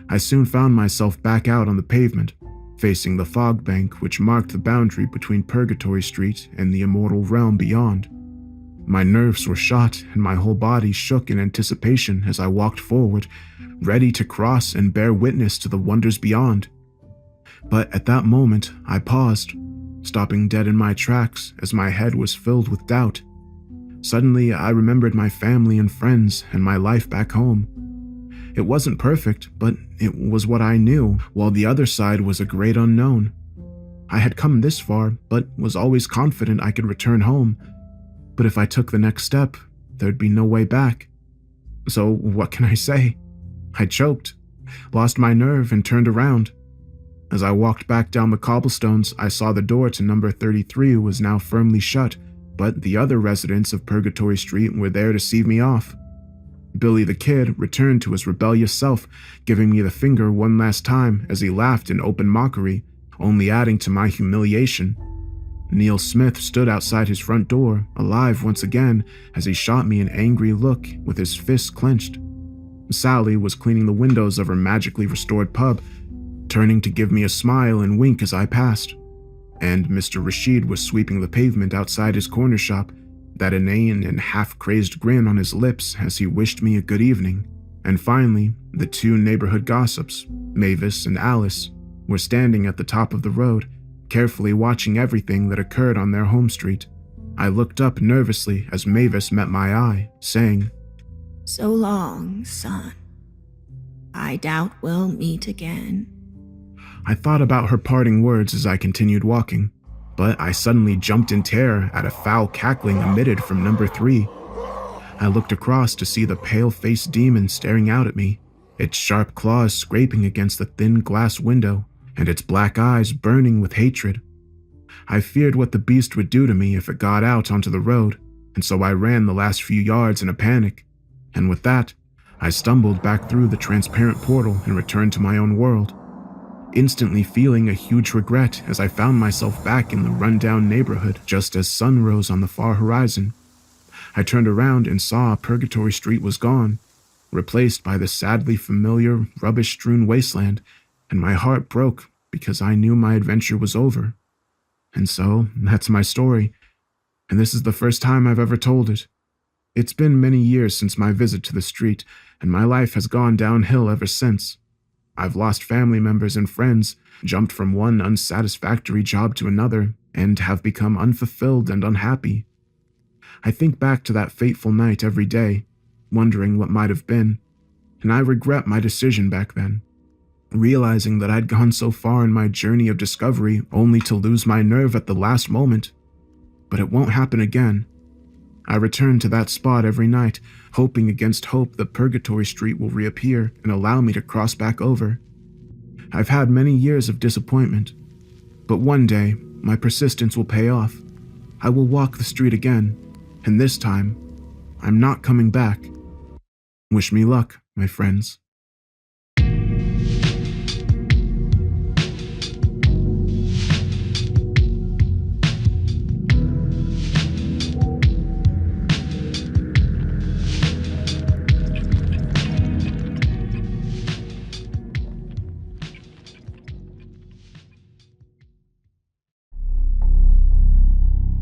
I soon found myself back out on the pavement, facing the fog bank which marked the boundary between Purgatory Street and the immortal realm beyond. My nerves were shot and my whole body shook in anticipation as I walked forward, ready to cross and bear witness to the wonders beyond. But at that moment, I paused, stopping dead in my tracks as my head was filled with doubt. Suddenly, I remembered my family and friends and my life back home. It wasn't perfect, but it was what I knew, while the other side was a great unknown. I had come this far, but was always confident I could return home. But if I took the next step, there'd be no way back. So what can I say? I choked, lost my nerve, and turned around. As I walked back down the cobblestones, I saw the door to number 33 was now firmly shut, but the other residents of Purgatory Street were there to see me off. Billy the Kid returned to his rebellious self, giving me the finger one last time as he laughed in open mockery, only adding to my humiliation. Neil Smith stood outside his front door, alive once again, as he shot me an angry look with his fists clenched. Sally was cleaning the windows of her magically restored pub, turning to give me a smile and wink as I passed. And Mr. Rashid was sweeping the pavement outside his corner shop, that inane and half-crazed grin on his lips as he wished me a good evening. And finally, the two neighborhood gossips, Mavis and Alice, were standing at the top of the road, carefully watching everything that occurred on their home street. I looked up nervously as Mavis met my eye, saying, "So long, son. I doubt we'll meet again." I thought about her parting words as I continued walking, but I suddenly jumped in terror at a foul cackling emitted from number 3. I looked across to see the pale-faced demon staring out at me, its sharp claws scraping against the thin glass window, and its black eyes burning with hatred. I feared what the beast would do to me if it got out onto the road, and so I ran the last few yards in a panic. And with that, I stumbled back through the transparent portal and returned to my own world, instantly feeling a huge regret as I found myself back in the rundown neighborhood just as sun rose on the far horizon. I turned around and saw Purgatory Street was gone, replaced by the sadly familiar, rubbish-strewn wasteland, and my heart broke because I knew my adventure was over. And so, that's my story, and this is the first time I've ever told it. It's been many years since my visit to the street, and my life has gone downhill ever since. I've lost family members and friends, jumped from one unsatisfactory job to another, and have become unfulfilled and unhappy. I think back to that fateful night every day, wondering what might have been, and I regret my decision back then, realizing that I'd gone so far in my journey of discovery only to lose my nerve at the last moment. But it won't happen again. I return to that spot every night, hoping against hope that Purgatory Street will reappear and allow me to cross back over. I've had many years of disappointment, but one day, my persistence will pay off. I will walk the street again, and this time, I'm not coming back. Wish me luck, my friends.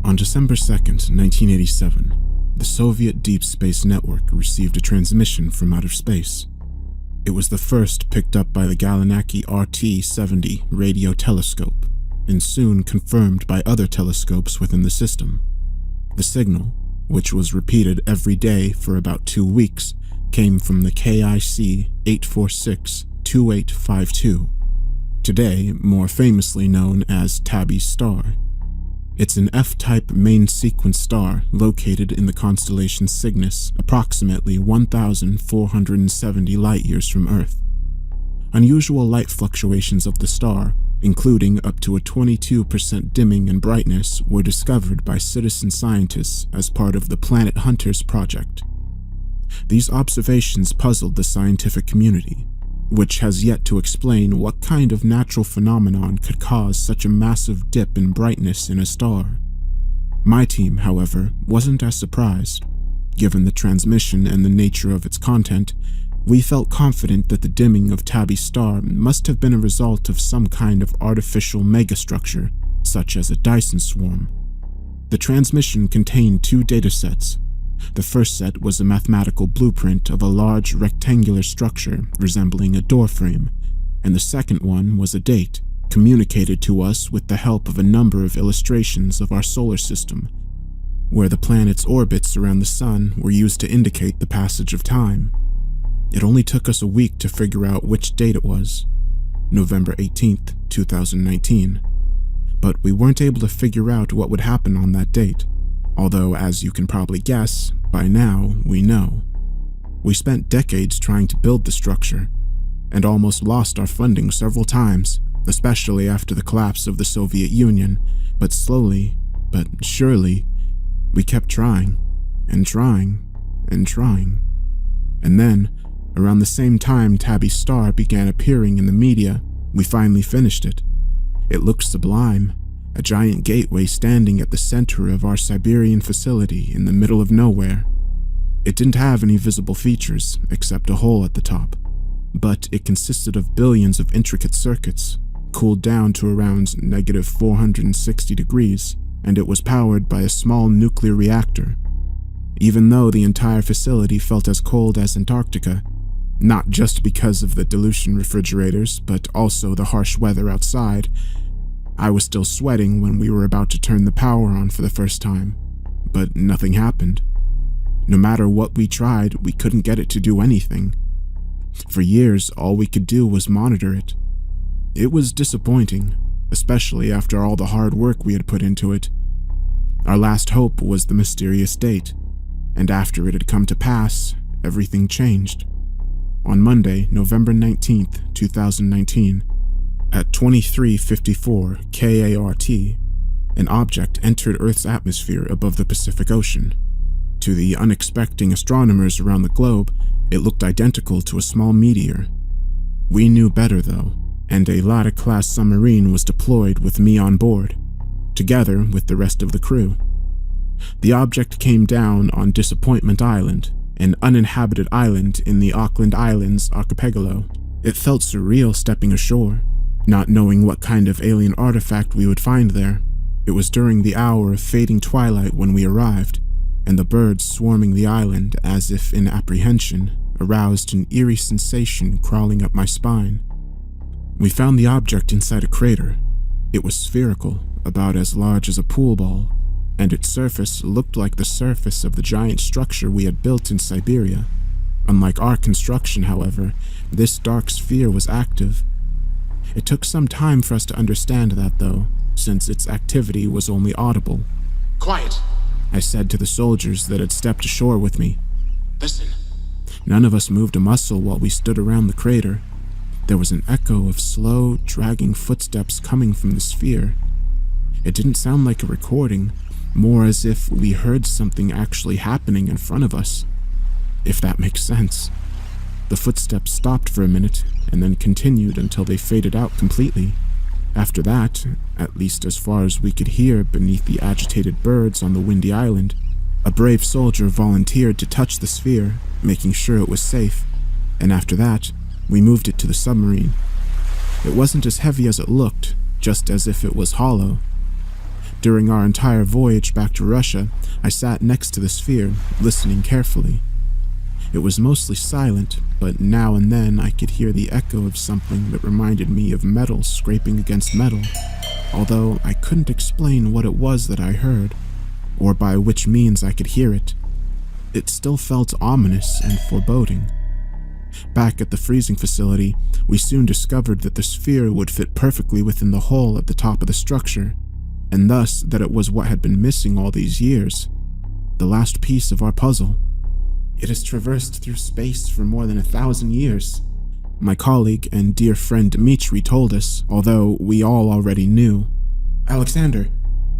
On December 2nd, 1987, the Soviet Deep Space Network received a transmission from outer space. It was the first picked up by the Galanaki RT-70 radio telescope, and soon confirmed by other telescopes within the system. The signal, which was repeated every day for about 2 weeks, came from the KIC 846-2852, today more famously known as Tabby's star. It's an F-type main sequence star located in the constellation Cygnus, approximately 1,470 light-years from Earth. Unusual light fluctuations of the star, including up to a 22% dimming in brightness, were discovered by citizen scientists as part of the Planet Hunters project. These observations puzzled the scientific community, which has yet to explain what kind of natural phenomenon could cause such a massive dip in brightness in a star. My team, however, wasn't as surprised. Given the transmission and the nature of its content, we felt confident that the dimming of Tabby's star must have been a result of some kind of artificial megastructure, such as a Dyson swarm. The transmission contained 2 datasets. The first set was a mathematical blueprint of a large rectangular structure resembling a door frame, and the second one was a date, communicated to us with the help of a number of illustrations of our solar system, where the planet's orbits around the sun were used to indicate the passage of time. It only took us a week to figure out which date it was, November 18th, 2019. But we weren't able to figure out what would happen on that date. Although, as you can probably guess, by now we know. We spent decades trying to build the structure, and almost lost our funding several times, especially after the collapse of the Soviet Union, but slowly, but surely, we kept trying, and trying, and trying. And then, around the same time Tabby's star began appearing in the media, we finally finished it. It looked sublime. A giant gateway standing at the center of our Siberian facility in the middle of nowhere. It didn't have any visible features, except a hole at the top, but it consisted of billions of intricate circuits, cooled down to around -460 degrees, and it was powered by a small nuclear reactor. Even though the entire facility felt as cold as Antarctica, not just because of the dilution refrigerators, but also the harsh weather outside, I was still sweating when we were about to turn the power on for the first time, but nothing happened. No matter what we tried, we couldn't get it to do anything. For years, all we could do was monitor it. It was disappointing, especially after all the hard work we had put into it. Our last hope was the mysterious date, and after it had come to pass, everything changed. On Monday, November 19th, 2019, at 23:54 KART, an object entered Earth's atmosphere above the Pacific Ocean. To the unexpecting astronomers around the globe, it looked identical to a small meteor. We knew better, though, and a Lada-class submarine was deployed with me on board, together with the rest of the crew. The object came down on Disappointment Island, an uninhabited island in the Auckland Islands archipelago. It felt surreal stepping ashore, not knowing what kind of alien artifact we would find there. It was during the hour of fading twilight when we arrived, and the birds swarming the island as if in apprehension aroused an eerie sensation crawling up my spine. We found the object inside a crater. It was spherical, about as large as a pool ball, and its surface looked like the surface of the giant structure we had built in Siberia. Unlike our construction, however, this dark sphere was active. It took some time for us to understand that, though, since its activity was only audible. Quiet, I said to the soldiers that had stepped ashore with me. listen. None of us moved a muscle while we stood around the crater. There was an echo of slow, dragging footsteps coming from the sphere. It didn't sound like a recording, more as if we heard something actually happening in front of us, if that makes sense. The footsteps stopped for a minute and then continued until they faded out completely. After that, at least as far as we could hear beneath the agitated birds on the windy island, a brave soldier volunteered to touch the sphere, making sure it was safe, and after that, we moved it to the submarine. It wasn't as heavy as it looked, just as if it was hollow. During our entire voyage back to Russia, I sat next to the sphere, listening carefully. It was mostly silent, but now and then I could hear the echo of something that reminded me of metal scraping against metal, although I couldn't explain what it was that I heard, or by which means I could hear it. It still felt ominous and foreboding. Back at the freezing facility, we soon discovered that the sphere would fit perfectly within the hole at the top of the structure, and thus that it was what had been missing all these years, the last piece of our puzzle. It has traversed through space for more than 1,000 years, my colleague and dear friend Dmitri told us, although we all already knew. Alexander,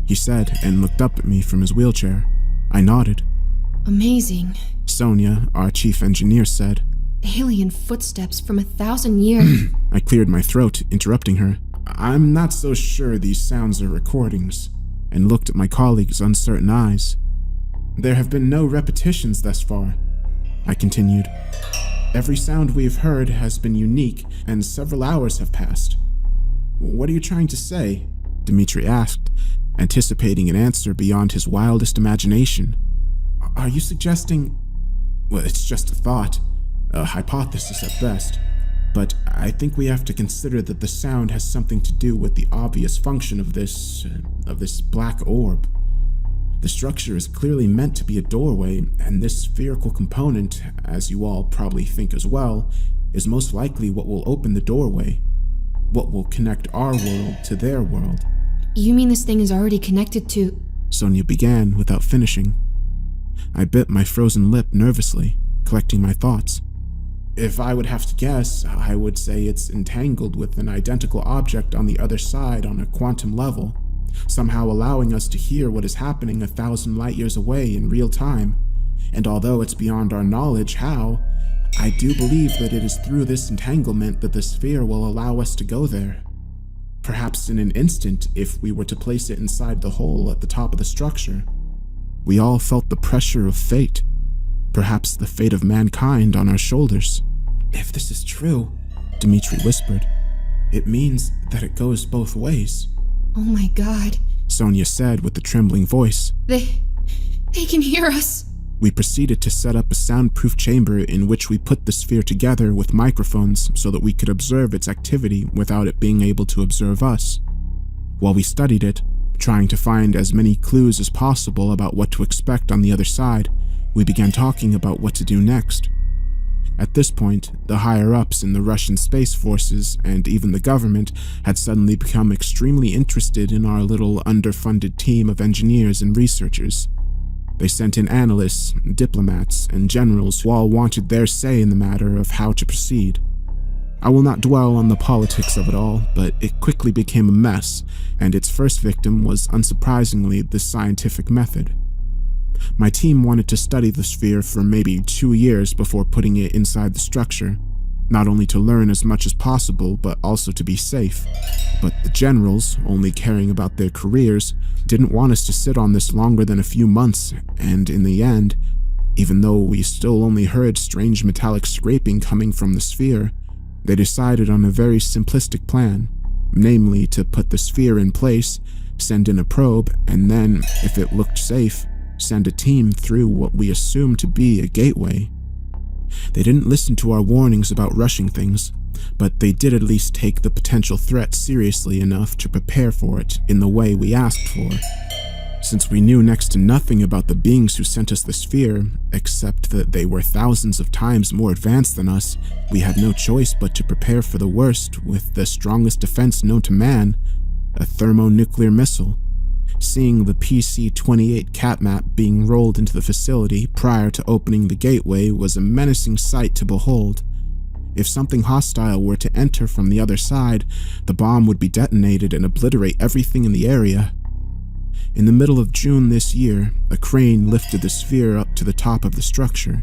he said and looked up at me from his wheelchair. I nodded. Amazing. Sonia, our chief engineer, said. Alien footsteps from 1,000 years. I cleared my throat, interrupting her. I'm not so sure these sounds are recordings, and looked at my colleague's uncertain eyes. There have been no repetitions thus far, I continued. Every sound we've heard has been unique, and several hours have passed. What are you trying to say? Dmitri asked, anticipating an answer beyond his wildest imagination. Are you suggesting... Well, it's just a thought, a hypothesis at best, but I think we have to consider that the sound has something to do with the obvious function of this black orb. The structure is clearly meant to be a doorway, and this spherical component, as you all probably think as well, is most likely what will open the doorway, what will connect our world to their world. You mean this thing is already connected to... Sonia began without finishing. I bit my frozen lip nervously, collecting my thoughts. If I would have to guess, I would say it's entangled with an identical object on the other side on a quantum level, somehow allowing us to hear what is happening 1,000 light years away in real time. And although it's beyond our knowledge how, I do believe that it is through this entanglement that the sphere will allow us to go there. Perhaps in an instant if we were to place it inside the hole at the top of the structure. We all felt the pressure of fate, perhaps the fate of mankind on our shoulders. If this is true, Dmitri whispered, it means that it goes both ways. Oh my god, Sonia said with a trembling voice. They can hear us. We proceeded to set up a soundproof chamber in which we put the sphere together with microphones so that we could observe its activity without it being able to observe us. While we studied it, trying to find as many clues as possible about what to expect on the other side, we began talking about what to do next. At this point, the higher-ups in the Russian Space Forces and even the government had suddenly become extremely interested in our little underfunded team of engineers and researchers. They sent in analysts, diplomats, and generals who all wanted their say in the matter of how to proceed. I will not dwell on the politics of it all, but it quickly became a mess, and its first victim was unsurprisingly the scientific method. My team wanted to study the sphere for maybe 2 years before putting it inside the structure, not only to learn as much as possible, but also to be safe. But the generals, only caring about their careers, didn't want us to sit on this longer than a few months, and in the end, Even though we still only heard strange metallic scraping coming from the sphere, they decided on a very simplistic plan, namely to put the sphere in place, send in a probe, and then, if it looked safe, send a team through what we assumed to be a gateway. They didn't listen to our warnings about rushing things, but they did at least take the potential threat seriously enough to prepare for it in the way we asked for. Since we knew next to nothing about the beings who sent us the sphere, except that they were thousands of times more advanced than us, we had no choice but to prepare for the worst with the strongest defense known to man, a thermonuclear missile. Seeing the PC-28 catmap being rolled into the facility prior to opening the gateway was a menacing sight to behold. If something hostile were to enter from the other side, the bomb would be detonated and obliterate everything in the area. In the middle of June this year, a crane lifted the sphere up to the top of the structure.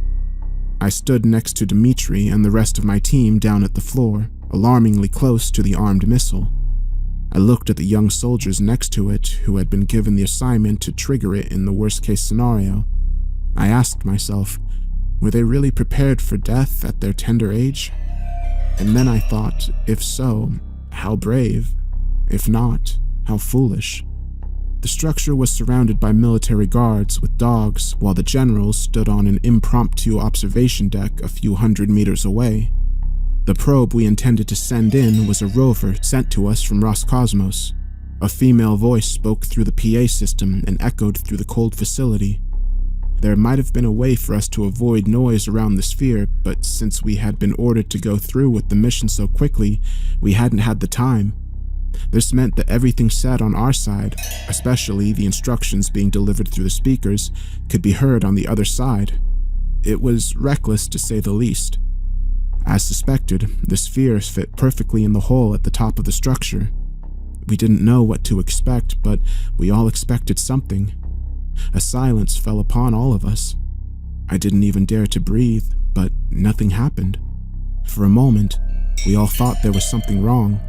I stood next to Dimitri and the rest of my team down at the floor, alarmingly close to the armed missile. I looked at the young soldiers next to it who had been given the assignment to trigger it in the worst-case scenario. I asked myself, were they really prepared for death at their tender age? And then I thought, if so, how brave? If not, how foolish? The structure was surrounded by military guards with dogs, while the general stood on an impromptu observation deck a few hundred meters away. The probe we intended to send in was a rover sent to us from Roscosmos. A female voice spoke through the PA system and echoed through the cold facility. There might have been a way for us to avoid noise around the sphere, but since we had been ordered to go through with the mission so quickly, we hadn't had the time. This meant that everything said on our side, especially the instructions being delivered through the speakers, could be heard on the other side. It was reckless to say the least. As suspected, the sphere fit perfectly in the hole at the top of the structure. We didn't know what to expect, but we all expected something. A silence fell upon all of us. I didn't even dare to breathe, but nothing happened. For a moment, we all thought there was something wrong.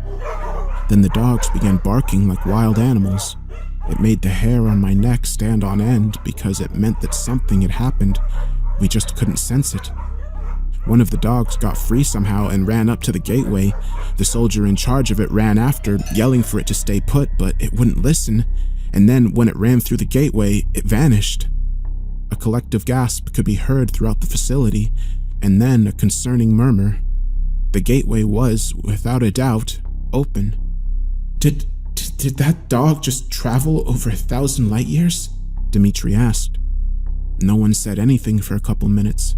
Then the dogs began barking like wild animals. It made the hair on my neck stand on end because it meant that something had happened. We just couldn't sense it. One of the dogs got free somehow and ran up to the gateway. The soldier in charge of it ran after, yelling for it to stay put, but it wouldn't listen. And then when it ran through the gateway, it vanished. A collective gasp could be heard throughout the facility, and then a concerning murmur. The gateway was, without a doubt, open. Did that dog just travel over 1,000 light years? Dimitri asked. No one said anything for a couple minutes,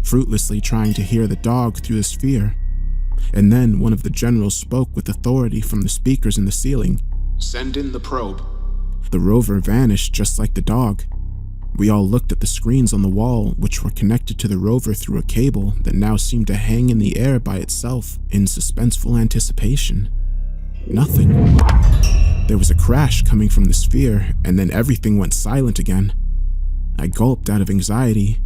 fruitlessly trying to hear the dog through the sphere. And then one of the generals spoke with authority from the speakers in the ceiling. Send in the probe. The rover vanished just like the dog. We all looked at the screens on the wall, which were connected to the rover through a cable that now seemed to hang in the air by itself in suspenseful anticipation. Nothing. There was a crash coming from the sphere, and then everything went silent again. I gulped out of anxiety.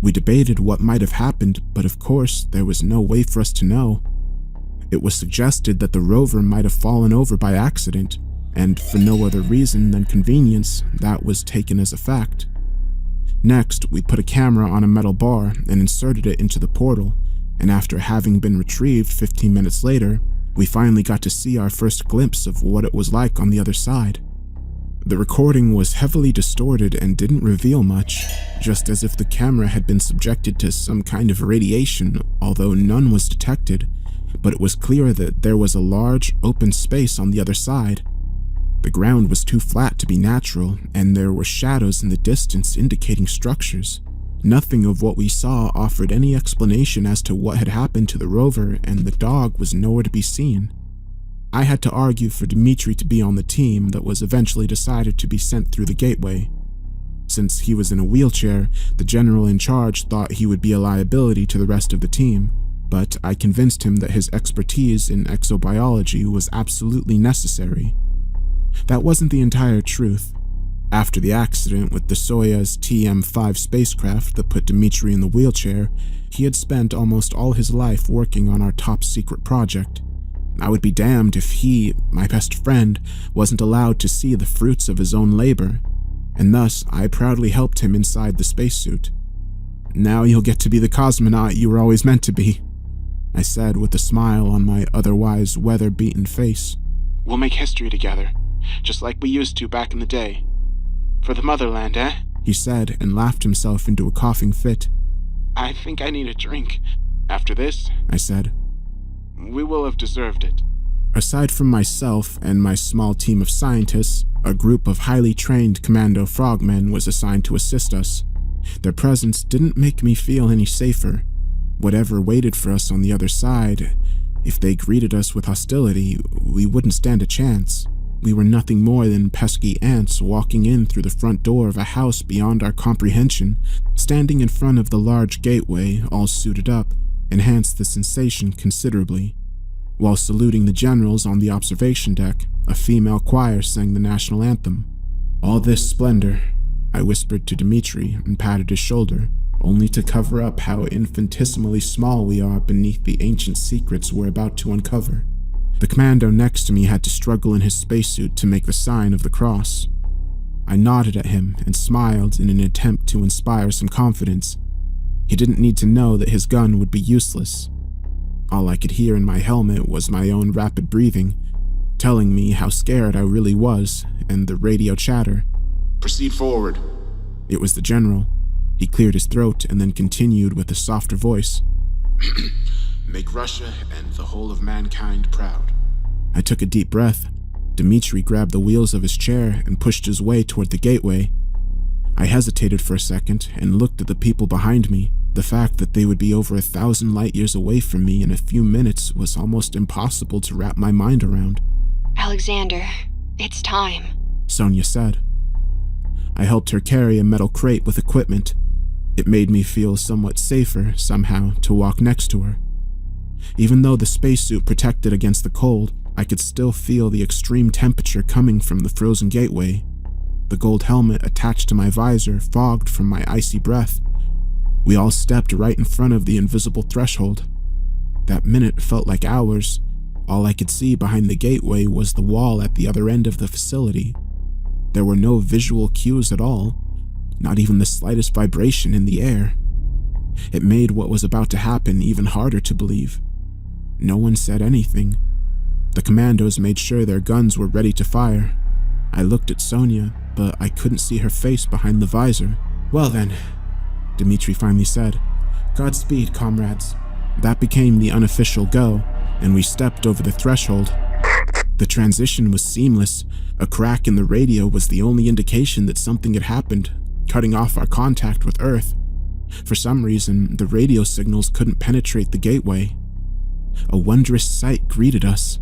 We debated what might have happened, but of course, there was no way for us to know. It was suggested that the rover might have fallen over by accident, and for no other reason than convenience, that was taken as a fact. Next, we put a camera on a metal bar and inserted it into the portal, and after having been retrieved 15 minutes later, we finally got to see our first glimpse of what it was like on the other side. The recording was heavily distorted and didn't reveal much, just as if the camera had been subjected to some kind of radiation, although none was detected, but it was clear that there was a large, open space on the other side. The ground was too flat to be natural, and there were shadows in the distance indicating structures. Nothing of what we saw offered any explanation as to what had happened to the rover, and the dog was nowhere to be seen. I had to argue for Dimitri to be on the team that was eventually decided to be sent through the gateway. Since he was in a wheelchair, the general in charge thought he would be a liability to the rest of the team, but I convinced him that his expertise in exobiology was absolutely necessary. That wasn't the entire truth. After the accident with the Soyuz TM-5 spacecraft that put Dimitri in the wheelchair, he had spent almost all his life working on our top-secret project. I would be damned if he, my best friend, wasn't allowed to see the fruits of his own labor, and thus I proudly helped him inside the spacesuit. Now you'll get to be the cosmonaut you were always meant to be, I said with a smile on my otherwise weather-beaten face. We'll make history together, just like we used to back in the day. For the motherland, eh? He said and laughed himself into a coughing fit. I think I need a drink. After this, I said. We will have deserved it. Aside from myself and my small team of scientists, a group of highly trained commando frogmen was assigned to assist us. Their presence didn't make me feel any safer. Whatever waited for us on the other side, if they greeted us with hostility, we wouldn't stand a chance. We were nothing more than pesky ants walking in through the front door of a house beyond our comprehension. Standing in front of the large gateway, all suited up, enhanced the sensation considerably. While saluting the generals on the observation deck, a female choir sang the national anthem. All this splendor, I whispered to Dmitri and patted his shoulder, only to cover up how infinitesimally small we are beneath the ancient secrets we're about to uncover. The commando next to me had to struggle in his spacesuit to make the sign of the cross. I nodded at him and smiled in an attempt to inspire some confidence. He didn't need to know that his gun would be useless. All I could hear in my helmet was my own rapid breathing, telling me how scared I really was, and the radio chatter. Proceed forward. It was the general. He cleared his throat and then continued with a softer voice. Make Russia and the whole of mankind proud. I took a deep breath. Dmitri grabbed the wheels of his chair and pushed his way toward the gateway. I hesitated for a second and looked at the people behind me. The fact that they would be over 1,000 light years away from me in a few minutes was almost impossible to wrap my mind around. Alexander, it's time, Sonia said. I helped her carry a metal crate with equipment. It made me feel somewhat safer, somehow, to walk next to her. Even though the spacesuit protected against the cold, I could still feel the extreme temperature coming from the frozen gateway. The gold helmet attached to my visor fogged from my icy breath. We all stepped right in front of the invisible threshold. That minute felt like hours. All I could see behind the gateway was the wall at the other end of the facility. There were no visual cues at all, not even the slightest vibration in the air. It made what was about to happen even harder to believe. No one said anything. The commandos made sure their guns were ready to fire. I looked at Sonia, but I couldn't see her face behind the visor. Well then, Dmitri finally said, Godspeed, comrades. That became the unofficial go, and we stepped over the threshold. The transition was seamless. A crack in the radio was the only indication that something had happened, cutting off our contact with Earth. For some reason, the radio signals couldn't penetrate the gateway. A wondrous sight greeted us.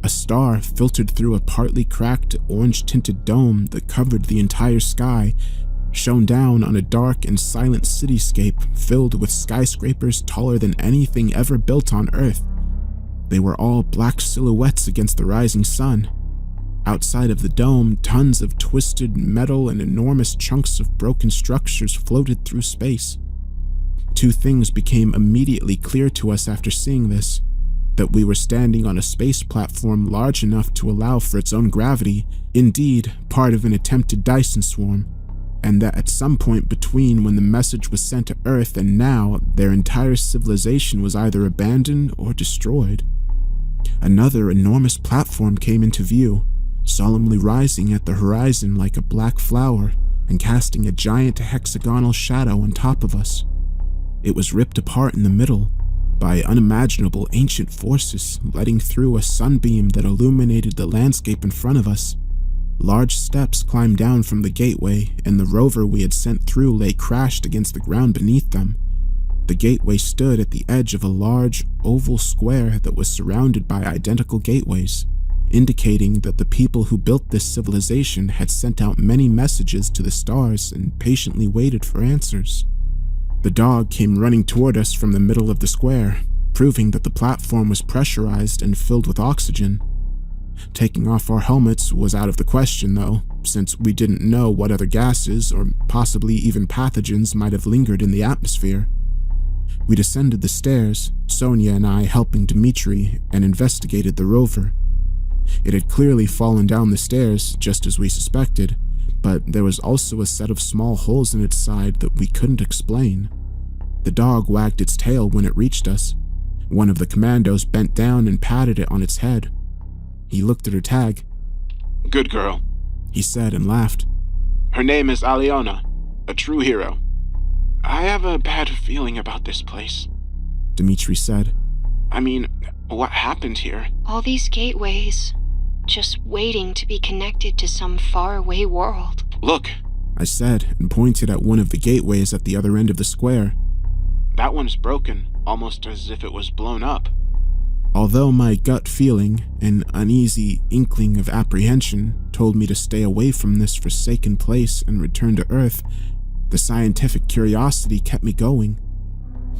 A star filtered through a partly cracked, orange-tinted dome that covered the entire sky, shone down on a dark and silent cityscape filled with skyscrapers taller than anything ever built on Earth. They were all black silhouettes against the rising sun. Outside of the dome, tons of twisted metal and enormous chunks of broken structures floated through space. Two things became immediately clear to us after seeing this: that we were standing on a space platform large enough to allow for its own gravity, indeed part of an attempted Dyson swarm, and that at some point between when the message was sent to Earth and now, their entire civilization was either abandoned or destroyed. Another enormous platform came into view, solemnly rising at the horizon like a black flower and casting a giant hexagonal shadow on top of us. It was ripped apart in the middle by unimaginable ancient forces letting through a sunbeam that illuminated the landscape in front of us. Large steps climbed down from the gateway, and the rover we had sent through lay crashed against the ground beneath them. The gateway stood at the edge of a large, oval square that was surrounded by identical gateways, indicating that the people who built this civilization had sent out many messages to the stars and patiently waited for answers. The dog came running toward us from the middle of the square, proving that the platform was pressurized and filled with oxygen. Taking off our helmets was out of the question, though, since we didn't know what other gases, or possibly even pathogens, might have lingered in the atmosphere. We descended the stairs, Sonia and I helping Dmitri, and investigated the rover. It had clearly fallen down the stairs, just as we suspected, but there was also a set of small holes in its side that we couldn't explain. The dog wagged its tail when it reached us. One of the commandos bent down and patted it on its head. He looked at her tag. Good girl, he said and laughed. Her name is Aliona, a true hero. I have a bad feeling about this place, Dimitri said. I mean, what happened here? All these gateways, just waiting to be connected to some faraway world. Look, I said and pointed at one of the gateways at the other end of the square. That one's broken, almost as if it was blown up. Although my gut feeling, an uneasy inkling of apprehension, told me to stay away from this forsaken place and return to Earth, the scientific curiosity kept me going.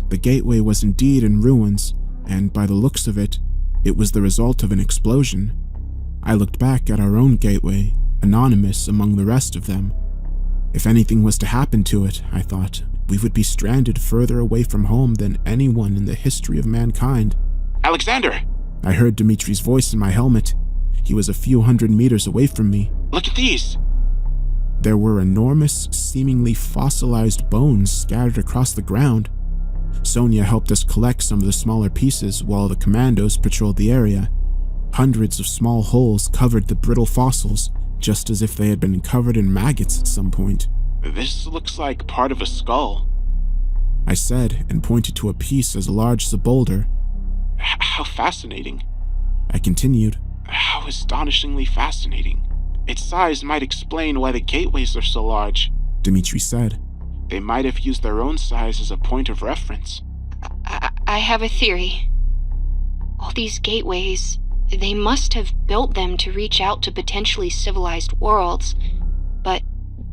The gateway was indeed in ruins, and by the looks of it, it was the result of an explosion. I looked back at our own gateway, anonymous among the rest of them. If anything was to happen to it, I thought, we would be stranded further away from home than anyone in the history of mankind. Alexander! I heard Dimitri's voice in my helmet. He was a few hundred meters away from me. Look at these! There were enormous, seemingly fossilized bones scattered across the ground. Sonia helped us collect some of the smaller pieces while the commandos patrolled the area. Hundreds of small holes covered the brittle fossils, just as if they had been covered in maggots at some point. This looks like part of a skull, I said and pointed to a piece as large as a boulder. How fascinating. I continued. How astonishingly fascinating. Its size might explain why the gateways are so large, Dimitri said. They might have used their own size as a point of reference. I have a theory. All these gateways, they must have built them to reach out to potentially civilized worlds. But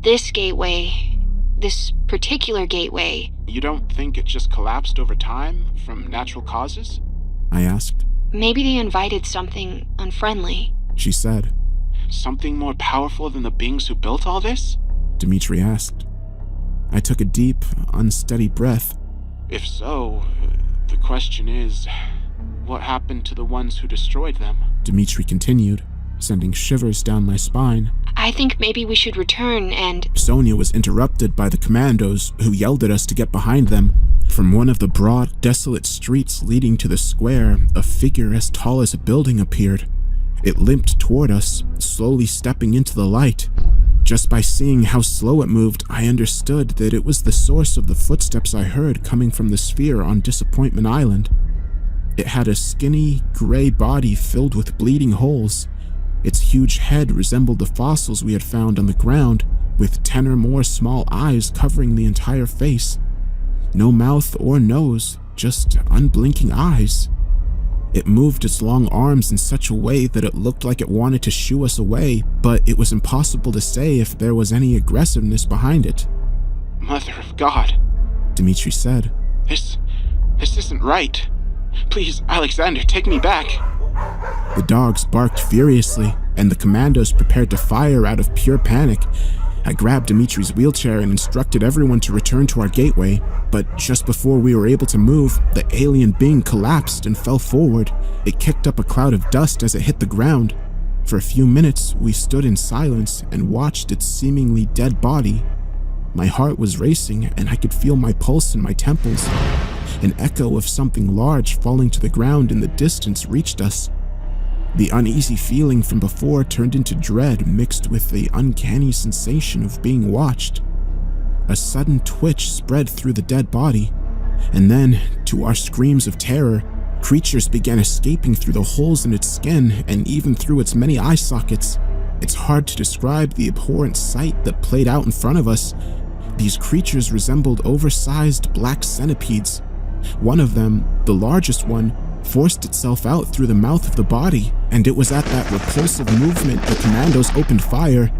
this gateway, this particular gateway... You don't think it just collapsed over time from natural causes? I asked. Maybe they invited something unfriendly, she said. Something more powerful than the beings who built all this? Dimitri asked. I took a deep, unsteady breath. If so, the question is, what happened to the ones who destroyed them? Dimitri continued, sending shivers down my spine. I think maybe we should return and... Sonia was interrupted by the commandos, who yelled at us to get behind them. From one of the broad, desolate streets leading to the square, a figure as tall as a building appeared. It limped toward us, slowly stepping into the light. Just by seeing how slow it moved, I understood that it was the source of the footsteps I heard coming from the sphere on Disappointment Island. It had a skinny, gray body filled with bleeding holes. Its huge head resembled the fossils we had found on the ground, with 10 or more small eyes covering the entire face. No mouth or nose, just unblinking eyes. It moved its long arms in such a way that it looked like it wanted to shoo us away, but it was impossible to say if there was any aggressiveness behind it. Mother of God, Dimitri said. This isn't right. Please, Alexander, take me back. The dogs barked furiously, and the commandos prepared to fire out of pure panic. I grabbed Dimitri's wheelchair and instructed everyone to return to our gateway, but just before we were able to move, the alien being collapsed and fell forward. It kicked up a cloud of dust as it hit the ground. For a few minutes, we stood in silence and watched its seemingly dead body. My heart was racing, and I could feel my pulse in my temples. An echo of something large falling to the ground in the distance reached us. The uneasy feeling from before turned into dread mixed with the uncanny sensation of being watched. A sudden twitch spread through the dead body, and then, to our screams of terror, creatures began escaping through the holes in its skin and even through its many eye sockets. It's hard to describe the abhorrent sight that played out in front of us. These creatures resembled oversized black centipedes. One of them, the largest one, forced itself out through the mouth of the body, and it was at that repulsive movement the commandos opened fire.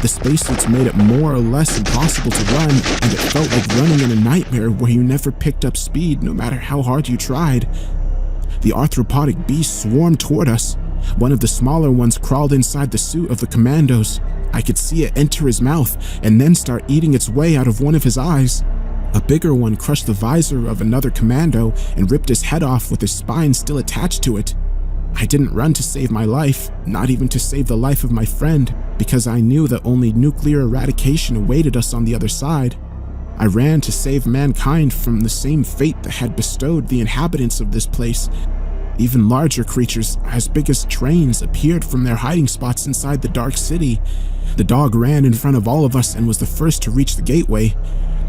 The spacesuits made it more or less impossible to run, and it felt like running in a nightmare where you never picked up speed no matter how hard you tried. The arthropodic beast swarmed toward us. One of the smaller ones crawled inside the suit of the commandos. I could see it enter his mouth and then start eating its way out of one of his eyes. A bigger one crushed the visor of another commando and ripped his head off with his spine still attached to it. I didn't run to save my life, not even to save the life of my friend, because I knew that only nuclear eradication awaited us on the other side. I ran to save mankind from the same fate that had bestowed the inhabitants of this place. Even larger creatures, as big as trains, appeared from their hiding spots inside the dark city. The dog ran in front of all of us and was the first to reach the gateway.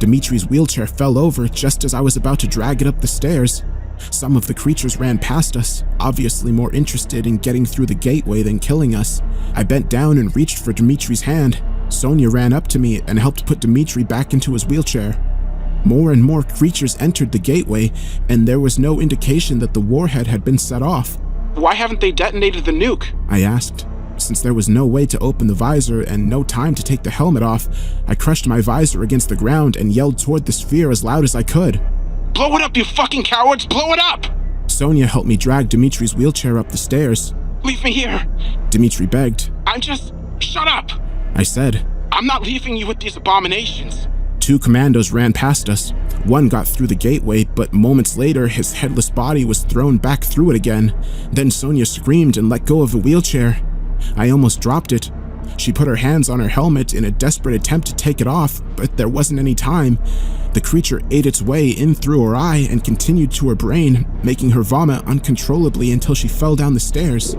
Dimitri's wheelchair fell over just as I was about to drag it up the stairs. Some of the creatures ran past us, obviously more interested in getting through the gateway than killing us. I bent down and reached for Dimitri's hand. Sonia ran up to me and helped put Dimitri back into his wheelchair. More and more creatures entered the gateway, and there was no indication that the warhead had been set off. Why haven't they detonated the nuke? I asked. Since there was no way to open the visor and no time to take the helmet off, I crushed my visor against the ground and yelled toward the sphere as loud as I could. Blow it up, you fucking cowards! Blow it up! Sonia helped me drag Dimitri's wheelchair up the stairs. Leave me here! Dimitri begged. Shut up! I said. I'm not leaving you with these abominations. 2 commandos ran past us. One got through the gateway, but moments later, his headless body was thrown back through it again. Then Sonia screamed and let go of the wheelchair. I almost dropped it. She put her hands on her helmet in a desperate attempt to take it off, but there wasn't any time. The creature ate its way in through her eye and continued to her brain, making her vomit uncontrollably until she fell down the stairs.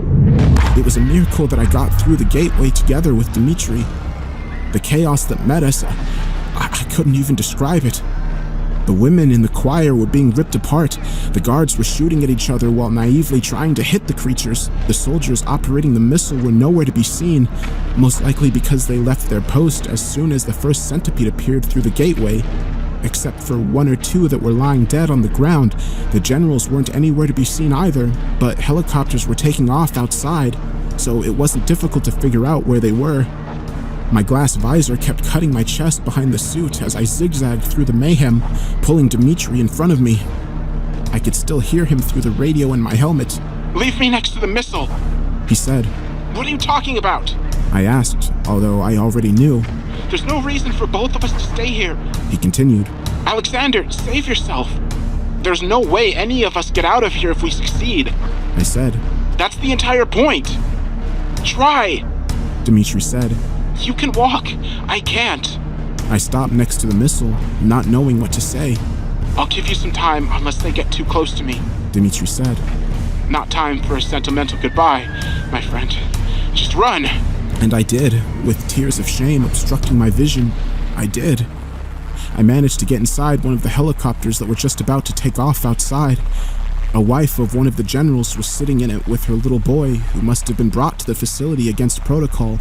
It was a miracle that I got through the gateway together with Dimitri. The chaos that met us, I couldn't even describe it. The women in the choir were being ripped apart. The guards were shooting at each other while naively trying to hit the creatures. The soldiers operating the missile were nowhere to be seen, most likely because they left their post as soon as the first centipede appeared through the gateway. Except for 1 or 2 that were lying dead on the ground, the generals weren't anywhere to be seen either, but helicopters were taking off outside, so it wasn't difficult to figure out where they were. My glass visor kept cutting my chest behind the suit as I zigzagged through the mayhem, pulling Dimitri in front of me. I could still hear him through the radio in my helmet. Leave me next to the missile, he said. What are you talking about? I asked, although I already knew. There's no reason for both of us to stay here. He continued. Alexander, save yourself. There's no way any of us get out of here if we succeed. I said. That's the entire point. Try, Dimitri said. You can walk. I can't. I stopped next to the missile, not knowing what to say. I'll give you some time unless they get too close to me, Dimitri said. Not time for a sentimental goodbye, my friend. Just run. And I did, with tears of shame obstructing my vision. I did. I managed to get inside one of the helicopters that were just about to take off outside. A wife of one of the generals was sitting in it with her little boy, who must have been brought to the facility against protocol,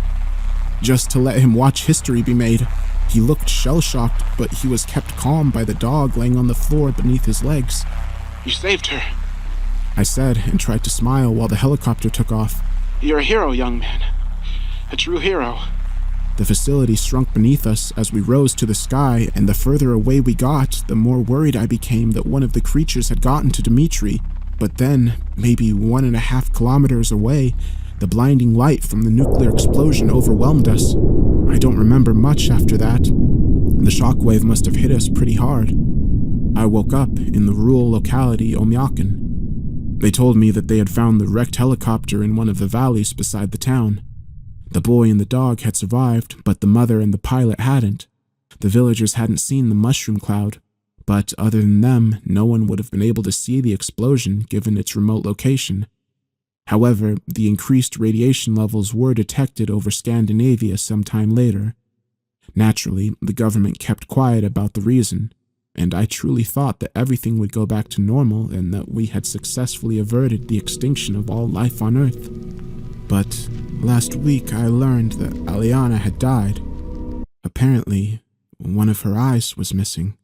just to let him watch history be made. He looked shell-shocked, but he was kept calm by the dog laying on the floor beneath his legs. You saved her, I said, and tried to smile while the helicopter took off. You're a hero, young man. A true hero. The facility shrunk beneath us as we rose to the sky, and the further away we got, the more worried I became that one of the creatures had gotten to Dimitri. But then, maybe 1.5 kilometers away, the blinding light from the nuclear explosion overwhelmed us. I don't remember much after that. The shockwave must have hit us pretty hard. I woke up in the rural locality Omyakin. They told me that they had found the wrecked helicopter in one of the valleys beside the town. The boy and the dog had survived, but the mother and the pilot hadn't. The villagers hadn't seen the mushroom cloud, but other than them, no one would have been able to see the explosion given its remote location. However, the increased radiation levels were detected over Scandinavia some time later. Naturally, the government kept quiet about the reason, and I truly thought that everything would go back to normal and that we had successfully averted the extinction of all life on Earth. But last week I learned that Aliana had died. Apparently, one of her eyes was missing.